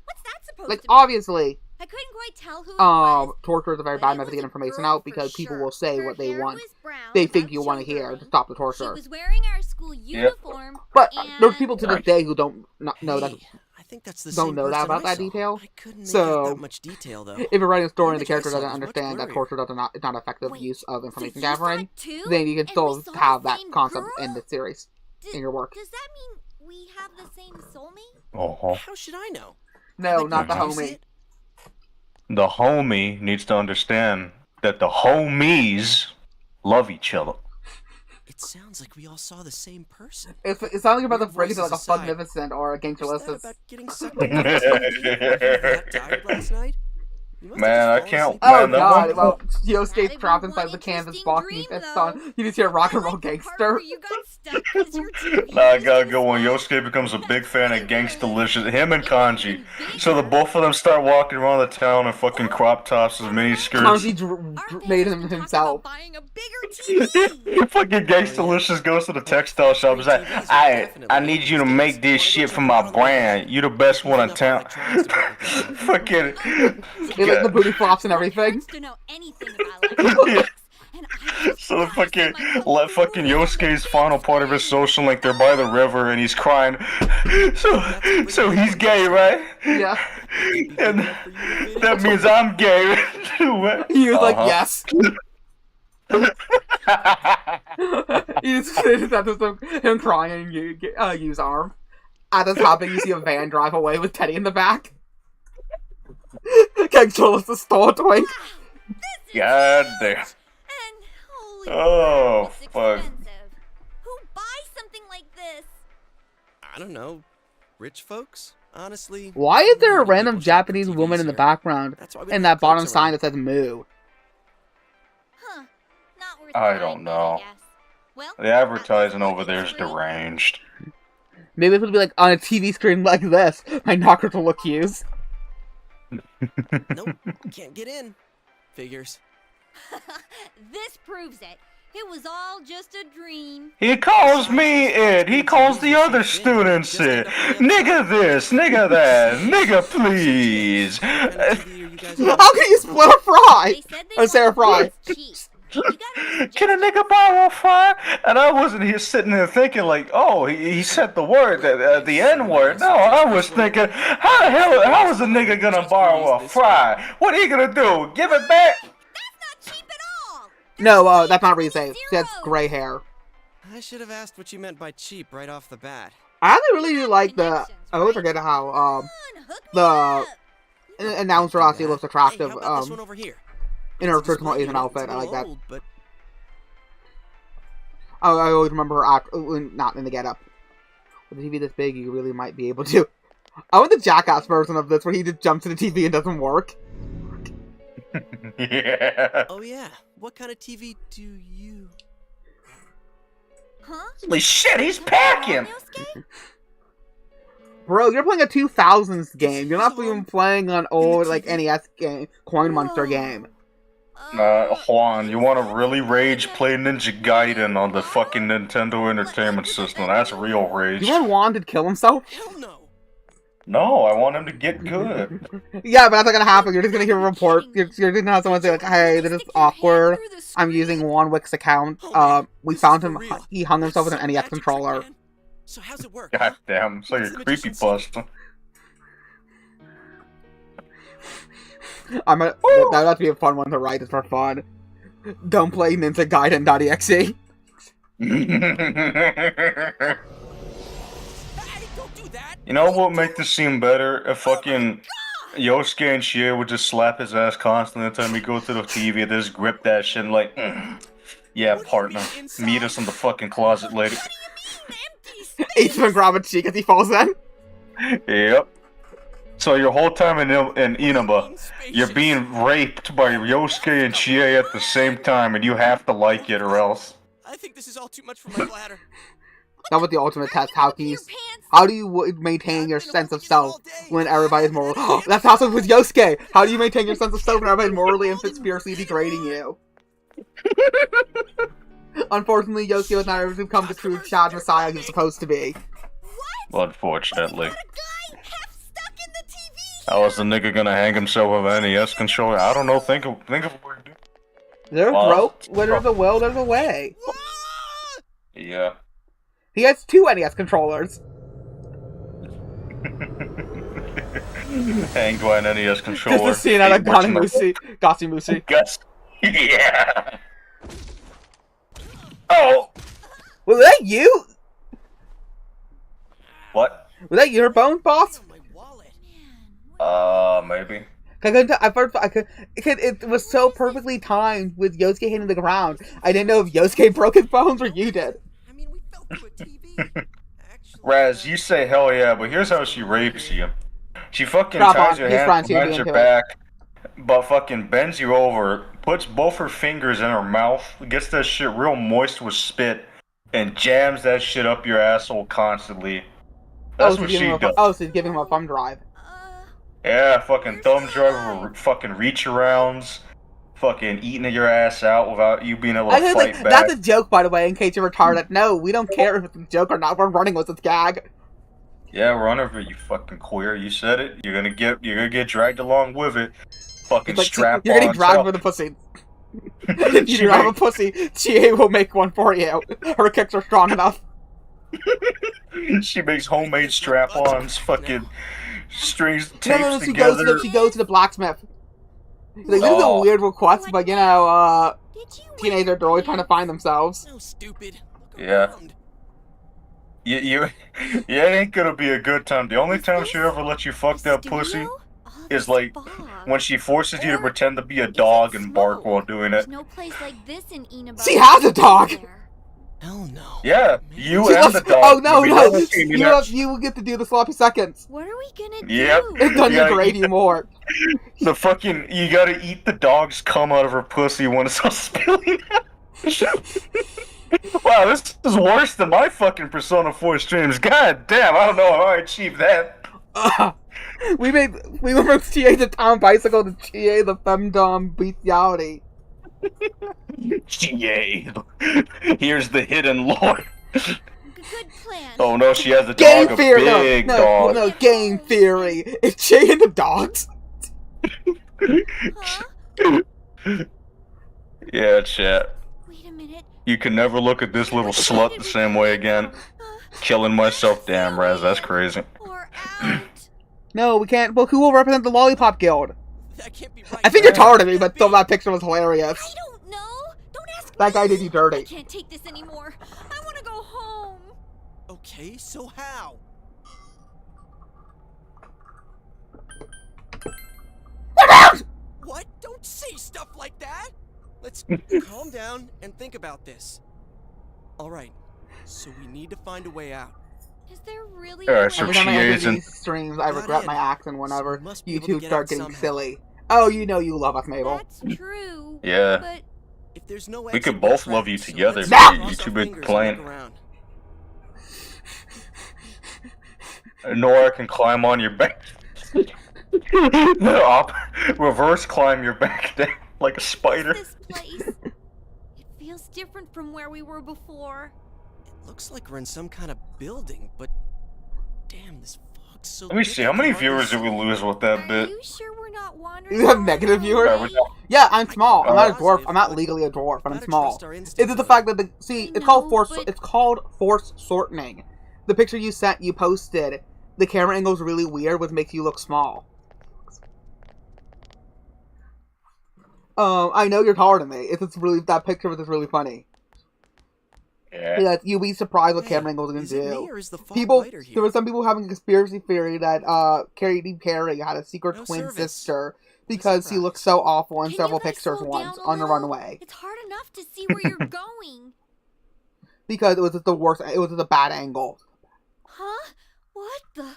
What's that supposed Like, to be? obviously, I couldn't quite tell who it was. torture is a very bad method to get information out because people will say what they want. They think you want to hear to stop the torture. She was wearing our school uniform. But there's people to this day who don't know that. I think that's the don't know that about that detail. That much detail, though. If you're writing a story and the character doesn't understand that torture is not effective use of information gathering, then you can still have that concept in the series in your work. Does that mean we have the same soulmate? Uh-huh. How should I know? No, not the homie. The homie needs to understand that the homies love each other. It sounds like we all saw the same person. It sounds like about the phrase like a Magnificent or a Gangsterless. About getting sucked in? Were you that tired last night? Man, I can't. Oh man, god, well, Yosuke's trapped inside the canvas box and he's on. You just hear rock and roll gangster. Nah, I gotta go when Yosuke becomes a big fan of Gangstalicious. Him and Kanji. So the both of them start walking around the town in fucking crop tops and mini skirts. Kanji made him himself. Fucking Gangstalicious goes to the textile shop and says, I need you to make this shit for my brand. You the best one in town. Fucking... Like the booty flops and everything. Yeah. So fucking let fucking Yosuke's final part of his social link, they're by the river and he's crying. So he's gay, right? Yeah. And that means I'm gay. He was like, yes. You just have him crying and use arm. At the top, you see a van drive away with Teddy in the back. Can't show us the store twink. God damn. Oh, fuck. Who buys something like this? I don't know. Rich folks? Honestly. Why is there a random Japanese woman in the background and that bottom sign that says moo? Huh. Not worth I don't know. Well, the advertising over there is deranged. Maybe it would be like on a TV screen like this. My knockers will look used. Nope, can't get in. Figures. This proves it. It was all just a dream. He calls me it. He calls the other students it. Nigga this, nigga that, nigga please. How can you split a fry? Or say a fry? Can a nigga borrow a fry? And I wasn't here sitting there thinking like, oh, he said the word, the N-word. No, I was thinking, how is a nigga gonna borrow a fry? What are you gonna do? Give it back? No, that's not what you say. She has gray hair. I should have asked what you meant by cheap right off the bat. I actually really do like the. I always forget how the announcer actually looks attractive. In her traditional Asian outfit, I like that. I always remember her not in the getup. With the TV this big, you really might be able to. I want the Jackass version of this, where he just jumps to the TV and doesn't work. Yeah. Oh yeah. What kind of TV do you? Huh? Holy shit, he's packing! Bro, you're playing a 2000s game. You're not even playing an old, like, NES game, Coin Monster game. Juan, you want to really rage, play Ninja Gaiden on the fucking Nintendo Entertainment System. That's real rage. You want Juan to kill himself? Hell no. No, I want him to get good. Yeah, but that's not gonna happen. You're just gonna hear a report. You're gonna have someone say like, "Hey, this is awkward. I'm using Warwick's account. We found him. He hung himself with an NES controller." So how's it work? God damn, so you're creepypasta. That'd have to be a fun one to write. It's for fun. Don't play Ninja Gaiden.exe. You know what would make this seem better? If fucking Yosuke and Chie would just slap his ass constantly every time we go to the TV and just grip that shit and like, yeah, partner, meet us in the fucking closet later. Each one grab a cheek as he falls in. Yep. So your whole time in Inaba, you're being raped by Yosuke and Chie at the same time, and you have to like it or else. I think this is all too much for my bladder. That was the ultimate test. How do you maintain your sense of self when everybody's moral? That's also with Yosuke. How do you maintain your sense of self when everybody's morally and fiercely degrading you? Unfortunately, Yosuke was not able to become the true Chad Messiah he was supposed to be. Unfortunately. How is the nigga gonna hang himself with an NES controller? I don't know. Think of a way to do. There's rope. Where there's a will, there's a way. Yeah. He has 2 NES controllers. Hanged by an NES controller. Just a scene out of Gatsumushi. Yeah. Oh! Was that you? What? Was that your bone, boss? Maybe. It was so perfectly timed with Yosuke hitting the ground. I didn't know if Yosuke broke his bones or you did. Raz, you say hell yeah, but here's how she rapes you. She fucking ties your hands behind your back, but fucking bends you over, puts both her fingers in her mouth, gets that shit real moist with spit, and jams that shit up your asshole constantly. That's what she does. Oh, so he's giving him a thumb drive. Yeah, fucking thumb drive, fucking reach arounds, fucking eating your ass out without you being able to fight back. That's a joke, by the way, in case you're retarded. No, we don't care if it's a joke or not. We're running with this gag. Yeah, run over, you fucking queer. You said it. You're gonna get dragged along with it. Fucking like, strap you're getting dragged with a pussy. If you have a pussy, Chie will make one for you. Her kicks are strong enough. She makes homemade strap-ons, fucking strings, tapes together. She goes to the blacksmith. Like, this is a weird request, but you know, teenagers are always trying to find themselves. So stupid. Yeah. It ain't gonna be a good time. The only time she'll ever let you fuck that pussy is like when she forces you to pretend to be a dog and bark while doing it. No place like this in Inaba. She has a dog! Hell no. Yeah, you and the dog. Oh no, you will get to do the sloppy seconds. What are we gonna do? Yep. It's gonna degrade you more. The fucking, you gotta eat the dog's cum out of her pussy when it's all spilling out. Wow, this is worse than my fucking Persona 4 streams. God damn, I don't know how I achieved that. We went from TA the town bicycle to TA the femdom bestiality. Yay. Here's the hidden lore. Good plan. Oh no, she has a Game dog, theory. a big dog. No, game theory. Is Jay into dogs? Yeah, chat. Wait a minute. You can never look at this little slut the same way again. Killing myself, damn, Raz, that's crazy. No, we can't. Well, who will represent the Lollipop Guild? That can't be right. I think you're tired of me, but still, that picture was hilarious. I don't know. Don't ask That guy did you I dirty. can't take this anymore. I want to go home. Okay, so how? What? Don't say stuff like that! Let's calm down and think about this. Alright, so we need to find a way out. Is there really Alright, so Every time I she enter isn't. these streams, I regret my action whenever must be you able to two get start out getting somehow. silly. Oh, you know you love us, Mabel. That's true. Yeah. But If there's no We exit, could we're both love trapped, you so together, let's but cross you our two big fingers and plain. look around. Nora can climb on your back. Reverse climb your back down like a spider. this place? It feels different from where we were before. It looks like we're in some kind of building, but damn, this fog's so Let me thick see, I how many can hardly viewers did we see. lose with that Are bit? you sure we're not wandering? You have around negative viewers? already? Yeah, I'm small. I'm not a dwarf. Positive, I'm not but legally a dwarf, but I'm gotta small. trust our It's instinct just the though. fact that it's called know, force. but- It's called force shortening. The picture you posted, the camera angle's really weird, which makes you look small. I know you're taller than me. That picture was just really funny. Yeah. You'd be surprised what Hey, camera angles can is it me do. or is the fog People, lighter here? there were some people having a conspiracy theory that Katie Carey had a secret No twin service. sister What a because he looked so awful in Can several you guys pictures slow once down a on the little? runway. It's hard enough to see where you're going. Because it was just the worst. It was just a bad angle. Huh? What the?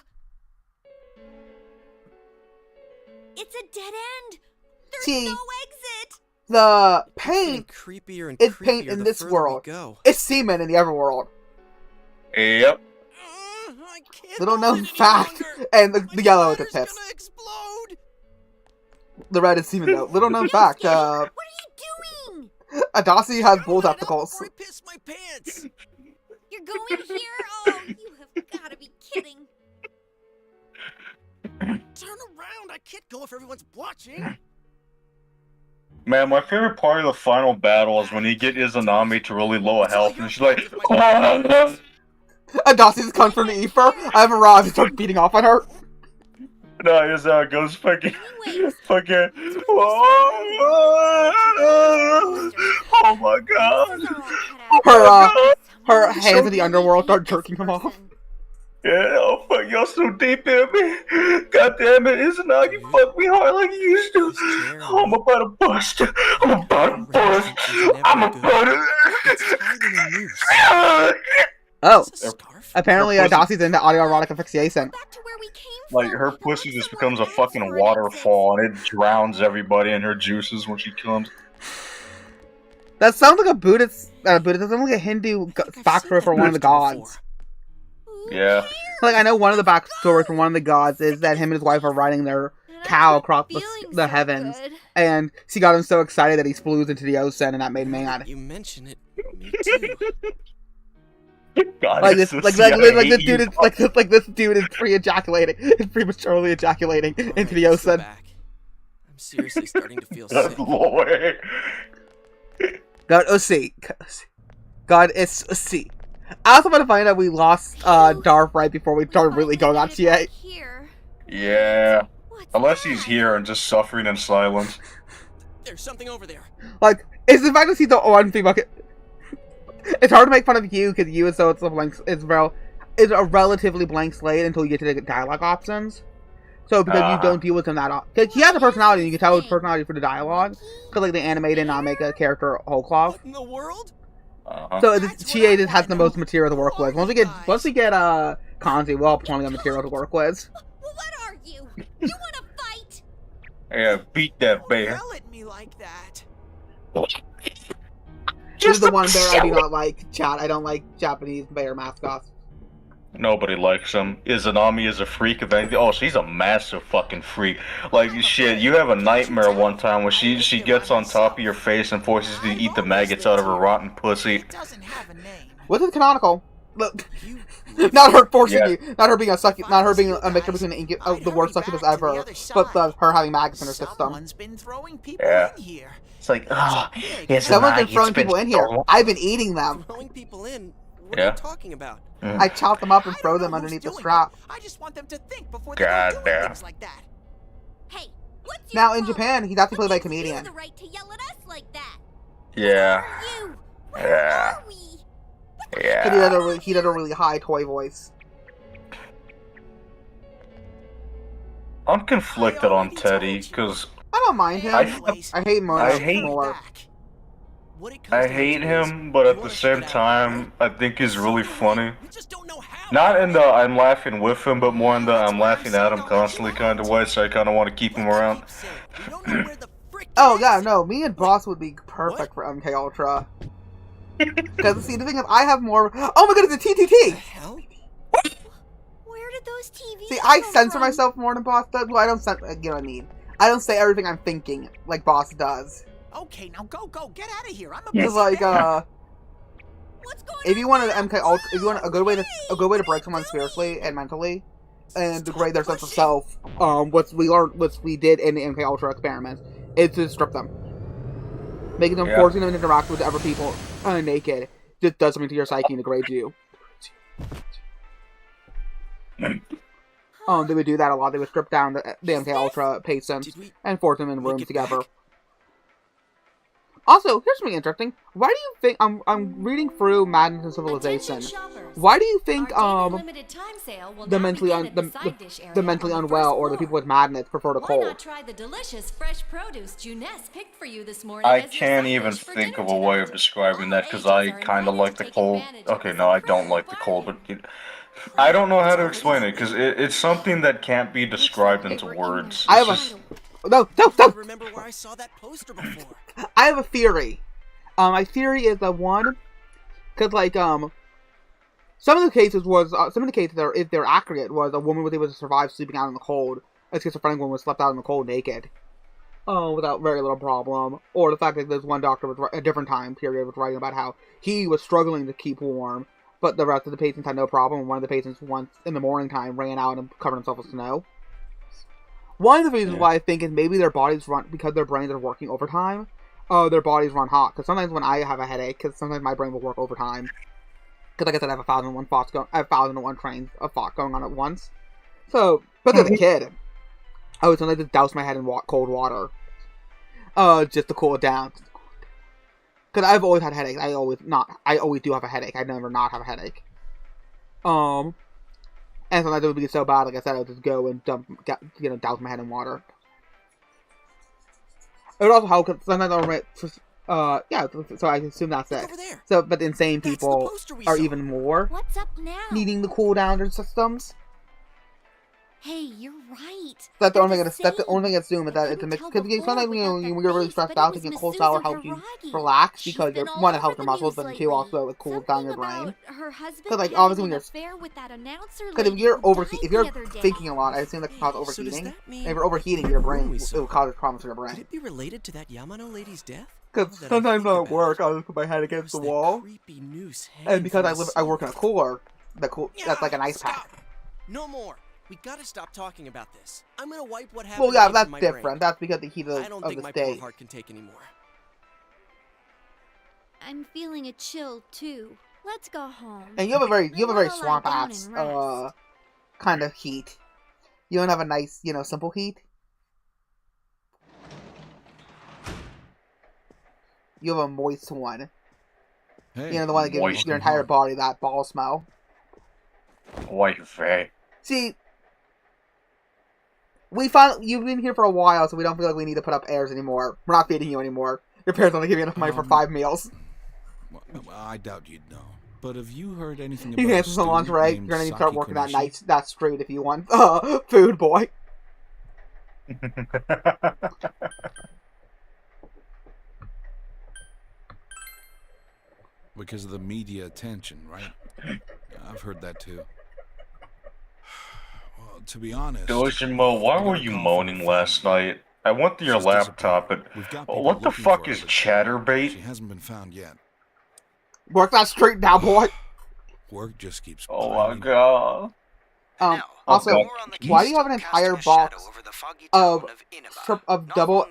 It's a dead end. There's See, no exit. the It's getting paint creepier and is creepier paint in the this further we world. go. It's semen in the other world. Yep. I can't Little hold known it any fact. longer. And the My yellow is a bladder's piss. gonna explode. The red is semen though. Little known fact. What are you doing? Odesee has bull Let it out testicles. before I piss my pants. You're going here? Oh, you have got to be kidding. Turn around. I can't go if everyone's watching. Man, my favorite part of the final battle is when you get Izanami to really low health, and she's like, Odesee's come from the ether. I have arrived and start beating off on her. no, here's how it goes, fucking, Anyways, fucking, oh my god. Her hands in the underworld start jerking him off. Yeah, oh fuck, y'all so deep in me. God damn it, Izanagi, fuck me hard like you used to. Oh, I'm about to bust. I'm about to bust. I'm about to. Oh, apparently Odesee's into autoerotic asphyxiation. back to where we came Like, from. her The pussy ones just that becomes a were meant fucking for an waterfall, and it drowns everybody in her juices when she kills. That sounds like a Buddhist. That sounds like a Hindu backstory for one of the gods. Yeah. Like, I know one of the backstories for one of the gods is that him and his wife are riding their cow across the heavens, and she got him so excited that he sploos into the ocean, and that made me mad. You mention it. Me too. God, Like it's this, so like sad. I this hate dude you. is like this dude is pre-ejaculating, is prematurely ejaculating into the Let's go ocean. back. I'm seriously starting to feel sick. Lord. God, Odesee. God, it's Odesee. I also want to find out we lost Darth right before we started really going on TA. Here. Yeah. What's Unless that? he's here and just suffering in silence. There's something over there. Like, it's the fact that he's the one thing. Like, it's hard to make fun of you because you is so it's a blank. It's a relatively blank slate until you get to the dialogue options. So because you don't deal with him that often, because he has a personality, and you can tell his personality for the dialogue. Because like they animate and not make a character whole cloth. What in the world? So TA just has the most material to work with. Once we get Kanji, we'll have plenty of material to work with. Well, what are you? You want to fight? Yeah, beat that bear. Yell at me like that. This is the one bear I do not like. Chat, I don't like Japanese bear mascots. Nobody likes him. Izanami is a freak of anything. Oh, she's a massive fucking freak. Like, shit, you have a nightmare one time where she gets on top of your face and forces you to eat the maggots out of her rotten pussy. Was it canonical? Look, not her forcing you, not her being a mixture between the worst succubus ever, but her having maggots in her system. Yeah. It's like, oh, someone's been throwing people in here. I've been eating them. Throwing people in? What Yeah. are you talking about? I chop them up and throw them underneath the strap. I just want them to think before God they do damn. things like that. Hey, what's Now in Japan, he's actually played by a you comedian. have the right to yell at us like that? Yeah. You. Yeah. Are we? Yeah. He did a really high toy voice. I'm conflicted on Teddy, because I don't mind him. I hate Mono more. I hate him, but at the same time, I think he's really funny. Not in the I'm laughing with him, but more in the I'm laughing at him constantly kind of way, so I kind of want to keep him around. Oh, yeah, no, me and Boss would be perfect for MK Ultra. Because, see, the thing is, I have more... Oh my god, it's a TTT! Where did those TVs See, I come censor from? myself more than Boss does. Well, I don't censor... You know what I mean. I don't say everything I'm thinking like Boss does. Okay, now go, get out of here. I'm a Because, like, if you want an MK Ultra... If you want a good way to break someone spiritually and mentally, and degrade their sense of self, what we did in the MK Ultra experiment, is to strip them. Making them, forcing them to interact with other people naked, just does something to your psyche and degrades you. They would do that a lot. They would strip down the MK Ultra patients and force them in rooms together. Also, here's something interesting. Why do you think I'm reading through Madness and Civilization? Why do you think the mentally unwell or the people with madness prefer the cold? I can't even think of a way of describing that because I kind of like the cold. Okay, no, I don't like the cold, but I don't know how to explain it because it's something that can't be described into words. I have No! Remember where I saw that poster before? I have a theory. My theory is that one, because like some of the cases if they're accurate, was a woman was able to survive sleeping out in the cold. A schizophrenic woman was slept out in the cold naked, without very little problem. Or the fact that there's one doctor with a different time period was writing about how he was struggling to keep warm, but the rest of the patients had no problem. One of the patients once in the morning time ran out and covered himself with snow. One of the reasons why I think is maybe their bodies run, because their brains are working overtime, their bodies run hot. Because sometimes when I have a headache, because sometimes my brain will work overtime. Because like I said, I have 1,001 trains of thought going on at once. So, but as a kid, I would sometimes just douse my head in cold water. Just to cool it down. Because I've always had headaches. I always do have a headache. I never not have a headache. And sometimes it would be so bad, like I said, I would just go and douse my head in water. It would also help, because sometimes so I assume that's it. So, but insane people are even more needing to cool down their systems. Hey, you're right. That's the only thing I assume is that it's a mix. Because sometimes when you're really stressed out, taking a cold shower helps you relax because one, it helps your muscles, but two, also it cools down your brain. Because like obviously when if you're thinking a lot, I assume that can cause overheating. And if you're overheating, your brain it will cause problems to your brain. Could it be related to that Yamano lady's death? Because sometimes at work, I'll just put my head against the wall, and because I work in a cooler, that's like an ice pack. No more. We gotta stop talking about this. I'm gonna wipe what happened. Well, yeah, away that's from my different. brain. That's because the heat I don't of think the my state. poor heart can take anymore. I'm feeling a chill too. Let's go home. And you have a very lie swamp down ass and rest. kind of heat. You don't have a nice, simple heat. You have a moist one. Hey, the one that gives your entire body that ball smell. Wifey. See, you've been here for a while, so we don't feel like we need to put up airs anymore. We're not feeding you anymore. Your parents only give you enough money for 5 meals. Well, I doubt you'd know. But have you heard anything You about can a answer some lingerie. student You're gonna need to start named working Saki Konishi? that street if you want. Food boy. Because of the media attention, right? I've heard that too. to be honest... Dojima, why were you moaning last night? I went to your laptop and... What the fuck is chatterbait? She hasn't been found yet. Work that straight now, boy. Work just keeps Oh my god. Also, why do you have an entire box of double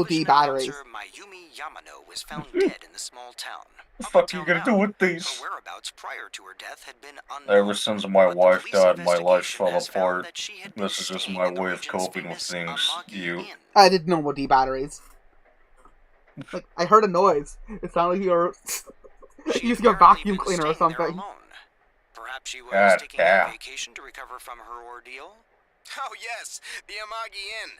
D batteries? Mayumi Yamano was found dead in the small town. What the fuck are you gonna do with these? Her whereabouts prior to her death had been unknown. Ever since my wife died, my life fell apart. This is just my way of coping with things. I did normal D batteries. Like, I heard a noise. It sounded like you were using a vacuum cleaner or something. Perhaps she was taking a vacation to recover from her ordeal? Oh yes, the Amagi Inn.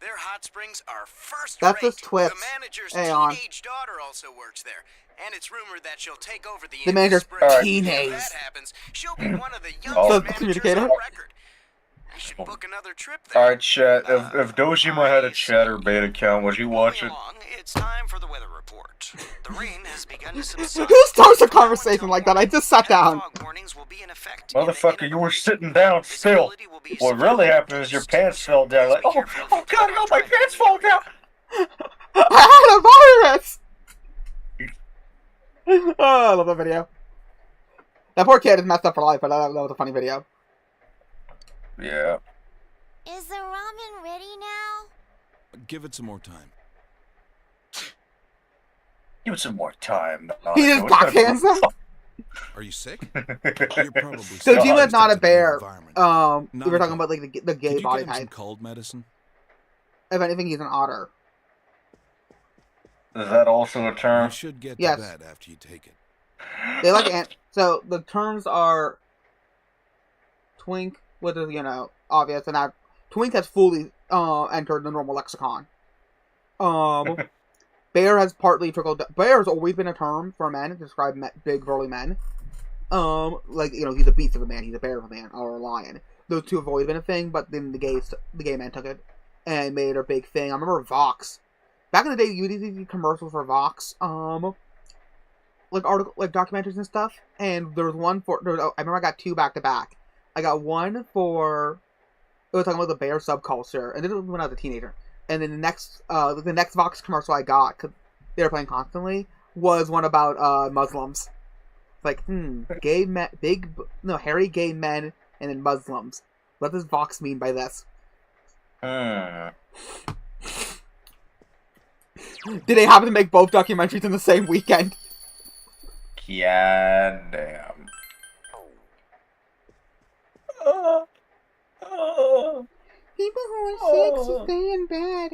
Their hot springs are first rate. That's just Twitch. The manager's teenage daughter also works there. And it's rumored that she'll take over the manager's teenage. If that happens, she'll be one of the youngest managers on record. You should book another trip there. Alright, chat. If Dojima had a chatterbait account, would you watch it? It's time for the weather report. The rain has begun to subside. Who starts a conversation like that? I just sat down. Motherfucker, you were sitting down still. What really happened is your pants fell down. Like, oh god, no, my pants fall down. I had a virus. Oh, I love that video. That poor kid is messed up for life, but that was a funny video. Yeah. Is the ramen ready now? Give it some more time. Give it some more time. He just backhands them. Are you sick? You're probably so Jima's not a bear. We were talking about like the gay Could body you get him some type. cold medicine? If anything, he's an otter. Is that also a term? You should get Yes. to bed after you take it. They like so the terms are twink, which is obvious, and that twink has fully entered the normal lexicon. Bear has partly trickled. Bear has always been a term for men to describe big burly men. He's a beast of a man, he's a bear of a man, or a lion. Those two have always been a thing, but then the gay men took it and made it a big thing. I remember Vox. Back in the day, you would see commercials for Vox, documentaries and stuff. And there was one for. I remember I got two back to back. I got one for. It was talking about the bear subculture, and this was when I was a teenager. And then the next Vox commercial I got, because they were playing constantly, was one about Muslims. Like, gay men, hairy gay men, and then Muslims. What does Vox mean by this? Did they happen to make both documentaries in the same weekend? Yeah, damn. People who are sick should stay in bed.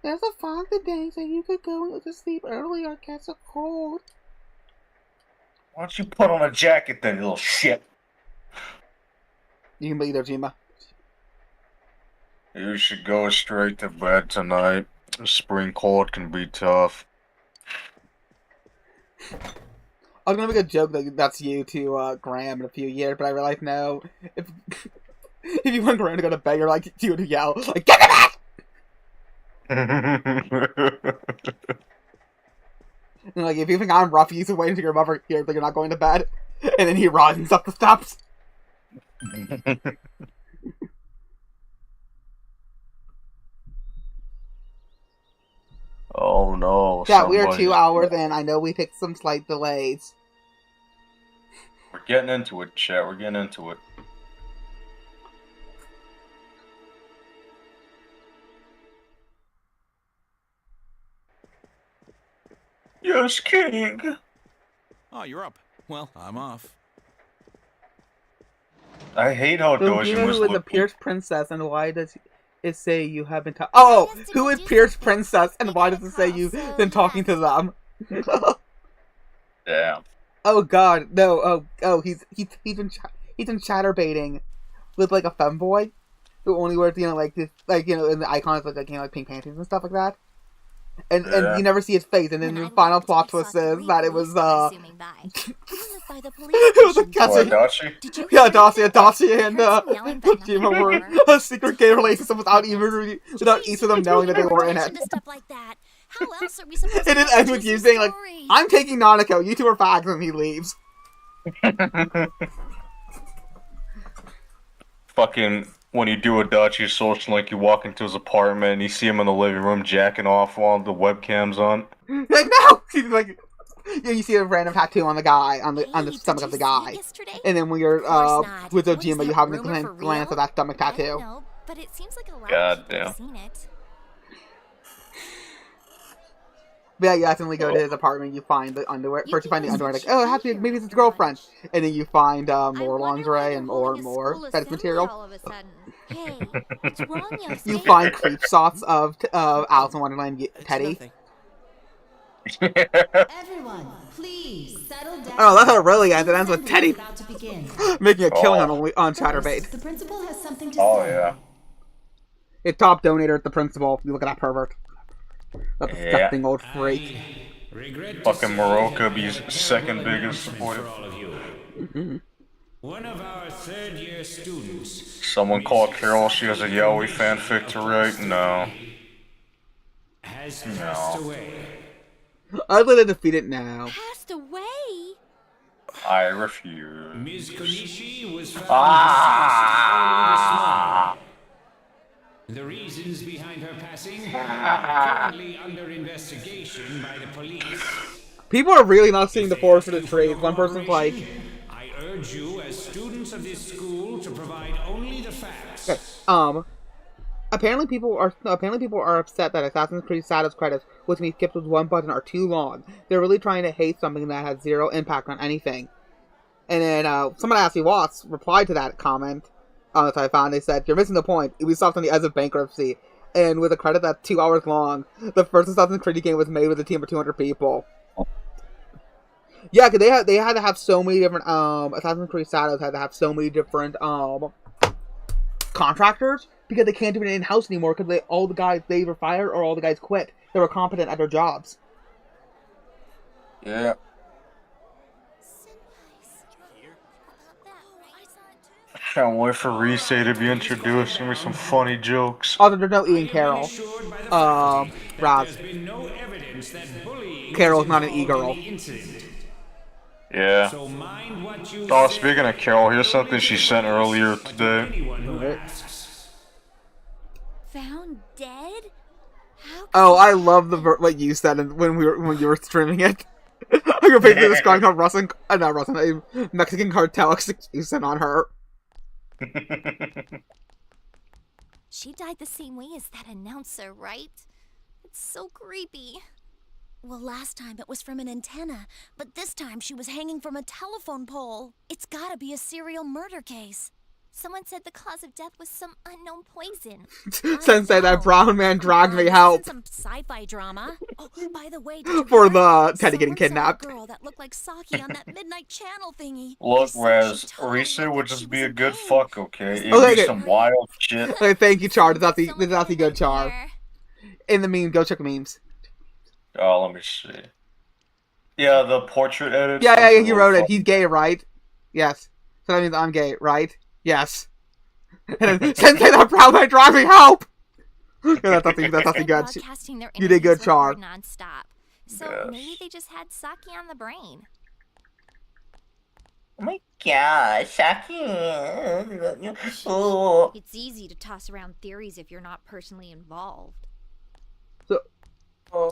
There's a fog today, so you could go to sleep early or catch a cold. Why don't you put on a jacket then, you little shit? You can be there, Jima. You should go straight to bed tonight. Spring cold can be tough. I was gonna make a joke that that's you to Graham in a few years, but I realized no. If you want Graham to go to bed, you're like, you would yell, like, get to bed! And like, if you think I'm rough, you should wait until your mother hears that you're not going to bed, and then he runs up the steps. Oh no. Yeah, we are 2 hours in. I know we picked some slight delays. We're getting into it, chat. We're getting into it. Yes, King. Oh, you're up. Well, I'm off. I hate how So Dojima do you know was who is the looking. Pierce Princess, and why does it say you have been talking? Oh, who is Pierce Princess, and why does it say you've been talking to them? Damn. Oh God, no! He's been chatterbaiting with like a femboy who only wears in the icons like pink panties and stuff like that. And you never see his face, and then the final plot twist is that it was it was a Cassie. Yeah, Odesee and Kojima were a secret gay relationship without each of them knowing that they were in it. How else are we supposed It ends with you saying like, "I'm taking Nanako, you two are fags," and he leaves. fucking when you do a Dutchie social, like you walk into his apartment and you see him in the living room jacking off while the webcam's on. Like, no! He's like, yeah, you see a random tattoo on the guy, on the stomach of the guy. And then when you're with Ojima, you have a glance at that stomach tattoo. No, but it seems like a lot God of people damn. have seen it. But yeah, you accidentally go to his apartment, you find the underwear. First you find the underwear, like, oh, happy, maybe it's his girlfriend. And then you find more lingerie and more fetish material. All of a sudden. Hey, what's wrong, You find creep shots of Alice in Wonderland Teddy. Everyone, please settle down. Oh, that's how it really ends. It ends with Teddy making a killing on Chatterbait. The principal has something to Oh, say. yeah. It top donator at the principal. You look at that pervert. That disgusting old freak. Fucking Morocco's second biggest supporter. One of our third-year students. Someone called Carol. She has a Yowie fanfic to write. No. Has passed away. I'd let it defeat it now. Passed away? I refuse. Ms. Konishi was found deceased early this morning. The reasons behind her passing are currently under investigation by the police. People are really not seeing the forest for the trees. One person's like, I urge you as students of this school to provide only the facts. okay, apparently people are upset that Assassin's Creed status credits, which means skipped with one button, are too long. They're really trying to hate something that has zero impact on anything. And then someone asked me, Watts replied to that comment. That I found, they said, you're missing the point. Ubisoft on the edge of bankruptcy. And with a credit that's 2 hours long, the first Assassin's Creed game was made with a team of 200 people. Yeah, because they had to have so many different, Assassin's Creed Shadows had to have so many different, contractors, because they can't do it in-house anymore, because all the guys they were fired, or all the guys quit. They were competent at their jobs. Yeah. Can't wait for Risei to be introduced. Give me some funny jokes. Oh, there's no Ian Carroll. Raz. Carroll's not an e-girl. Yeah. Oh, speaking of Carol, here's something she sent earlier today. Found dead? Oh, I love what you said when you were streaming it. You're basically describing how a Mexican cartel execution on her. She died the same way as that announcer, right? It's so creepy. Well, last time it was from an antenna, but this time she was hanging from a telephone pole. It's gotta be a serial murder case. Someone said the cause of death was some unknown poison. Sensei, that brown man dragged me help. Some sci-fi drama. Oh, by the way, for the Teddy getting kidnapped. Girl that looked like Saki on that Midnight Channel thingy. Look, Raz, Risa would just be a good fuck, okay? It'd be some wild shit. Okay, thank you, Char. That's the good Char. In the meme, go check the memes. Oh, let me see. Yeah, the portrait edit. Yeah, he wrote it. He's gay, right? Yes. So that means I'm gay, right? Yes. And then, Sensei, that brown man driving, help! Yeah, that's nothing good. You did good, Char. Non-stop. So maybe they just had Saki on the brain. Oh my gosh, Saki. Oh. It's easy to toss around theories if you're not personally involved. So,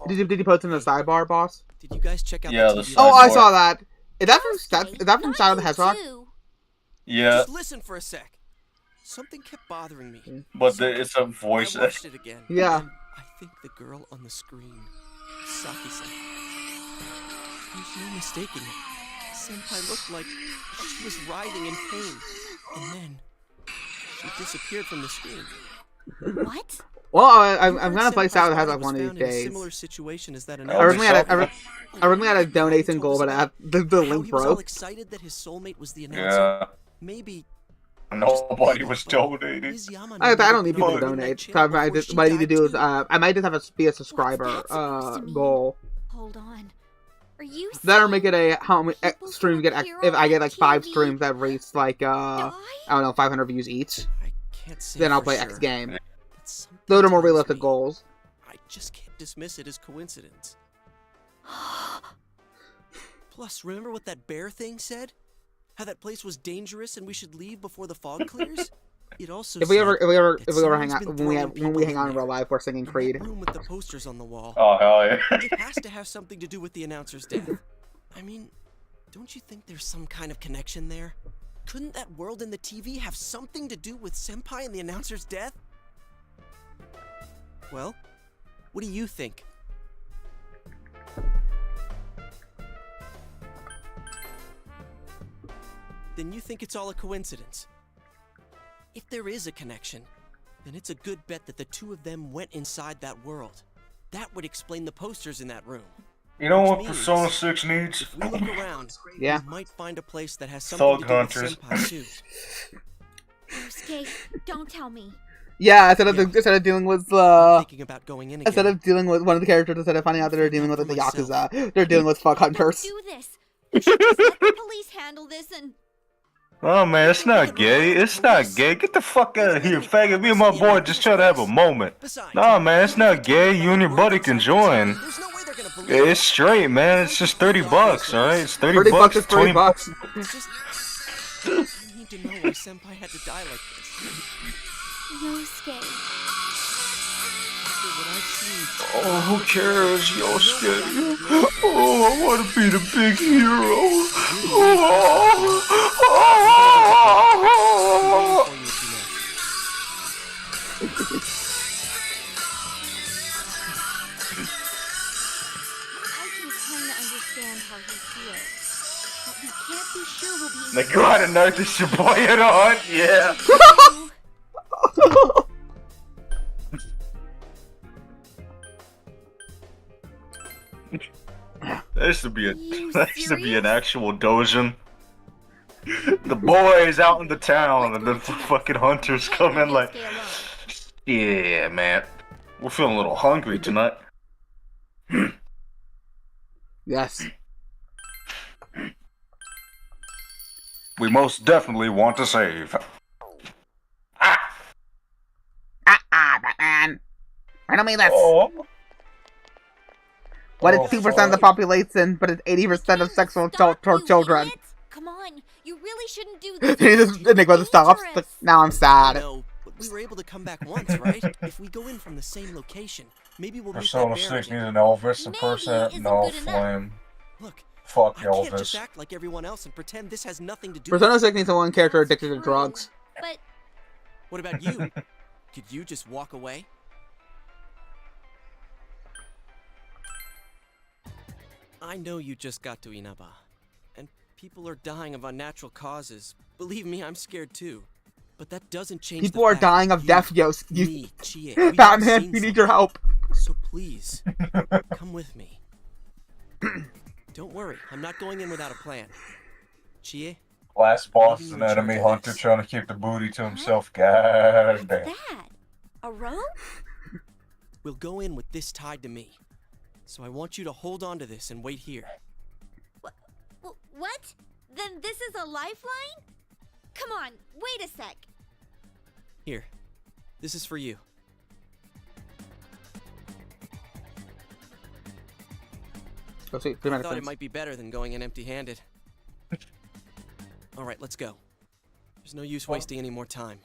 did you post in the sidebar, boss? Did you guys check out the TV? Oh, I saw that. Is that from Shadow the Hedgehog? Yeah. Just listen for a sec. Something kept bothering me. But it's a voice. I watched it again. Yeah. I think the girl on the screen, Saki-san. There's no mistaking it. Senpai looked like she was writhing in pain. And then she disappeared from the screen. What? Well, I'm gonna play Shadow the Hedgehog one of these days. Similar situation as that I originally had a donation goal, but the link He was all broke. excited that his soulmate was the announcer. Yeah. Maybe nobody was donating. I don't need people to donate. So what I need to do is I might just have be a subscriber goal. Hold on. Are you Then or make it a how many streams get if I get like 5 streams that reach like I don't know 500 views each. Then I'll play X game. Those are more realistic goals. I just can't dismiss it as coincidence. Plus, remember what that bear thing said? How that place was dangerous and we should leave before the fog clears? It also If we said ever that hang someone's out been when we throwing people hang out in real life, we're singing in that Creed. room with the posters on the wall. Oh, hell yeah. It has to have something to do with the announcer's death. I mean, don't you think there's some kind of connection there? Couldn't that world in the TV have something to do with Senpai and the announcer's death? Well, what do you think? Then you think it's all a coincidence. If there is a connection, then it's a good bet that the two of them went inside that world. That would explain the posters in that room. You know what Which means, Persona 6 needs? if we look around, Yeah. we might find a place that has something Thug to do hunters. with Senpai too. Yosuke, don't tell me. Yeah, instead of dealing with Thinking about going in again. instead of dealing with one of the characters, instead of finding out that they're dealing with like, the Yakuza, they're dealing with fuck hunters. Do this. You should just let the police handle this and. Oh man, it's not gay. It's not gay. Get the fuck out of here, faggot. Me and my boy just try to have a moment. Nah, man, it's not gay. You and your buddy can join. It's straight, man. It's just $30, alright? It's 30 bucks. Is 30 bucks. I need to know why Senpai had to die like this. Yosuke. After what I've seen. Oh, who cares, Yosuke? Oh, I want to be the big hero. I can kinda understand how he feels. But we can't be sure we'll be. Like, go ahead and notice your boy at on. Yeah. That should be an actual doujin. The boys out in the town and the fucking hunters come in like, yeah, man, we're feeling a little hungry tonight. Yes. We most definitely want to save. Batman. Riddle me this. Oh. What is 2% of the population, but it's 80% of sexual toward children? Come on, you really shouldn't do this. This enigma stops, but now I'm sad. No, but we were able to come back once, right? If we go in from the same location, maybe we'll meet Persona that 6 bear needs again. an Elvis impersonate. No, Flame. Look, Fuck I can't just Elvis. act like everyone else and pretend this has nothing to do Persona with 6 needs a one character addicted to drugs. But What about you? Could you just walk away? I know you just got to Inaba, and people are dying of unnatural causes. Believe me, I'm scared too. But that doesn't change People the are fact dying of you, death, Yos. me, Chie, we have Batman, seen we need your help. So please, come with me. Don't worry, I'm not going in without a plan. Chie? Last boss is an enemy hunter trying to keep the booty to himself. God damn. that? A rope? We'll go in with this tied to me. So I want you to hold on to this and wait here. What? Then this is a lifeline? Come on, wait a sec. Here, this is for you. Go see, I thought it might be better than going in empty-handed. All right, let's go. There's no use wasting any more time.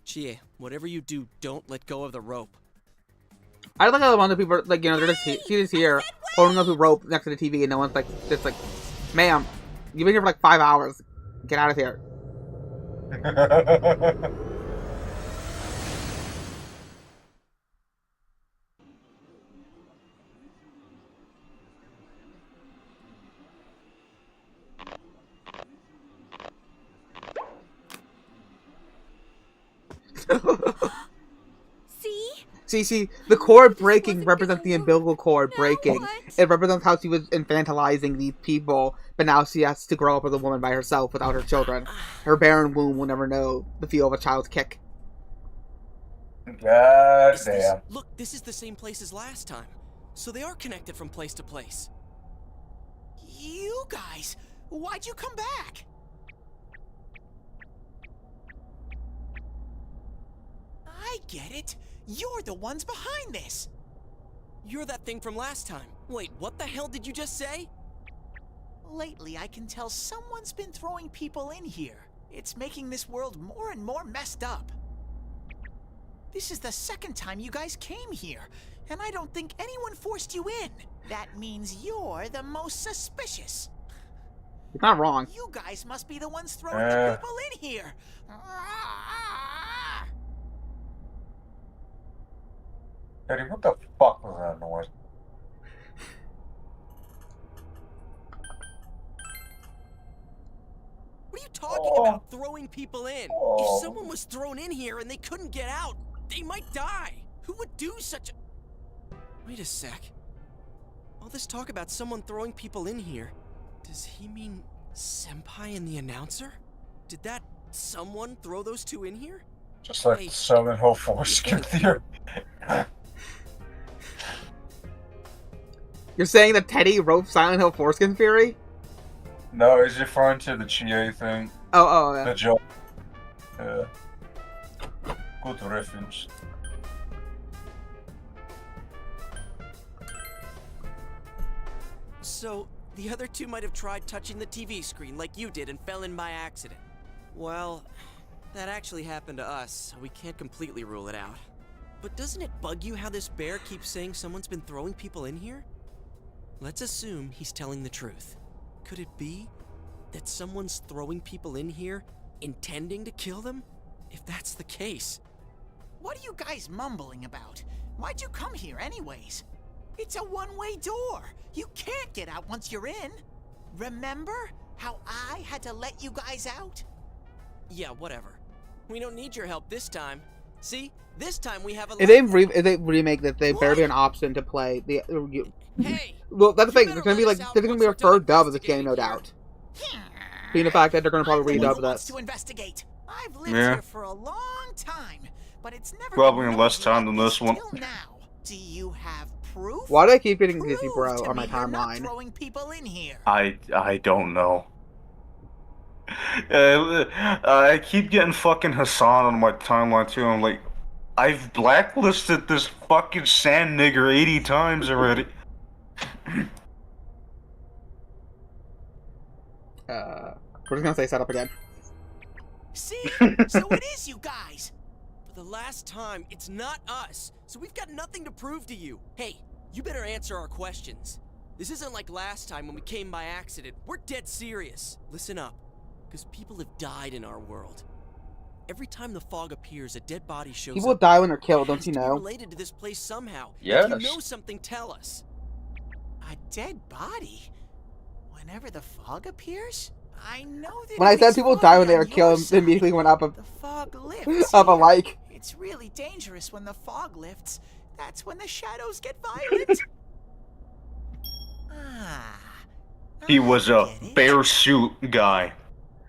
Chie, whatever you do, don't let go of the rope. I like how a lot of people, like, you know, they're just here, holding up the rope next to the TV, and no one's like, just like, ma'am, you've been here for like 5 hours. Get out of here. See, the cord breaking represents the umbilical cord breaking. It represents how she was infantilizing these people, but now she has to grow up as a woman by herself without her children. Her barren womb will never know the feel of a child's kick. God damn. Look, this is the same place as last time. So they are connected from place to place. You guys, why'd you come back? I get it. You're the ones behind this. You're that thing from last time. Wait, what the hell did you just say? Lately, I can tell someone's been throwing people in here. It's making this world more and more messed up. This is the second time you guys came here, and I don't think anyone forced you in. That means you're the most suspicious. You're not wrong. You guys must be the ones throwing the people in here. Eddie, what the fuck was that noise? What are you talking about, throwing people in? If someone was thrown in here and they couldn't get out, they might die. Who would do such a... Wait a sec. All this talk about someone throwing people in here, does he mean Senpai and the announcer? Did that someone throw those two in here? Just like the Silent Hill foreskin theory. You're saying that Teddy wrote Silent Hill foreskin theory? No, he's referring to the Chie thing. Oh, yeah. The joke. Yeah. Good reference. So, the other two might have tried touching the TV screen like you did and fell in by accident. Well, that actually happened to us, so we can't completely rule it out. But doesn't it bug you how this bear keeps saying someone's been throwing people in here? Let's assume he's telling the truth. Could it be that someone's throwing people in here intending to kill them? If that's the case... What are you guys mumbling about? Why'd you come here anyways? It's a one-way door. You can't get out once you're in. Remember how I had to let you guys out? Yeah, whatever. We don't need your help this time. See? This time we have a... If they remake this, they better be an option to play the... Hey! Well, that's the thing. There's gonna be like... There's gonna be a third dub of this game, no doubt. Being the fact that they're gonna probably redub this. To investigate. I've lived here for a long time, but it's never probably in less time than this one. Now. Do you have proof? Why do I keep getting Dizzy Bro on my timeline? Throwing people in here. I don't know. I keep getting fucking Hassan on my timeline too. I'm like, I've blacklisted this fucking sand nigger 80 times already. We're just gonna say set up again. See? So it is you guys. For the last time, it's not us, so we've got nothing to prove to you. Hey, you better answer our questions. This isn't like last time when we came by accident. We're dead serious. Listen up, because people have died in our world. Every time the fog appears, a dead body shows People up. die when they're killed, don't you know? Related to this place somehow. Yes. If you know something, tell us. A dead body? Whenever the fog appears? I know that When I said people die when they are killed, it immediately went up a... The fog lifts. up a like. It's really dangerous when the fog lifts. That's when the shadows get violent. He was a bear suit guy.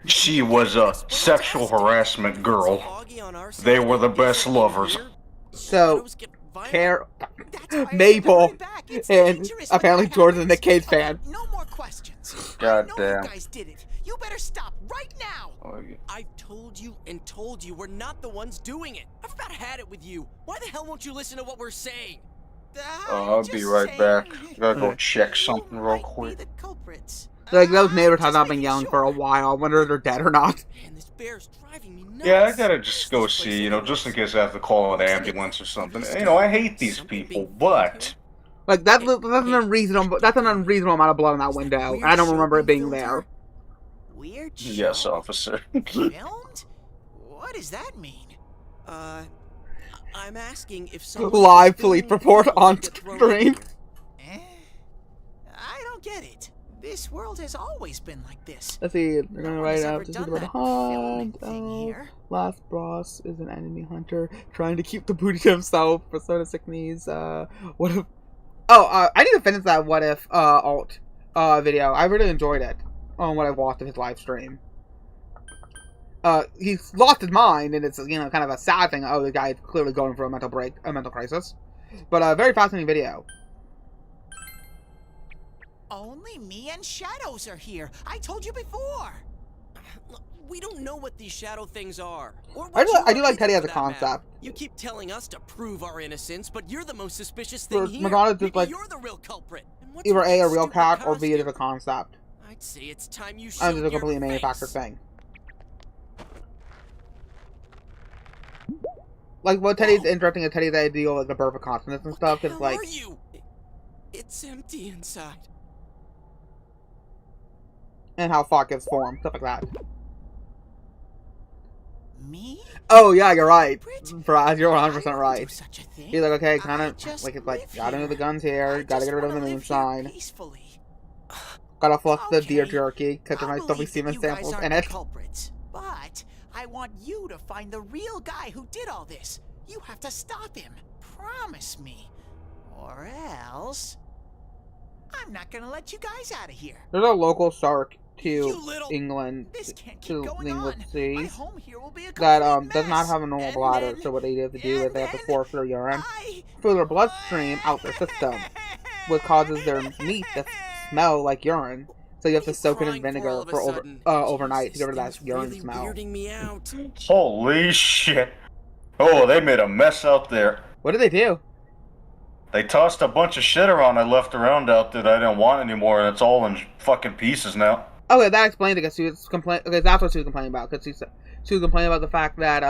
She was a sexual harassment girl. They were the best lovers. So, Maple, and apparently Jordan's a Nick Cage fan. No more questions. God I know damn. you guys did it. You better stop right now. I've told you and told you we're not the ones doing it. I've about had it with you. Why the hell won't you listen to what we're saying? I'll be right back. Gotta go check something real quick. Like, those neighbors have not been yelling for a while. I wonder if they're dead or not. Man, this bear's driving me nuts. Yeah, I gotta just go see, just in case I have to call an ambulance or something. I hate these people, but... Like, that's an unreasonable amount of blood in that window. And I don't remember it being there. Weird show? Yes, officer. Filmed? What does that mean? I'm asking if someone... Live police report on screen. I don't get it. This world has always been like this. Let's see, they're gonna write out to see about the hunt. Here. Last boss is an enemy hunter trying to keep the booty to himself. Persona 6 needs, what if... Oh, I need to finish that what if, alt, video. I really enjoyed it on what I watched of his live stream. He's lost his mind, and it's, kind of a sad thing. Oh, the guy's clearly going for a mental crisis. But, very fascinating video. Only me and Shadows are here. I told you before. We don't know what these shadow things are. I do like Teddy as a concept. You keep telling us to prove our innocence, but you're the most suspicious thing here. Madonna's just like, you're the real culprit. Either A, a real cat, or B, it is a concept. I'd say it's time you showed And it's a your completely face. manufactured thing. like what Teddy's interesting is Teddy's idea of like the birth of consciousness and stuff. It's like, Where are you? It's empty inside. and how thought gives form, stuff like that. Me? Oh yeah, you're right, Braz. You're 100% right. He's like, okay, kind of like it's like gotta move the guns here, gotta get rid of the moonshine, gotta flush the deer jerky because there might still be semen samples in it. But I want you to find the real guy who did all this. You have to stop him. Promise me, or else I'm not gonna let you guys out of here. There's a local shark to England to England seas that does not have a normal bladder, so what they have to do is they have to force their urine through their bloodstream out their system, which causes their meat to smell like urine. So you have to soak it in vinegar for overnight to get rid of that urine smell. Holy shit! Oh, they made a mess out there. What did they do? They tossed a bunch of shit around I left around out that I didn't want anymore, and it's all in fucking pieces now. Okay, that explains it, because she was complaining. Okay, that's what she was complaining about, because she was complaining about the fact that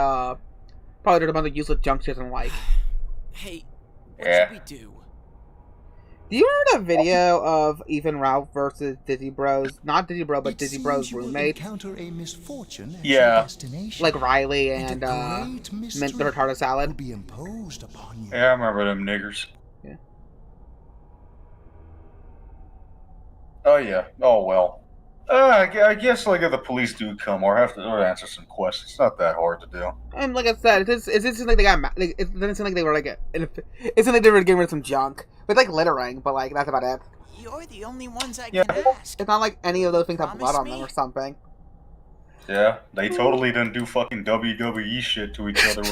probably there's a bunch of useless junk she doesn't like. Hey, what should we do? Do you remember that video of Ethan Ralph versus Dizzy Bros? Not Dizzy Bro, but Dizzy Bro's roommate. Yeah. Like Riley and Mint the Retarded Salad. Yeah, I remember them niggers. Yeah. Oh yeah. Oh well. I guess like if the police do come, or have to answer some questions, it's not that hard to do. And like I said, it seems like they got like, it didn't seem like they were like it seemed like they were getting rid of some junk, but like littering, but like that's about it. You're the only ones I can ask. It's not like any of those things have blood on them or something. Yeah, they totally didn't do fucking WWE shit to each other.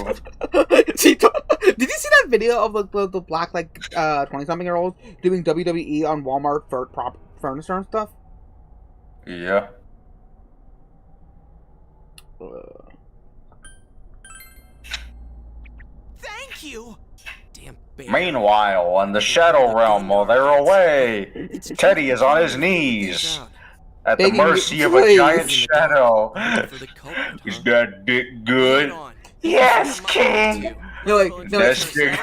Did you see that video of the black like 20-something-year-old doing WWE on Walmart for prop furniture and stuff? Yeah. Thank you. Damn. Meanwhile, in the Shadow Realm, while they're away, Teddy is on his knees at the mercy of a giant shadow. Is that dick good? Yes, King. That's dick.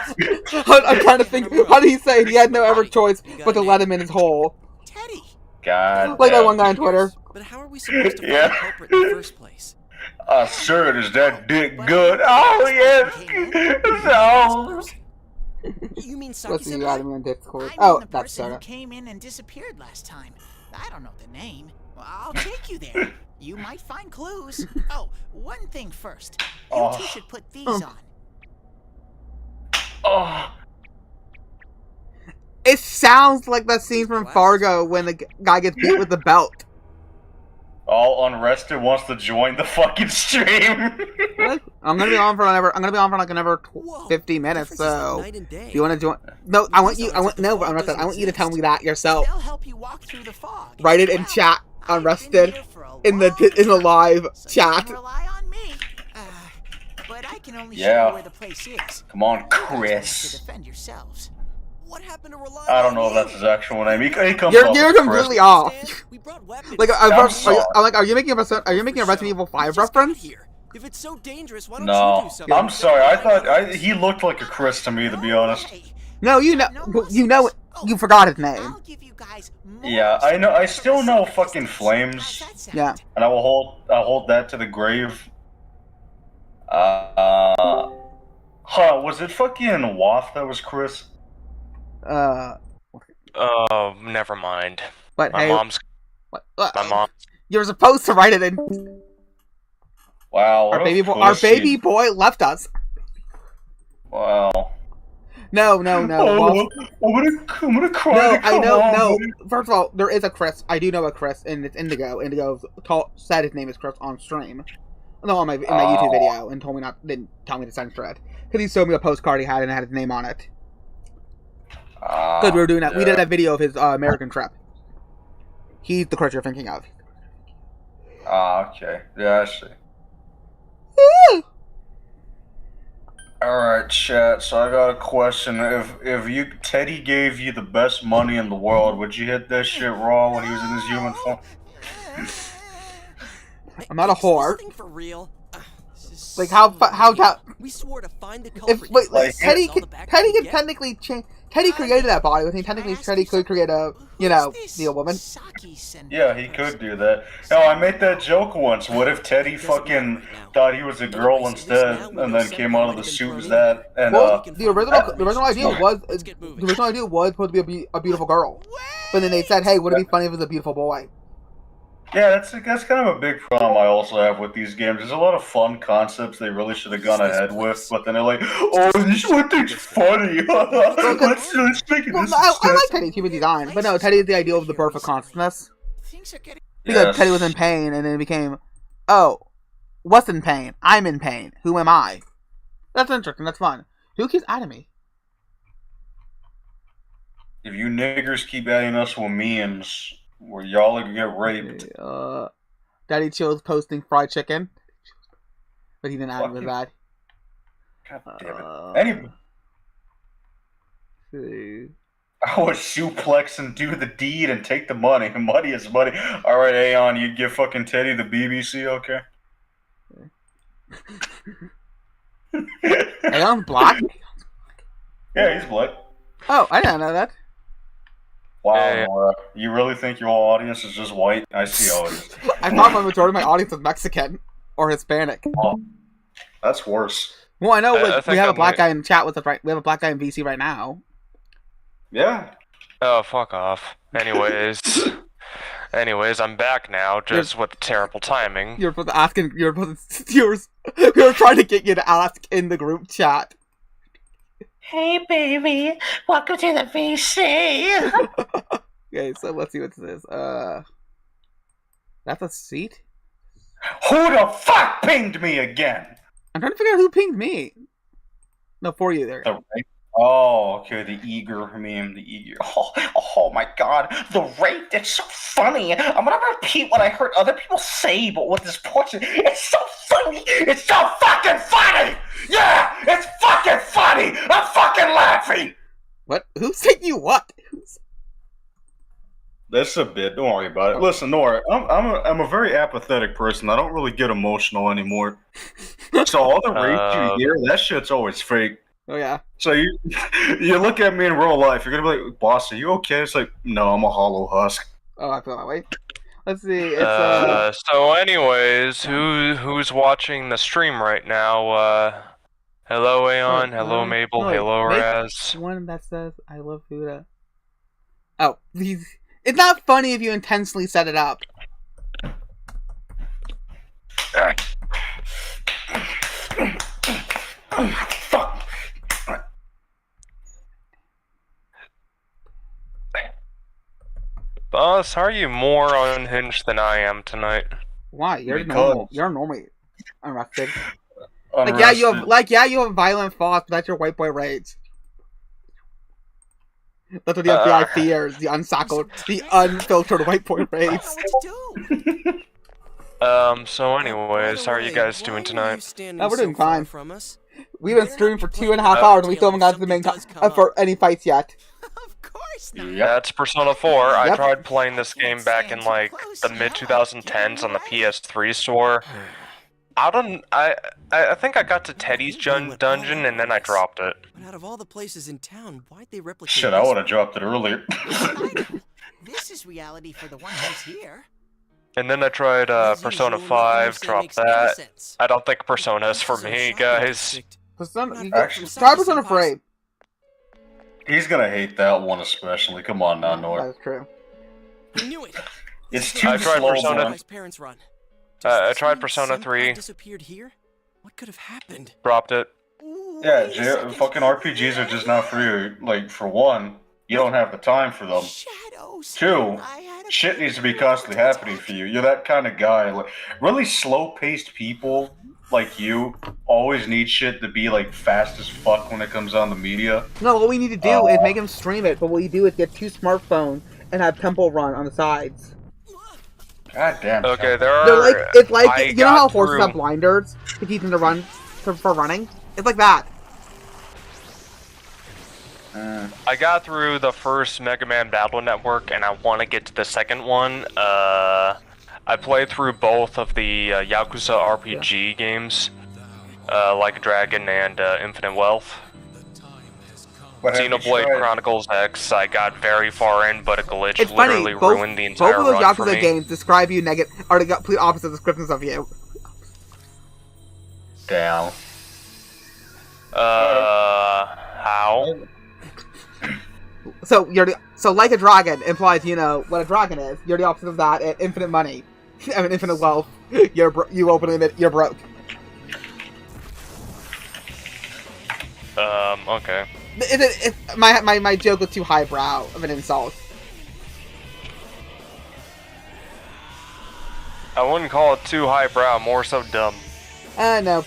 I'm trying to think. How did he say it? He had no other choice but to let him in his hole. Teddy. God. Like that one guy on Twitter. But how are we supposed to find the culprit in the first place? Sir, is that dick good? Oh yes. So. You mean Let's see, you got him on Discord. I mean Oh, that's who Sarah. came in and disappeared last time. I don't know the name. Well, I'll take you there. You might find clues. Oh, one thing first. You two should put these on. Oh. It sounds like that scene from Fargo when the guy gets beat with the belt. All unrested wants to join the fucking stream. I'm gonna be on for like another 50 minutes. So, if you want to join, no, I want you to tell me that yourself. They'll help you walk through the fog. Write it in chat, unrested, in the live chat. Rely on me. But I can only show you where the place is. Come on, Chris. To defend yourselves. What happened to rely I don't know if that's his actual name. He comes You're completely off. Like, are you making a Resident Evil 5 reference? If it's so dangerous, why don't No, you do something? I'm sorry. I thought he looked like a Chris to me, to be honest. No, you forgot his name. Yeah, I know. I still know fucking Flames. Yeah. And I'll hold that to the grave. Was it fucking Waff that was Chris? Oh, never mind. But my mom's. My mom. You're supposed to write it in. Wow. Our baby boy left us. Wow. No. Oh, I'm gonna cry. No, I know. No. First of all, there is a Chris. I do know a Chris, and it's Indigo. Indigo said his name is Chris on stream. No, in my YouTube video, and didn't tell me to censor it because he showed me a postcard he had and it had his name on it. Because we were doing that. Yeah. We did that video of his American trip. He's the Chris you're thinking of. Okay. Yeah, I see. Alright, chat, so I got a question. If Teddy gave you the best money in the world, would you hit that shit raw when he was in his human form? I'm not a whore. For real? Like how that? We swore to find the culprit. If wait, Like, Teddy can technically change. Teddy created that body. I think technically Teddy could create a the woman. Yeah, he could do that. No, I made that joke once. What if Teddy fucking thought he was a girl instead, and then came out of the suit as that? And well, the original idea was supposed to be a beautiful girl, but then they said, "Hey, would it be funny if it was a beautiful boy?" Yeah, that's kind of a big problem I also have with these games. There's a lot of fun concepts they really should have gone ahead with, but then they're like, "Oh, this one thing's funny. let's make it." Well, I like Teddy's human design, but no, Teddy is the ideal of the birth of consciousness. Because Teddy was in pain, and then it became, "Oh, what's in pain? I'm in pain. Who am I?" That's interesting. That's fun. Who keeps adding me? If you niggers keep adding us with memes, where y'all are gonna get raped. Daddy Chill's posting fried chicken, but he didn't add with that. God damn it! I would suplex and do the deed and take the money. Money is money. All right, Aeon, you give fucking Teddy the BBC, okay? Aeon's black? Yeah, he's black. Oh, I didn't know that. Wow, Nora. You really think your whole audience is just white? I see how it is. I thought the majority of my audience was Mexican or Hispanic. Oh, that's worse. Well, I know we have a black guy in chat with us, right? We have a black guy in VC right now. Yeah. Oh, fuck off. Anyways, I'm back now, just with terrible timing. You were trying to get you to ask in the group chat. Hey, baby. Welcome to the VC. Okay, so let's see what this is. That's a seat? Who the fuck pinged me again? I'm trying to figure out who pinged me. No, for you there. Oh, okay, the eager meme, the eager. Oh my god, the rape, it's so funny. I'm gonna repeat what I heard other people say, but with this portion, it's so funny. It's so fucking funny. Yeah, it's fucking funny. I'm fucking laughing. What? Who said you what? That's a bit. Don't worry about it. Listen, Nora, I'm a very apathetic person. I don't really get emotional anymore. So all the rape you hear, that shit's always fake. Oh yeah. So you look at me in real life, you're gonna be like, "Boss, are you okay?" It's like, "No, I'm a hollow husk." Oh, I feel that way. Let's see. It's So, anyways, who's watching the stream right now? Hello, Aeon. Hello, Mabel. Hello, Raz. One that says, "I love Buddha." Oh, it's not funny if you intentionally set it up. Fuck. Boss, how are you more unhinged than I am tonight? Why? You're normal. You're normally unrested. Like you have violent thoughts, but that's your white boy rage. That's what the FBI fears. The unfiltered white boy rage. So anyways, how are you guys doing tonight? We're doing fine. We've been streaming for 2.5 hours and we still haven't got to the main for any fights yet. Yeah, it's Persona 4. I tried playing this game back in like the mid-2010s on the PS3 store. I think I got to Teddy's dungeon and then I dropped it. But out of all the places in town, why'd they replicate? Shit, I would have dropped it earlier. This is reality for the one who's here. And then I tried Persona 5, dropped that. I don't think Persona is for me, guys. Try Persona 3. He's gonna hate that one especially. Come on now, Nora. That's true. It's too I tried slow. Persona. I tried Persona 3. Disappeared here? What could have happened? Dropped it. Yeah, fucking RPGs are just not for you. Like, for one, you don't have the time for them. Two, shit needs to be constantly happening for you. You're that kind of guy. Like, really slow-paced people like you always need shit to be like fast as fuck when it comes on the media. No, what we need to do is make him stream it, but what you do is get 2 smartphones and have Temple Run on the sides. God damn. Okay, it's like you know how horses have blinders to keep them to run for running? It's like that. I got through the first Mega Man Battle Network and I want to get to the second one. I played through both of the Yakuza RPG games. Like a Dragon and Infinite Wealth. Xenoblade Chronicles X, I got very far in, but a glitch It's literally funny, ruined the entire both of those run for Yakuza me. games describe you are the complete opposite descriptions of you. Damn. How? So like a dragon implies you know what a dragon is. You're the opposite of that. Infinite money, I mean infinite wealth. You openly admit you're broke. Okay. My joke was too highbrow of an insult. I wouldn't call it too highbrow, more so dumb. No.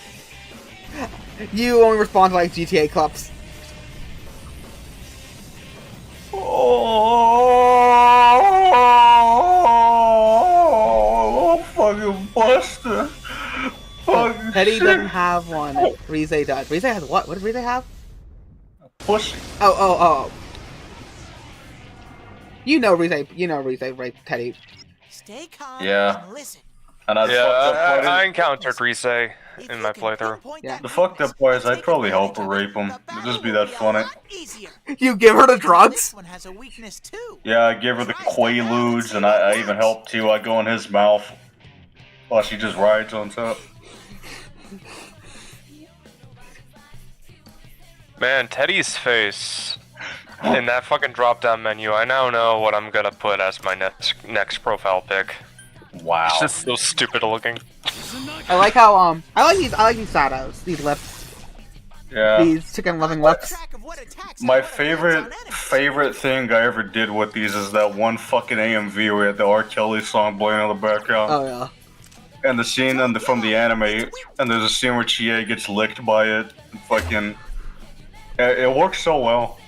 You only respond to like GTA clips. Oh, fucking Buster. Fucking Teddy shit. doesn't have one. Rize does. Rize has what? What does Rize have? Pussy. Oh. You know Rize raped Teddy. Stay calm Yeah. and listen. And I encountered Rise in my playthrough. Yeah. The fucked up part is I'd probably help her rape him. It'd just be that funny. You give her the drugs? One has a weakness too. Yeah, I give her the Quaaludes, and I even help too. I go in his mouth while she just rides on top. Man, Teddy's face in that fucking drop-down menu. I now know what I'm gonna put as my next profile pic. Wow. It's just so stupid looking. I like how I like these shadows, these lips. Yeah. These chicken loving lips. My favorite thing I ever did with these is that one fucking AMV where we had the R. Kelly song playing in the background. Oh yeah. And the scene from the anime, and there's a scene where Chie gets licked by it. Fucking, it works so well.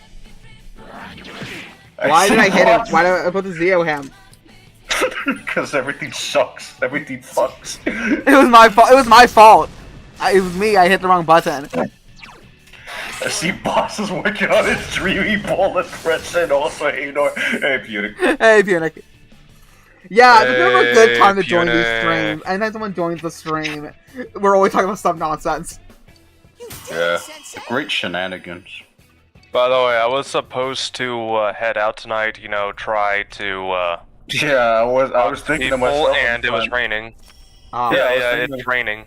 Why did I hit him? Why did I put the Zeo him? Because everything sucks. Everything fucks. It was my fault. It was my fault. It was me. I hit the wrong button. I see Boss is working on his dreamy ball and pressing also ignore. Hey, Punic. Hey, Punic. Yeah, it's never a good time to join these Punic. streams. Anytime someone joins the stream, we're always talking about some nonsense. Yeah. Great shenanigans. By the way, I was supposed to head out tonight, you know, try to Yeah, I was thinking to people, myself. and it was raining. Oh. It's raining.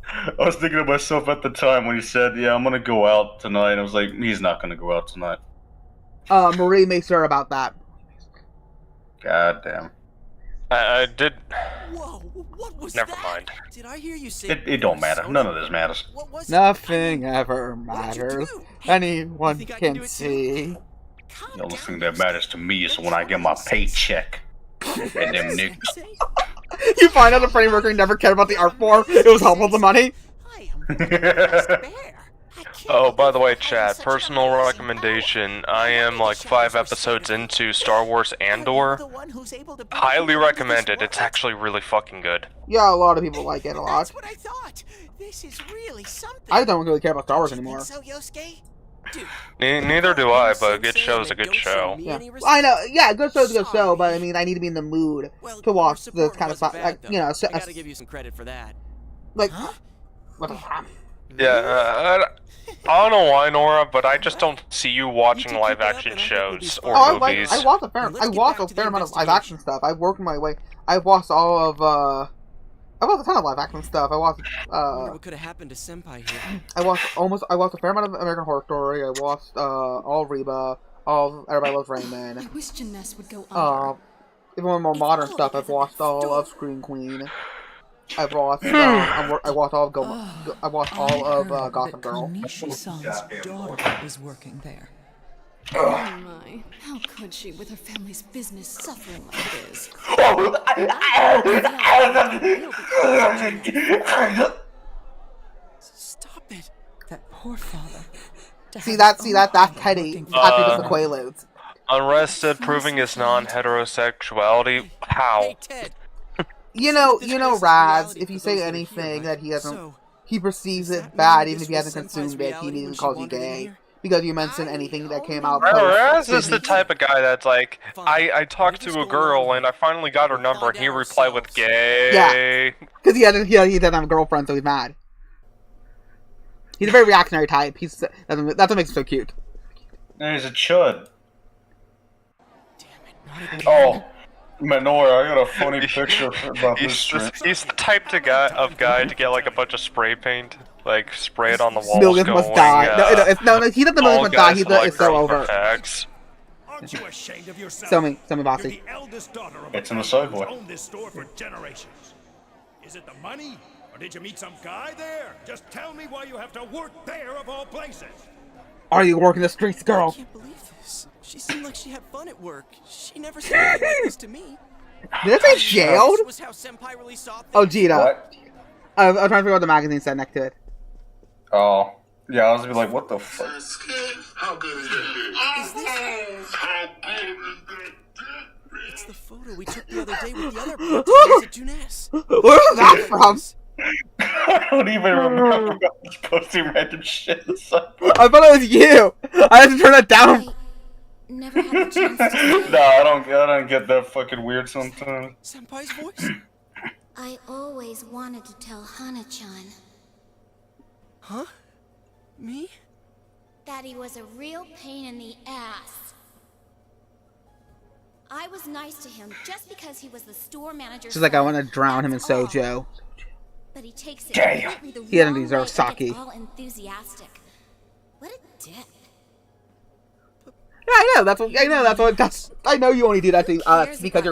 I was thinking to myself at the time when he said, "Yeah, I'm gonna go out tonight." I was like, "He's not gonna go out tonight." Marie makes sure about that. God damn. I did. Whoa, what was Never that? mind. Did I hear you say It don't matter. None of this matters. What was Nothing ever matters. Anyone think I can can do it see. The only thing that matters to me is when I get my paycheck. And them niggas. You find out the framework never cared about the art form. It was helpful with the money. Oh, by the way, chat, personal recommendation. I am like 5 episodes into Star Wars Andor. Highly recommended. It's actually really fucking good. Yeah, a lot of people like it a lot. That's what I thought. This is really something. I don't really care about Star Wars anymore. So, Yosuke? Dude, Neither do I, but a good show is a good show. Yeah. I know. Yeah, good show's a good show, but I mean, I need to be in the mood to watch this kind of stuff. Like, you know, I gotta give you some credit for that. like what the fuck? Yeah, I don't know why, Nora, but I just don't see you watching live-action shows or movies. I watched a fair amount of live action stuff. I've worked my way. I watched all of I watched a ton of live action stuff. I watched What could have happened to Senpai here? I watched a fair amount of American Horror Story. I watched all Reba, all Everybody Loves Raymond. I wish Janess would go under. Even more modern stuff. I've watched all of Scream Queen. I've watched I watched all of Gotham Girl. Nishisan's daughter is working there. Oh my, how could she with her family's business suffering like this? Stop it. That poor father. See that's Teddy after just the Quaaludes. Unrested, proving his non-heterosexuality. How? You know, Raz, if you say anything that he perceives it bad, even if he hasn't consumed it, he immediately calls you gay. Because you mention anything that came out. Raz is the type of guy that's like, I talked to a girl and I finally got her number and he replied with gay. Yeah. Because he didn't have a girlfriend, so he's mad. He's a very reactionary type. That's what makes him so cute. Yeah, he's a chud. Oh, Manor, I got a funny picture about this stream. He's the type of guy to get like a bunch of spray paint, like spray it on the walls. Millions must die. No, he's not the millions must die. It's so over. Aren't you ashamed of yourself? Tell me, Bossy. It's in the subway. Owned this store for generations. Is it the money, or did you meet some guy there? Just tell me why you have to work there of all places. Are you working the streets, girl? I can't believe this. She seemed like she had fun at work. She never said anything like this to me. Did I say jailed? Was how Senpai really saw things. Oh, Gina. What? I'm trying to figure out what the magazine said next to it. Oh. Yeah, I was gonna be like, what the fuck? How good is that? It's the photo we took the other day with the other parties at Juness. Where was that from? I don't even remember just posting random shit. I thought it was you. I had to turn it down. Never had the chance to No, I don't get that fucking weird sometimes. Senpai's voice? I always wanted to tell Hana-chan. Huh? Me? That he was a real pain in the ass. I was nice to him just because he was the store manager. She's like, I want to drown him in sojo. But he takes it Damn. completely the He doesn't wrong deserve way and sake. gets all enthusiastic. What a dick. Yeah, I know. I know you only do that to, because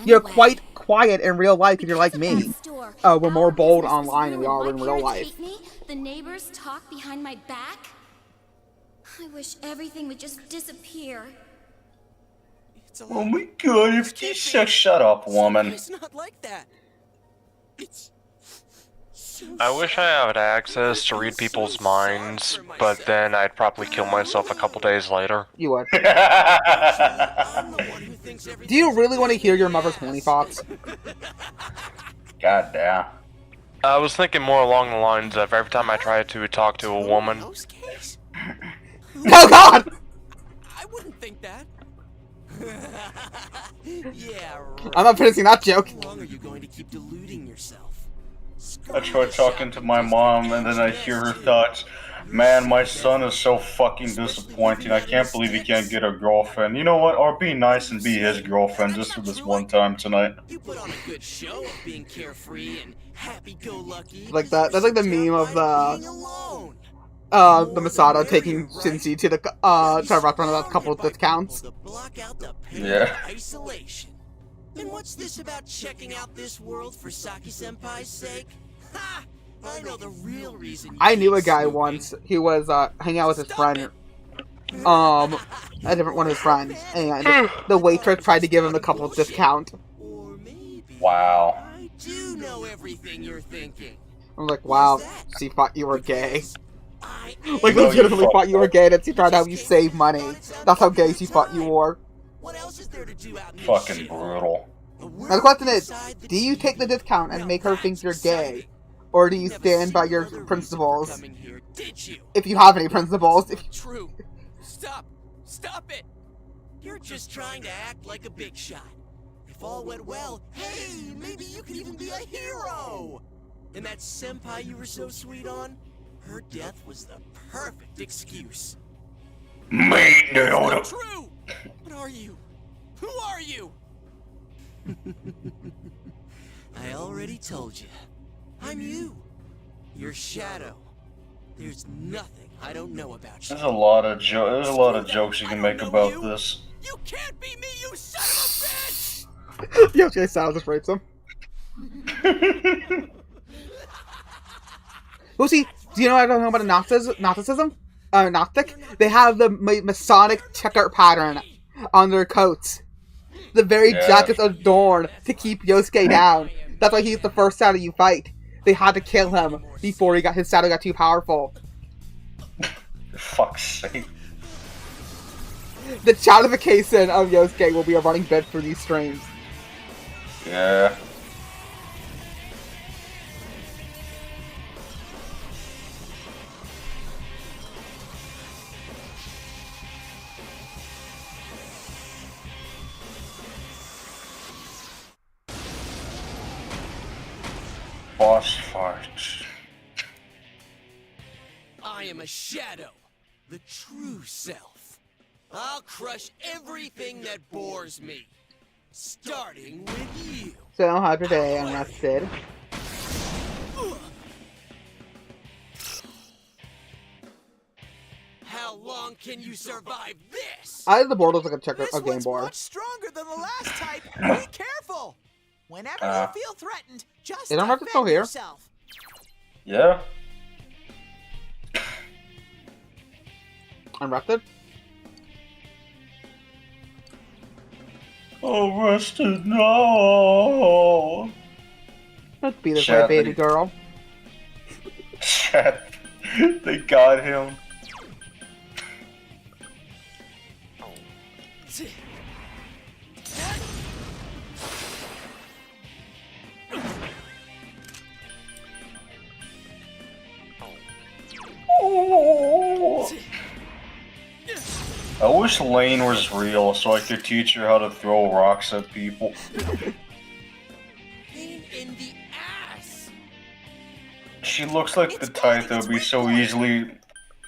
you're quite quiet in real life because you're like me. We're more bold online than we are in real life. The neighbors talk behind my back. I wish everything would just disappear. Oh my god, if you shut up, woman. It's not like that. It's I wish I had access to read people's minds, but then I'd probably kill myself a couple days later. You would. Do you really want to hear your mother's horny thoughts? God damn. I was thinking more along the lines of every time I try to talk to a woman. Oh god! I wouldn't think that. Yeah, right. I'm not finishing that joke. How long are you going to keep deluding yourself? I tried talking to my mom and then I hear her thoughts. Man, my son is so fucking disappointing. I can't believe he can't get a girlfriend. You know what? Or be nice and be his girlfriend just for this one time tonight. You put on a good show of being carefree and happy-go-lucky. Like that. That's like the meme of the Masato taking Shinji to the to a restaurant with a couple of discounts. Yeah. Isolation. And what's this about checking out this world for Saki-senpai's sake? Ha! I know the real reason. I knew a guy once who was hanging out with his friend, a different one of his friends, and the waitress tried to give him a couple of discount. Wow. I do know everything you're thinking. I'm like, wow, she thought you were gay. Like, legitimately thought you were gay, and she tried to help you save money. That's how gay she thought you were. Fucking brutal. Now the question is, do you take the discount and make her think you're gay? Or do you stand by your principles? If you have any principles. True. Stop. Stop it. You're just trying to act like a big shot. If all went well, hey, maybe you could even be a hero. And that senpai you were so sweet on, her death was the perfect excuse. It's not true. What are you? Who are you? I already told you. I'm you. Your shadow. There's nothing I don't know about you. There's a lot of jokes you can make about this. You can't be me, you son of a bitch! Yosuke Sal just rapes him. Well, see, do you know what I don't know about Gnosticism? Gnostic? They have the Masonic checkered pattern on their coats. The very jackets adorned to keep Yosuke down. That's why he's the first shadow you fight. They had to kill him before his shadow got too powerful. For fuck's sake. The chatification of Yosuke will be a running bit for these streams. Yeah. Boss fight. I am a shadow, the true self. I'll crush everything that bores me, starting with you. So how today I'm rested. How long can you survive this? I the board looks like a This game one's board. much stronger than the last type. Be careful. Whenever you feel threatened, just Isn't Rusted still defend here? yourself. Yeah. Unrested? Arrested, no. Let's be this way, baby girl. Chat. They got him. I wish Lane was real so I could teach her how to throw rocks at people. Pain in the ass. She looks like the type that would be so easily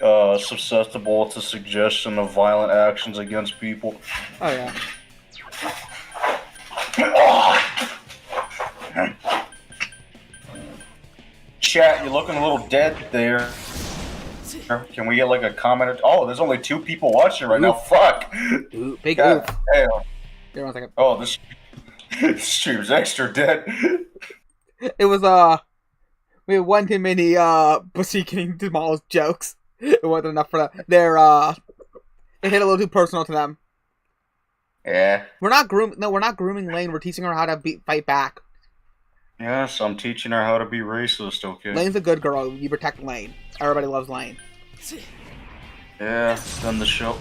susceptible to suggestion of violent actions against people. Oh yeah. Chat, you're looking a little dead there. Can we get like a comment? Oh, there's only 2 people watching right now. Fuck. Big God oof. damn. Here, 1 second. Oh, this stream's extra dead. It was we had one too many Bussy getting demolished jokes. It wasn't enough for that. It hit a little too personal to them. Yeah. We're not grooming Lane. We're teaching her how to fight back. Yes, I'm teaching her how to be racist, okay? Lane's a good girl. You protect Lane. Everybody loves Lane. Yeah, done the show.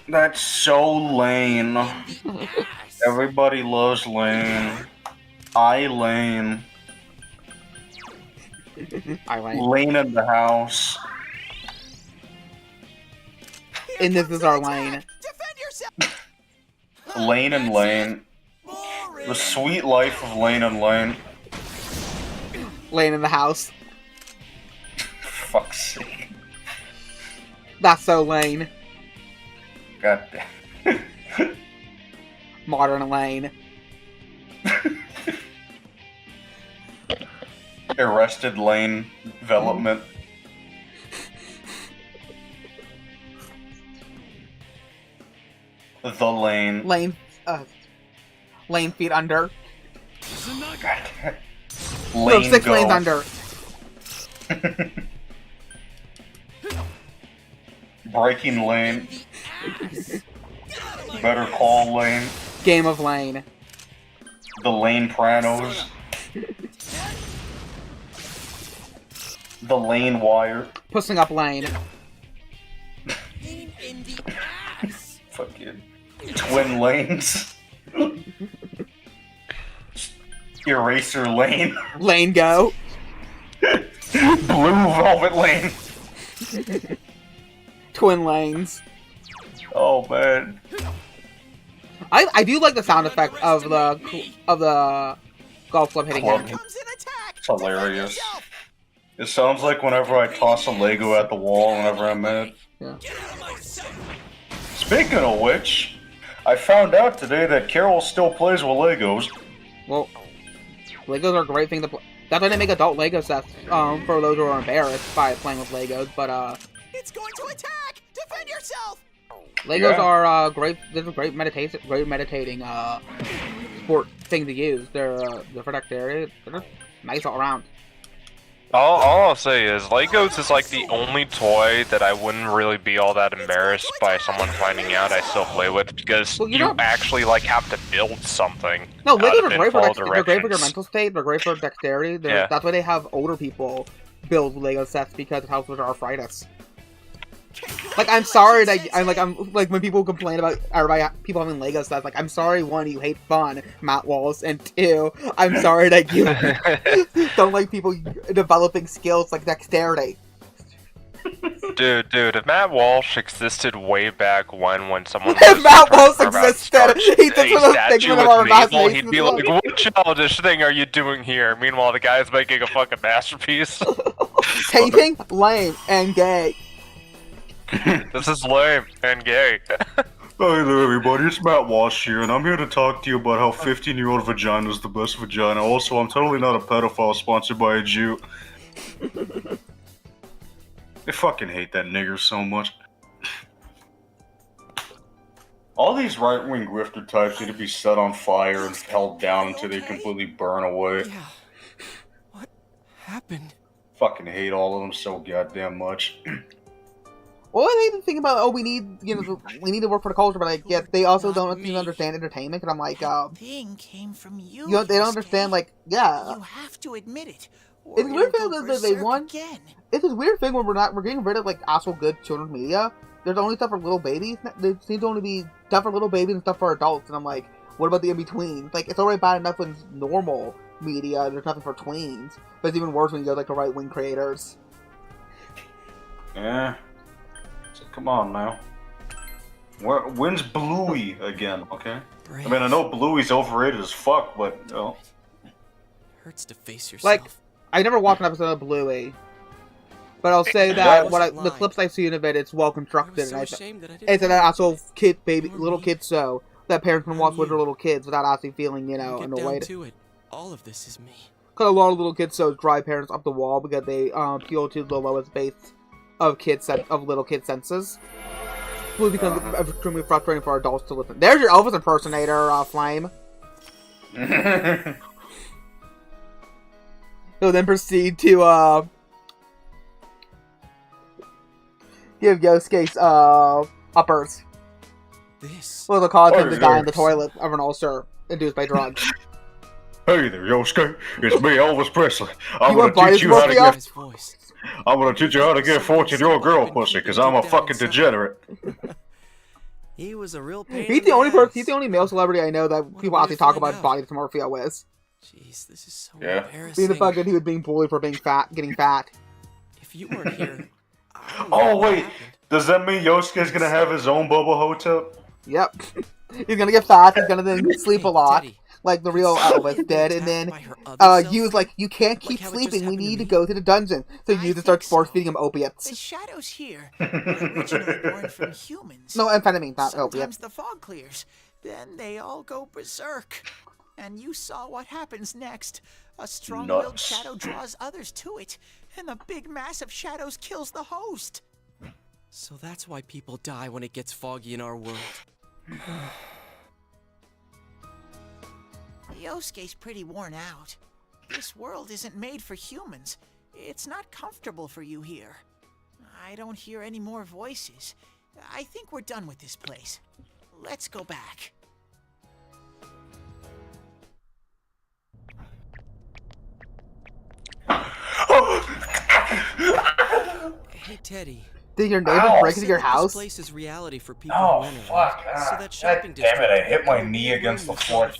That's so Lane. Everybody loves Lane. Lane. Lane in the house. And this is our Lane. Lane and Lane. The sweet life of Lane and Lane. Lane in the house. Fuck's sake. That's so Lane. God damn. Modern Lane. Arrested Lane development. The Lane. Lane feet under. Lane no, 6 go. lanes under. Breaking Lane. Better Call Lane. Game of Lane. The Lane Pranos. The Lane Wire. Pussing up Lane. Pain in the ass. Fucking Twin Lanes. Eraser Lane. Lane go. Blue Velvet Lane. Twin lanes. Oh man. I do like the sound effect of the golf club hitting him. It's hilarious. It sounds like whenever I toss a Lego at the wall whenever I'm mad. Yeah. Speaking of which, I found out today that Carol still plays with Legos. Well, Legos are a great thing to play. That's why they make adult Lego sets for those who are embarrassed by playing with Legos. But it's going to attack! Defend yourself! Legos are great. They're great meditating sport thing to use. They're protected. They're nice all around. All I'll say is Legos is like the only toy that I wouldn't really be all that embarrassed by someone finding out I still play with, because you actually like have to build something. No, Legos are great for directions. they're great for your mental state. They're great for dexterity. Yeah. That's why they have older people build Lego sets, because it helps with arthritis. Like, I'm sorry that I'm like when people complain about people having Lego sets, like, I'm sorry, 1, you hate fun, Matt Walls, and 2, I'm sorry that you don't like people developing skills like dexterity. Dude, if Matt Walsh existed way back when someone If was Matt Walsh talking about existed, he's just a one of the statue figment with of our Mabel, imagination he'd be as like, well. what childish thing are you doing here? Meanwhile, the guy's making a fucking masterpiece. Taping? Lame and gay. This is lame and gay. Hey there, everybody. It's Matt Walsh here, and I'm here to talk to you about how 15-year-old vagina is the best vagina. Also, I'm totally not a pedophile sponsored by a Jew. I fucking hate that nigger so much. All these right-wing grifter types need to be set on fire and held down until they completely burn away. Yeah. What happened? Fucking hate all of them so goddamn much. Well, they even think about, we need, we need to work for the culture, but like, yeah, they also don't even understand entertainment, and I'm like, Thing came from you. they don't understand, like, yeah. You have to admit it. It's a weird thing that they want. It's this weird thing when we're getting rid of like actual good children's media. There's only stuff for little babies. There seems to only be stuff for little babies and stuff for adults. And I'm like, what about the in between? Like, it's already bad enough with normal media. There's nothing for tweens, but it's even worse when you go like the right wing creators. Yeah. So come on now. When's Bluey again? Okay. I mean, I know Bluey's overrated as fuck, but hurts to face yourself. Like, I never watched an episode of Bluey, but I'll say that the clips I've seen of it, it's well constructed, and it's an actual little kid show that parents can watch with their little kids without actually feeling, annoyed. All of this is me. Because a lot of little kids shows drive parents up the wall because they appeal to the lowest base of little kid senses. It becomes extremely frustrating for adults to listen. There's your Elvis impersonator, Flame. He'll then proceed to give Yosuke uppers. This will cause him to die in the toilet of an ulcer induced by drugs. Hey there, Yosuke. It's me, Elvis Presley. I'm gonna teach you how to get. I'm gonna teach you how to get 14-year-old girl pussy, because I'm a fucking degenerate. He was a real pain. He's the only male celebrity I know that people actually talk about his body dysmorphia with. Jeez, this is so embarrassing. Being the fact that he was being bullied for being fat, getting fat. If you weren't here. Oh wait, does that mean Yosuke's gonna have his own bubble hotel? Yep. He's gonna get fat. He's gonna then sleep a lot, like the real Elvis did, and then Yu's like, "You can't keep sleeping. We need to go to the dungeon." So Yu just starts force feeding him opiates. The shadows here are originally born from humans. No, amphetamine, not opiates. Sometimes the fog clears, then they all go berserk. And you saw what happens next. A strong-willed shadow draws others to it, and the big mass of shadows kills the host. So that's why people die when it gets foggy in our world. Yosuke's pretty worn out. This world isn't made for humans. It's not comfortable for you here. I don't hear any more voices. I think we're done with this place. Let's go back. Hey, Teddy. Did your neighbor break into your house? This place is reality for people who enter. Fuck. So that shopping God damn it, I hit my district knee against the floor.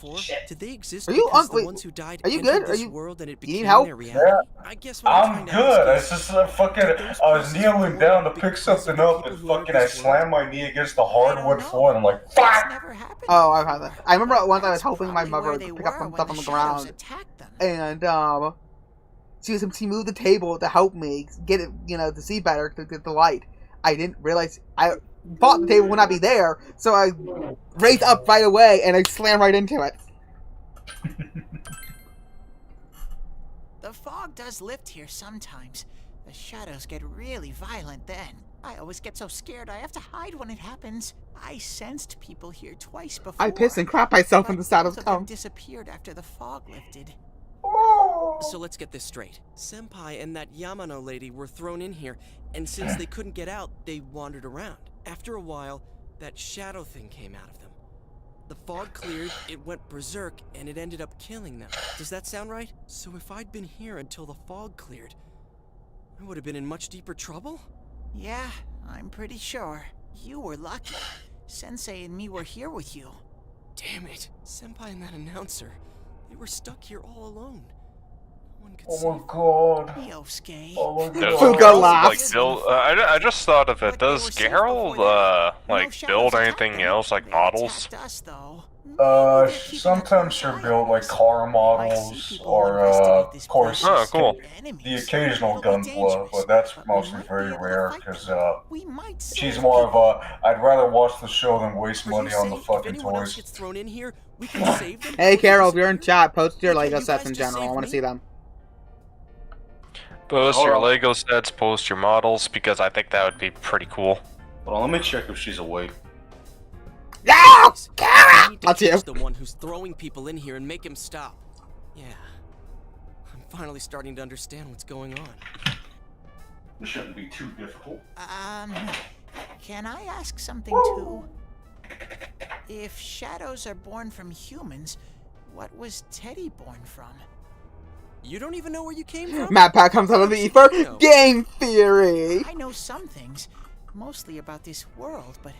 Did they exist Are you because the ones who died are you entered good? this Are you world and it need became help? their reality? I guess what I'm trying to good. ask It's just fucking. I was kneeling down to pick something up, and fucking I slammed my knee against the hardwood floor, and I'm like, fuck. Oh, I've had that. I remember once I was helping my mother pick up some stuff on the ground, and she moved the table to help me get it, to see better, to get the light. I didn't realize I thought the table would not be there, so I raised up right away and I slammed right into it. The fog does lift here sometimes. The shadows get really violent then. I always get so scared I have to hide when it happens. I sensed people here twice before. I pissed and crap myself when the shadows them come. disappeared after the fog lifted. So let's get this straight. Senpai and that Yamano lady were thrown in here, and since they couldn't get out, they wandered around. After a while, that shadow thing came out of them. The fog cleared, it went berserk, and it ended up killing them. Does that sound right? So if I'd been here until the fog cleared, I would have been in much deeper trouble? Yeah, I'm pretty sure. You were lucky. Sensei and me were here with you. Damn it. Senpai and that announcer, they were stuck here all alone. Oh my god. Yosuke. Oh my Does god. Geralt, like, build, I just thought of it. Does Geralt, like, build anything else, like models? Sometimes she'll build like car models or, of course, oh, cool. the occasional Gunpla, but that's mostly very rare because, she's more of a, I'd rather watch the show than waste money on the fucking toys. Thrown in here, we can save them. Hey, Carol, if you're in chat, post your Lego sets in general. I want to see them. Post your Lego sets, post your models, because I think that would be pretty cool. Hold on, let me check if she's awake. No! Carol! That's you. The one who's throwing people in here and make him stop. Yeah. I'm finally starting to understand what's going on. This shouldn't be too difficult. Can I ask something too? If shadows are born from humans, what was Teddy born from? You don't even know where you came from? Map Pack comes out of the ether. Game theory! I know some things, mostly about this world, but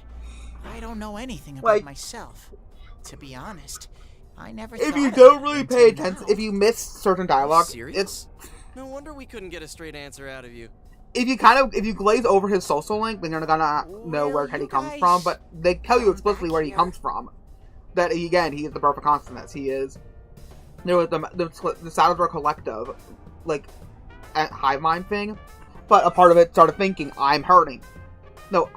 I don't know anything about myself. To be honest, I never If thought you of don't it really until pay attention, now. if you miss certain dialogue, it's... No wonder we couldn't get a straight answer out of you. If you glaze over his social link, then you're not gonna know where Teddy comes from, but they tell you explicitly where he comes from. That, again, he is the perfect consonant. He is... There was the Salvador Collective, like, hive mind thing, but a part of it started thinking, I'm hurting. No,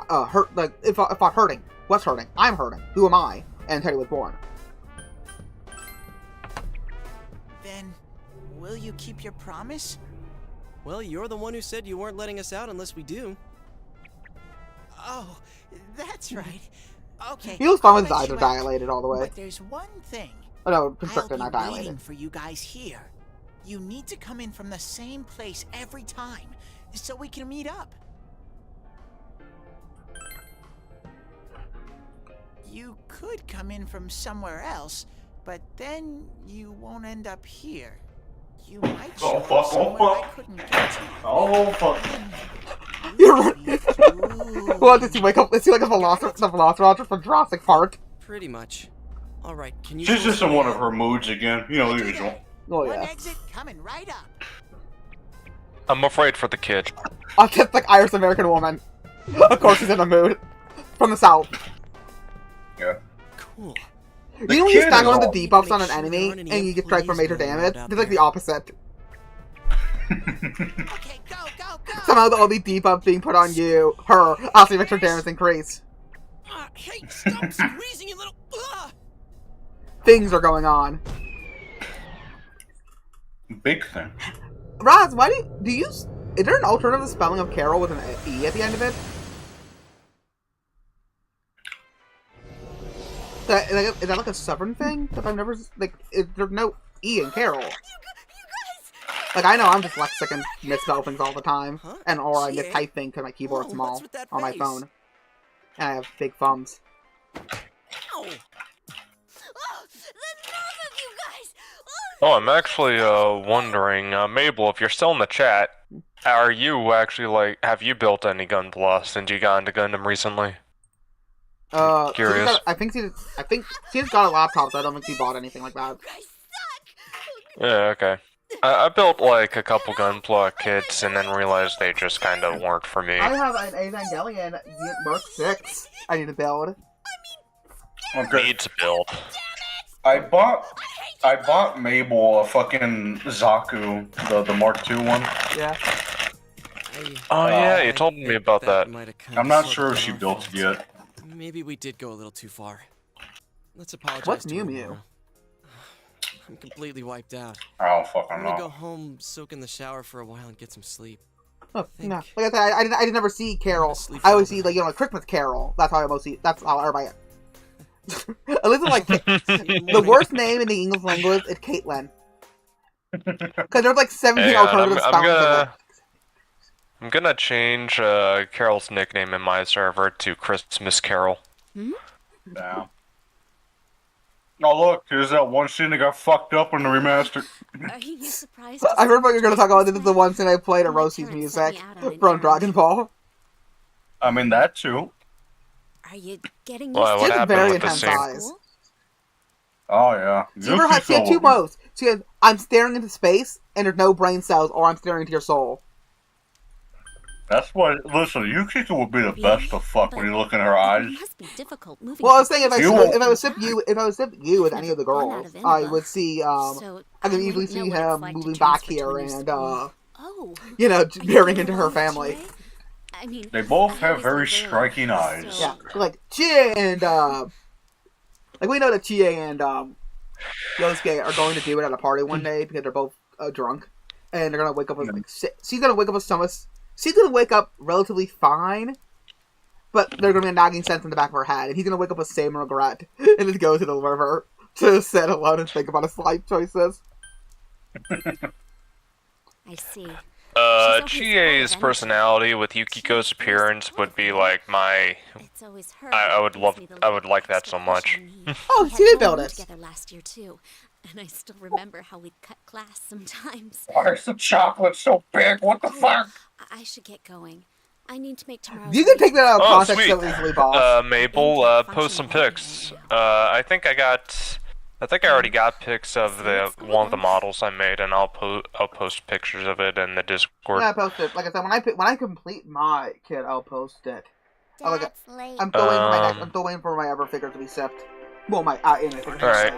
like, if I'm hurting, what's hurting? I'm hurting. Who am I? And Teddy was born. Then, will you keep your promise? Well, you're the one who said you weren't letting us out unless we do. Oh, that's right. Okay. He looks fine I'll with his let eyes you are out. dilated all the way. But there's one thing. Oh no, constricted, I'll not be waiting dilated. for you guys here. You need to come in from the same place every time, so we can meet up. You could come in from somewhere else, but then you won't end up here. You might show up somewhere I couldn't get to. Oh fuck. You're right. Well, does he wake up? Is he like a velociraptor from Jurassic Park? Pretty much. All right, can you? She's just in one of her moods again. You know, the usual. Oh One yeah. exit coming right up. I'm afraid for the kid. Autistic Irish American woman. Of course, she's in a mood. From the south. Yeah. Cool. You know when you stack on the debuffs on an enemy and you get strike for major damage? It's like the opposite. Okay, go, go, go. Somehow all the debuffs being put on you, her, also makes her damage increase. Hey, stop squeezing, you little. Things are going on. Big thing. Raz, why do you is there an alternative spelling of Carol with an E at the end of it? Is that like a stubborn thing? That I've never, like, there's no E in Carol. Like, I know I'm dyslexic and misspell things all the time. Or I mistype things because my keyboard's small on my phone. And I have big thumbs. Oh, the nerve of you guys! Oh, I'm actually wondering, Mabel, if you're still in the chat, are you actually, like, have you built any Gunpla since you got into Gundam recently? Curious. I think she's got a laptop, so I don't think she bought anything like that. Yeah, okay. I built, like, a couple Gunpla kits and then realized they just kind of weren't for me. I have an Evangelion Mark 6 I need to build. Need to build. I bought Mabel a fucking Zaku, the Mark II one. Yeah. Oh yeah, you told me about that. I'm not sure if she built it yet. Maybe we did go a little too far. Let's apologize. What's to Mew her, Mew? Laura. I'm completely wiped out. Oh, fucking I'm gonna no. go home, soak in the shower for a while, and get some sleep. Oh, no. Like I said, I didn't never see Carol. I always see, like, Christmas Carol. That's how I mostly, that's how everybody. At least it's like, the worst name in the English language is Caitlin. Because there's like 17 alternative spellings of it. I'm gonna change Carol's nickname in my server to Christmas Carol. Yeah. Oh look, here's that one scene that got fucked up in the remaster. Are you surprised? I heard what you're gonna talk about. This is the one scene I played at Rosie's music from Dragon Ball. I mean, that too. Are you getting Well, used what to happened very with the intense scene? eyes. Oh yeah. She had two modes. She has, I'm staring into space, and there's no brain cells, or I'm staring into your soul. That's why. Listen, Yukiko would be the best to fuck when you look in her eyes. It must be difficult moving. Well, I was saying if I was sip you with any of the girls, I would see. I could easily see him moving back here and veering into her family. I mean, they both have very striking eyes. Yeah, like Chie and like we know that Chie and Yosuke are going to do it at a party one day because they're both drunk, and they're gonna wake up with like she's gonna wake up with stomach. She's gonna wake up relatively fine, but there's gonna be a nagging sense in the back of her head, and he's gonna wake up with same regret and just go to the river to sit alone and think about his life choices. I see. Chie's personality with Yukiko's appearance would be like my. I would like that so much. Oh, she did build it. Together last year too, and I still remember how we'd cut class sometimes. Why is the chocolate so big? What the fuck? I should get going. I need to make tomorrow. You can take that out of context so easily, boss. Mabel, post some pics. I think I already got pics of one of the models I made, and I'll post pictures of it in the Discord. Yeah, I post it. Like I said, when I complete my kit, I'll post it. I'm still waiting for my ever figure to be sipped. Well, my image. Alright.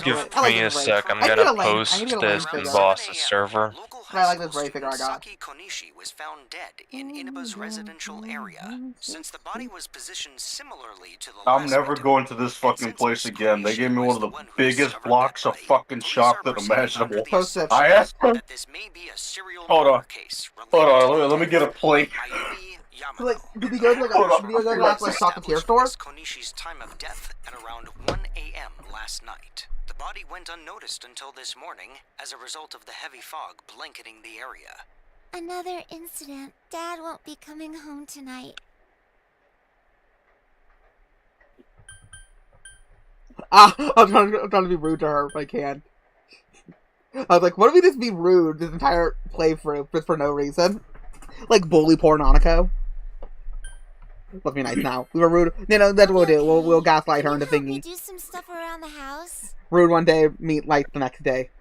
Give me a sec. I'm gonna post this in Boss's server. I like this Ray figure I got. Konishi was found dead in Inaba's residential area. Since the body was positioned similarly to the I'm never going to this fucking place again. They gave me one of the biggest blocks of fucking chocolate imaginable. I asked her. Hold on. Let me get a plate. Like, did you go to like chocolatier store? Konishi's time of death at around 1 a.m. last night. The body went unnoticed until this morning as a result of the heavy fog blanketing the area. Another incident. Dad won't be coming home tonight. I'm trying to be rude to her if I can. I was like, what if we just be rude this entire playthrough just for no reason? Like bully poor Nanako. Let's be nice now. We were rude. That's what we'll do. We'll gaslight her into thinking. Do some stuff around the house. Rude one day, meet like the next day.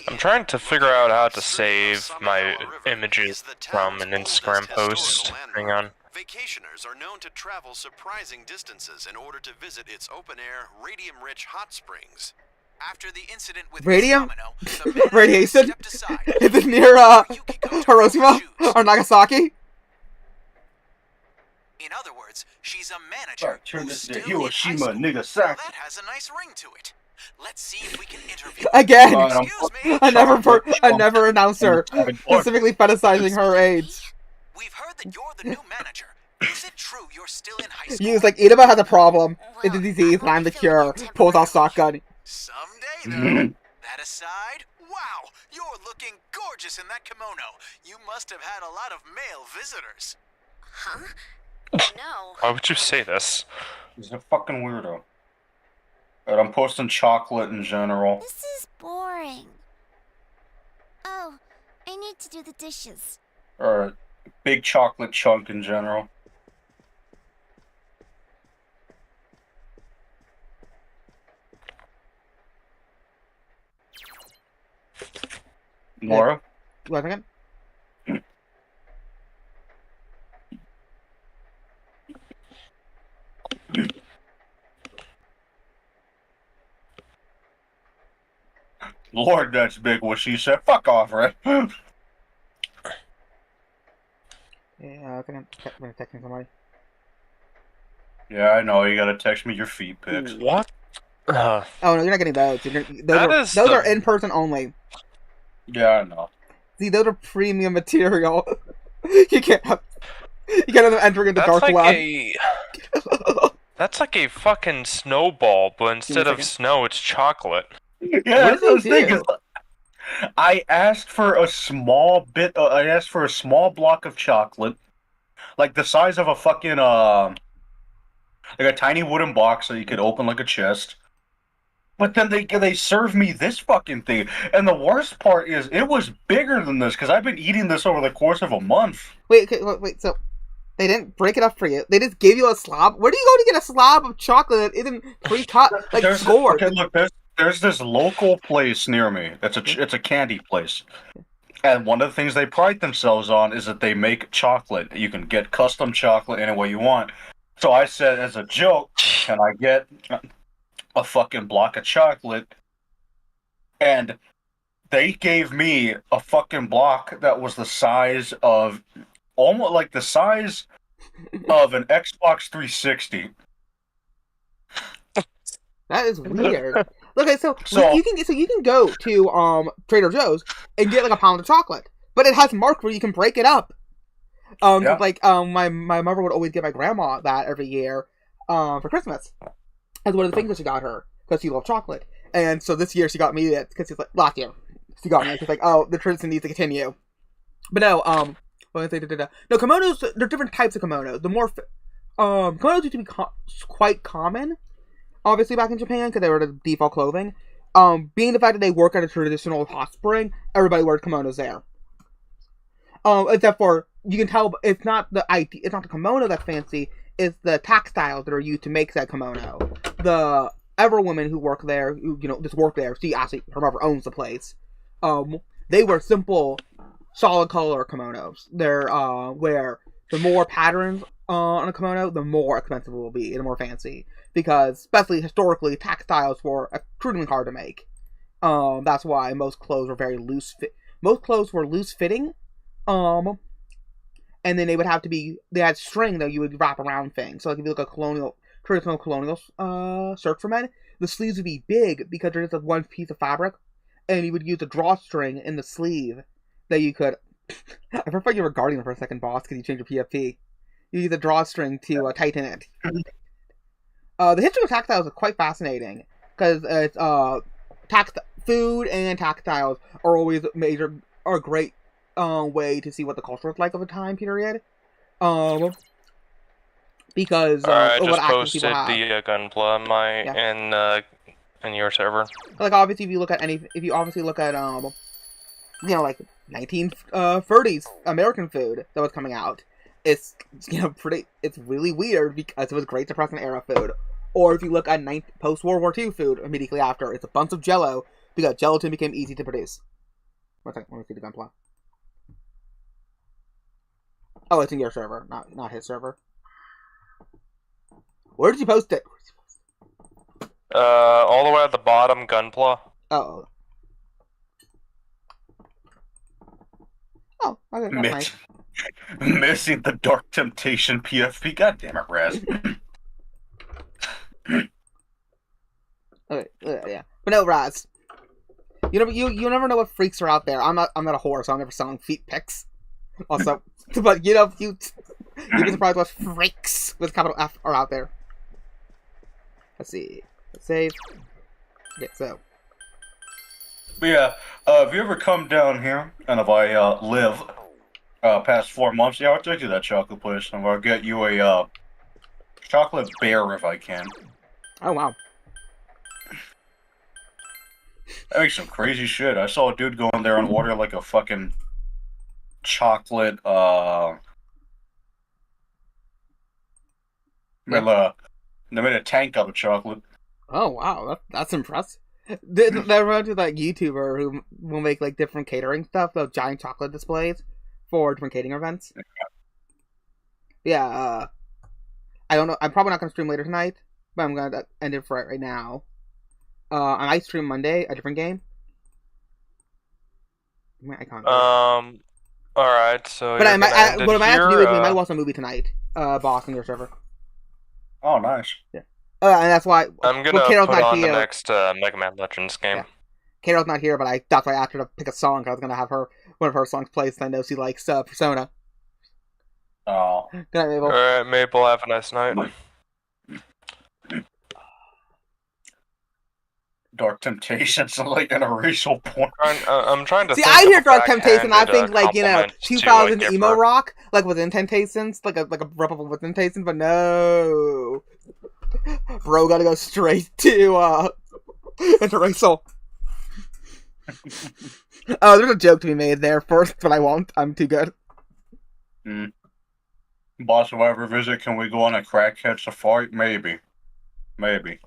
I'm trying to figure out how to save my images from an Instagram post. Hang on. Vacationers are known to travel surprising distances in order to visit its open-air, radium-rich hot springs. After the incident with Radium? Samino, Radiation? Is it near, Hiroshima? Or Nagasaki? In other words, she's a manager. Turn this to Hiroshima, Nagasaki. That has a nice ring to it. Let's see if we can interview Again! I never announced her, specifically fetishizing her age. We've heard that you're the new manager. Is it true you're still in high school? He was like, Inaba has a problem. It's a disease, and I'm the cure. Pulls out shotgun. Someday, though. That aside, wow, you're looking gorgeous in that kimono. You must have had a lot of male visitors. Huh? No. Why would you say this? He's a fucking weirdo. But I'm posting chocolate in general. This is boring. Oh, I need to do the dishes. Or big chocolate chunk in general. Laura? What again? Lord, that's big what she said. Fuck off, Red. Yeah, I think I'm texting somebody. Yeah, I know. You gotta text me your feet pics. What? Oh, no, you're not getting those. Those are in person only. Yeah, I know. See, those are premium material. You can't have them entering into dark web. That's like a fucking snowball, but instead of snow, it's chocolate. Yeah, that's what I was thinking. I asked for a small bit. I asked for a small block of chocolate, like the size of a fucking like a tiny wooden box that you could open like a chest. But then they serve me this fucking thing, and the worst part is it was bigger than this because I've been eating this over the course of a month. Wait. So They didn't break it up for you. They just gave you a slab. Where do you go to get a slab of chocolate that isn't pre-cut, like scored? Okay, look, there's this local place near me. It's a candy place. And one of the things they pride themselves on is that they make chocolate. You can get custom chocolate any way you want. So I said, as a joke, can I get a fucking block of chocolate? And they gave me a fucking block that was the size of, almost like the size of an Xbox 360. That is weird. Okay, so you can go to Trader Joe's and get like a pound of chocolate, but it has marks where you can break it up. My mother would always give my grandma that every year for Christmas. That's one of the things that she got her because she loved chocolate. And so this year she got me it because she's like, last year she got me it. She's like, oh, the tradition needs to continue. But no, no, kimonos. There are different types of kimonos. The more kimonos used to be quite common, obviously back in Japan because they were the default clothing. Being the fact that they work at a traditional hot spring, everybody wears kimonos there. Except for you can tell it's not the kimono that's fancy. It's the textiles that are used to make that kimono. The ever women who work there, who just work there. She actually her mother owns the place. They wear simple, solid color kimonos. They're where the more patterns on a kimono, the more expensive it will be and more fancy. Because especially historically, textiles were extremely hard to make. That's why most clothes were very loose. Most clothes were loose fitting. And then they had string that you would wrap around things. So like if you look at traditional colonial shirt for men, the sleeves would be big because there's just one piece of fabric, and you would use a drawstring in the sleeve that you could. I prefer you were guarding for a second, boss, because you changed your PFP. You use a drawstring to tighten it. The history of textiles is quite fascinating because it's food and textiles are always a great way to see what the culture was like of a time period. Because I what just access people posted have. the gunpla in your server. Like obviously, if you obviously look at like 1930s American food that was coming out, it's it's really weird because it was Great Depression era food. Or if you look at post World War II food immediately after, it's a bunch of Jello because gelatin became easy to produce. One second, let me see the gunpla. Oh, it's in your server, not his server. Where did you post it? All the way at the bottom, gunpla. Oh. Oh, okay, that's nice. Missing the Dark Temptation PFP. God damn it, Raz. Okay, yeah. But no, Raz. You never know what freaks are out there. I'm not a whore, so I'm never selling feet pics. Also, but you'd be surprised what freaks with capital F are out there. Let's see. Let's save. Okay, so. But yeah, if you ever come down here, and if I live past 4 months, yeah, I'll take you to that chocolate place, and I'll get you a chocolate bear if I can. Oh wow. That makes some crazy shit. I saw a dude go in there and order like a fucking chocolate, they made a tank out of chocolate. Oh wow, that's impressive. That reminds me of that YouTuber who will make like different catering stuff, those giant chocolate displays for different catering events. Yeah, I don't know. I'm probably not gonna stream later tonight, but I'm gonna end it for right now. I might stream Monday, a different game. I can't. Alright, so but what I might have to do is we might watch a movie tonight. Boss on your server. Oh, nice. Yeah. And that's why I'm gonna put on the next Mega Man Legends game. Yeah. Carol's not here, but that's why I asked her to pick a song. I was gonna have one of her songs played, since I know she likes Persona. Oh. Good night, Mabel. Alright, Maple, have a nice night. Dark Temptations, like an racial porn. I'm trying to see. I hear Dark Temptation. I think 2000 emo rock, like within Temptations, like a replica within Temptations. But no, bro, gotta go straight to interracial. Oh, there's a joke to be made there first, but I won't. I'm too good. Boss, if I ever visit, can we go on a crackhead safari? Maybe. Maybe.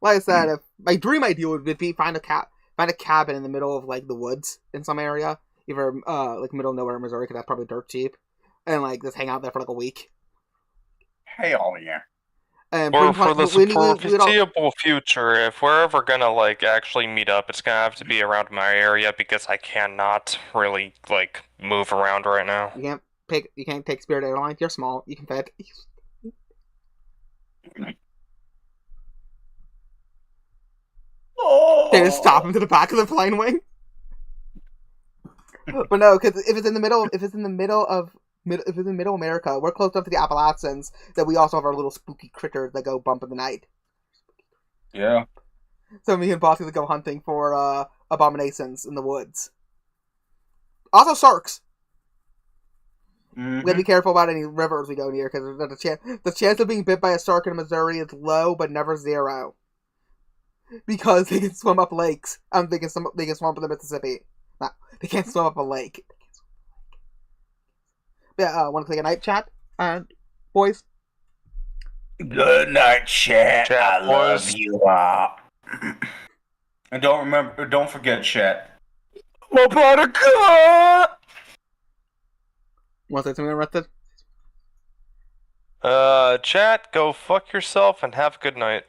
Like I said, if my dream idea would be find a cabin in the middle of like the woods in some area, either like middle of nowhere in Missouri, because that's probably dirt cheap, and like just hang out there for like a week. Hell yeah. And Or for the foreseeable future, if we're ever gonna like actually meet up, it's gonna have to be around my area because I cannot really like move around right now. You can't take Spirit Airlines. You're small. You can fit. They just stop him to the back of the plane wing. But no, because if it's in the middle America, we're close enough to the Appalachians that we also have our little spooky critters that go bump in the night. Yeah. So me and Boss could go hunting for abominations in the woods. Also sharks. We gotta be careful about any rivers we go near, because the chance of being bit by a shark in Missouri is low, but never zero. Because they can swim up lakes. They can swim up the Mississippi. No, they can't swim up a lake. Yeah, want to click a night chat, boys? Good night, chat. I love boys. you all. And don't forget, chat. My buttercup! Want to say something, Arrested? Chat, go fuck yourself and have a good night.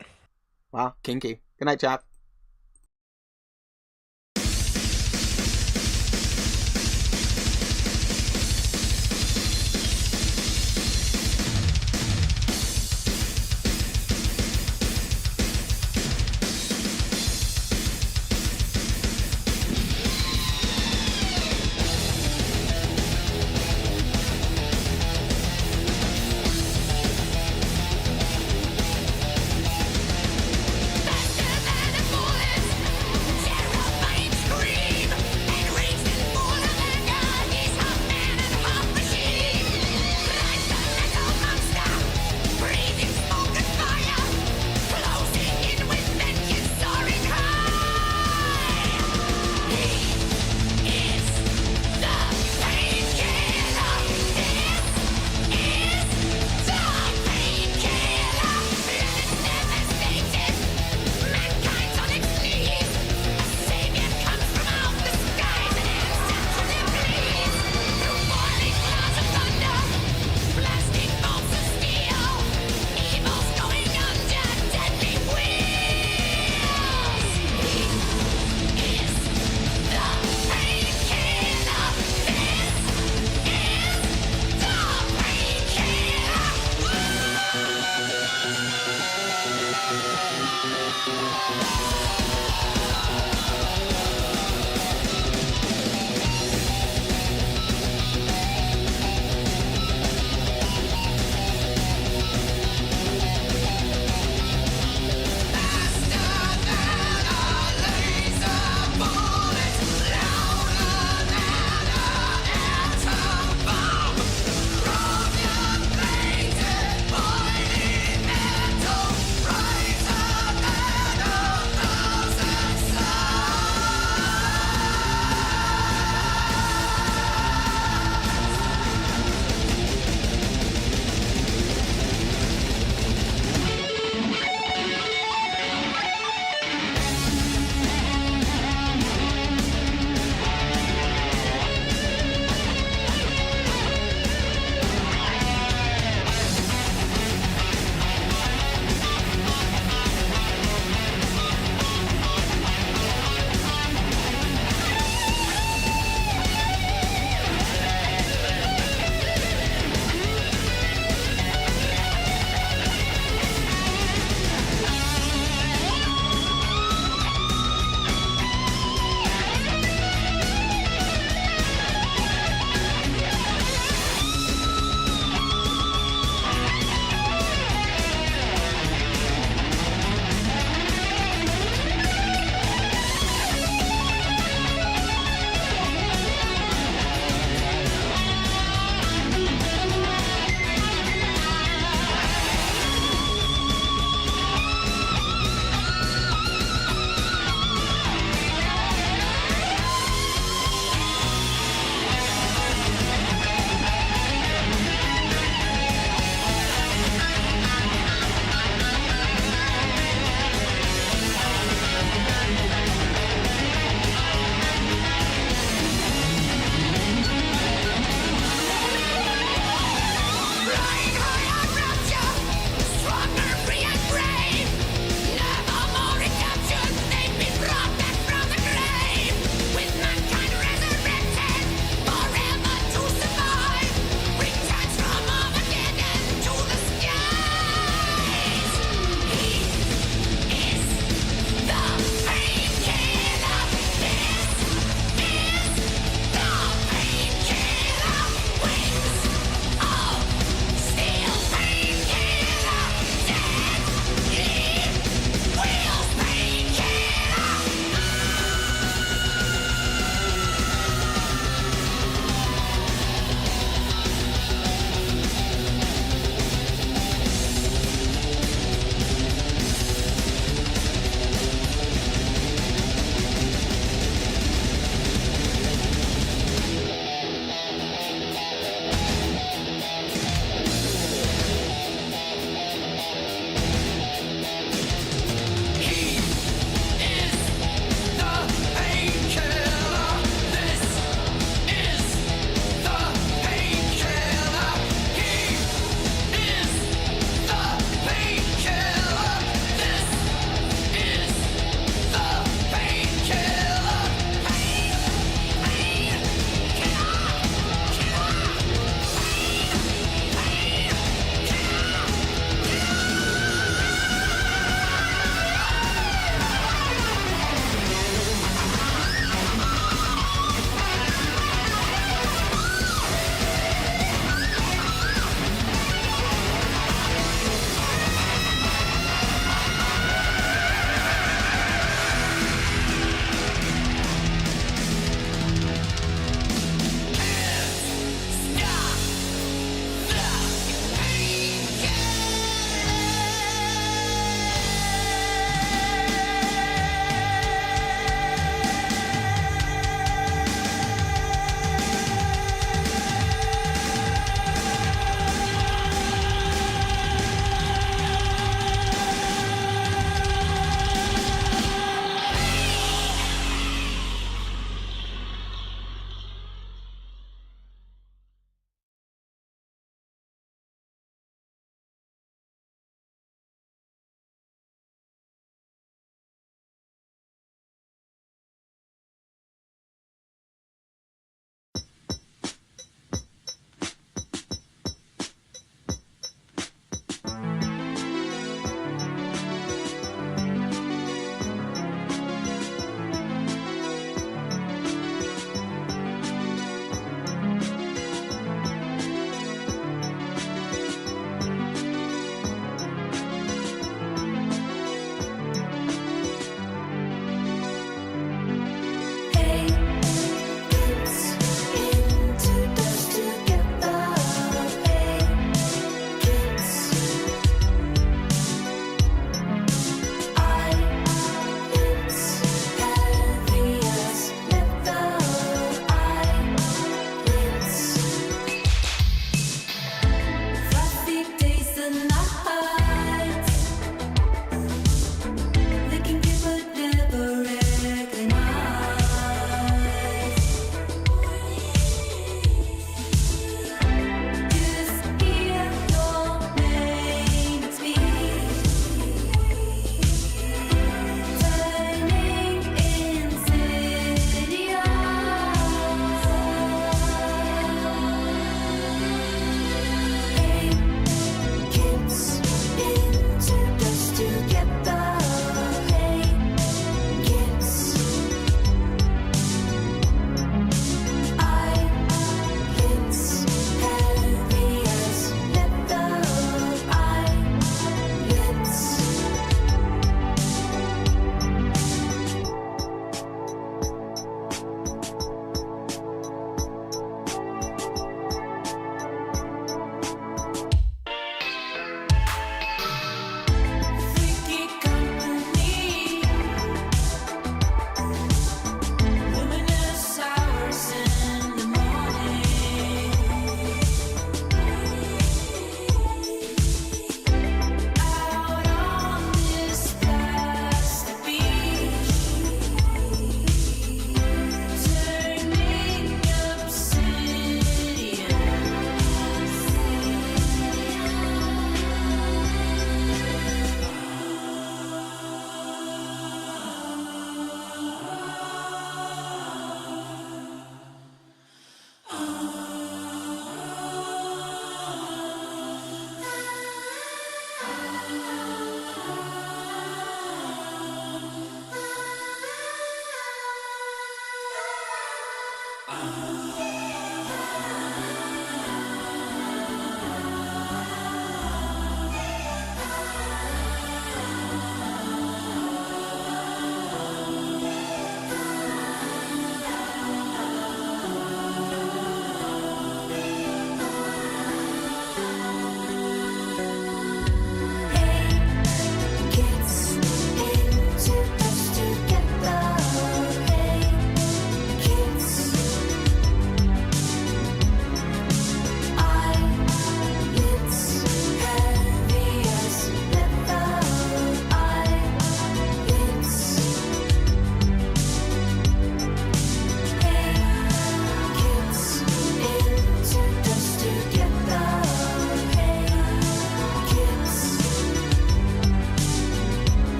Wow, kinky. Good night, chat.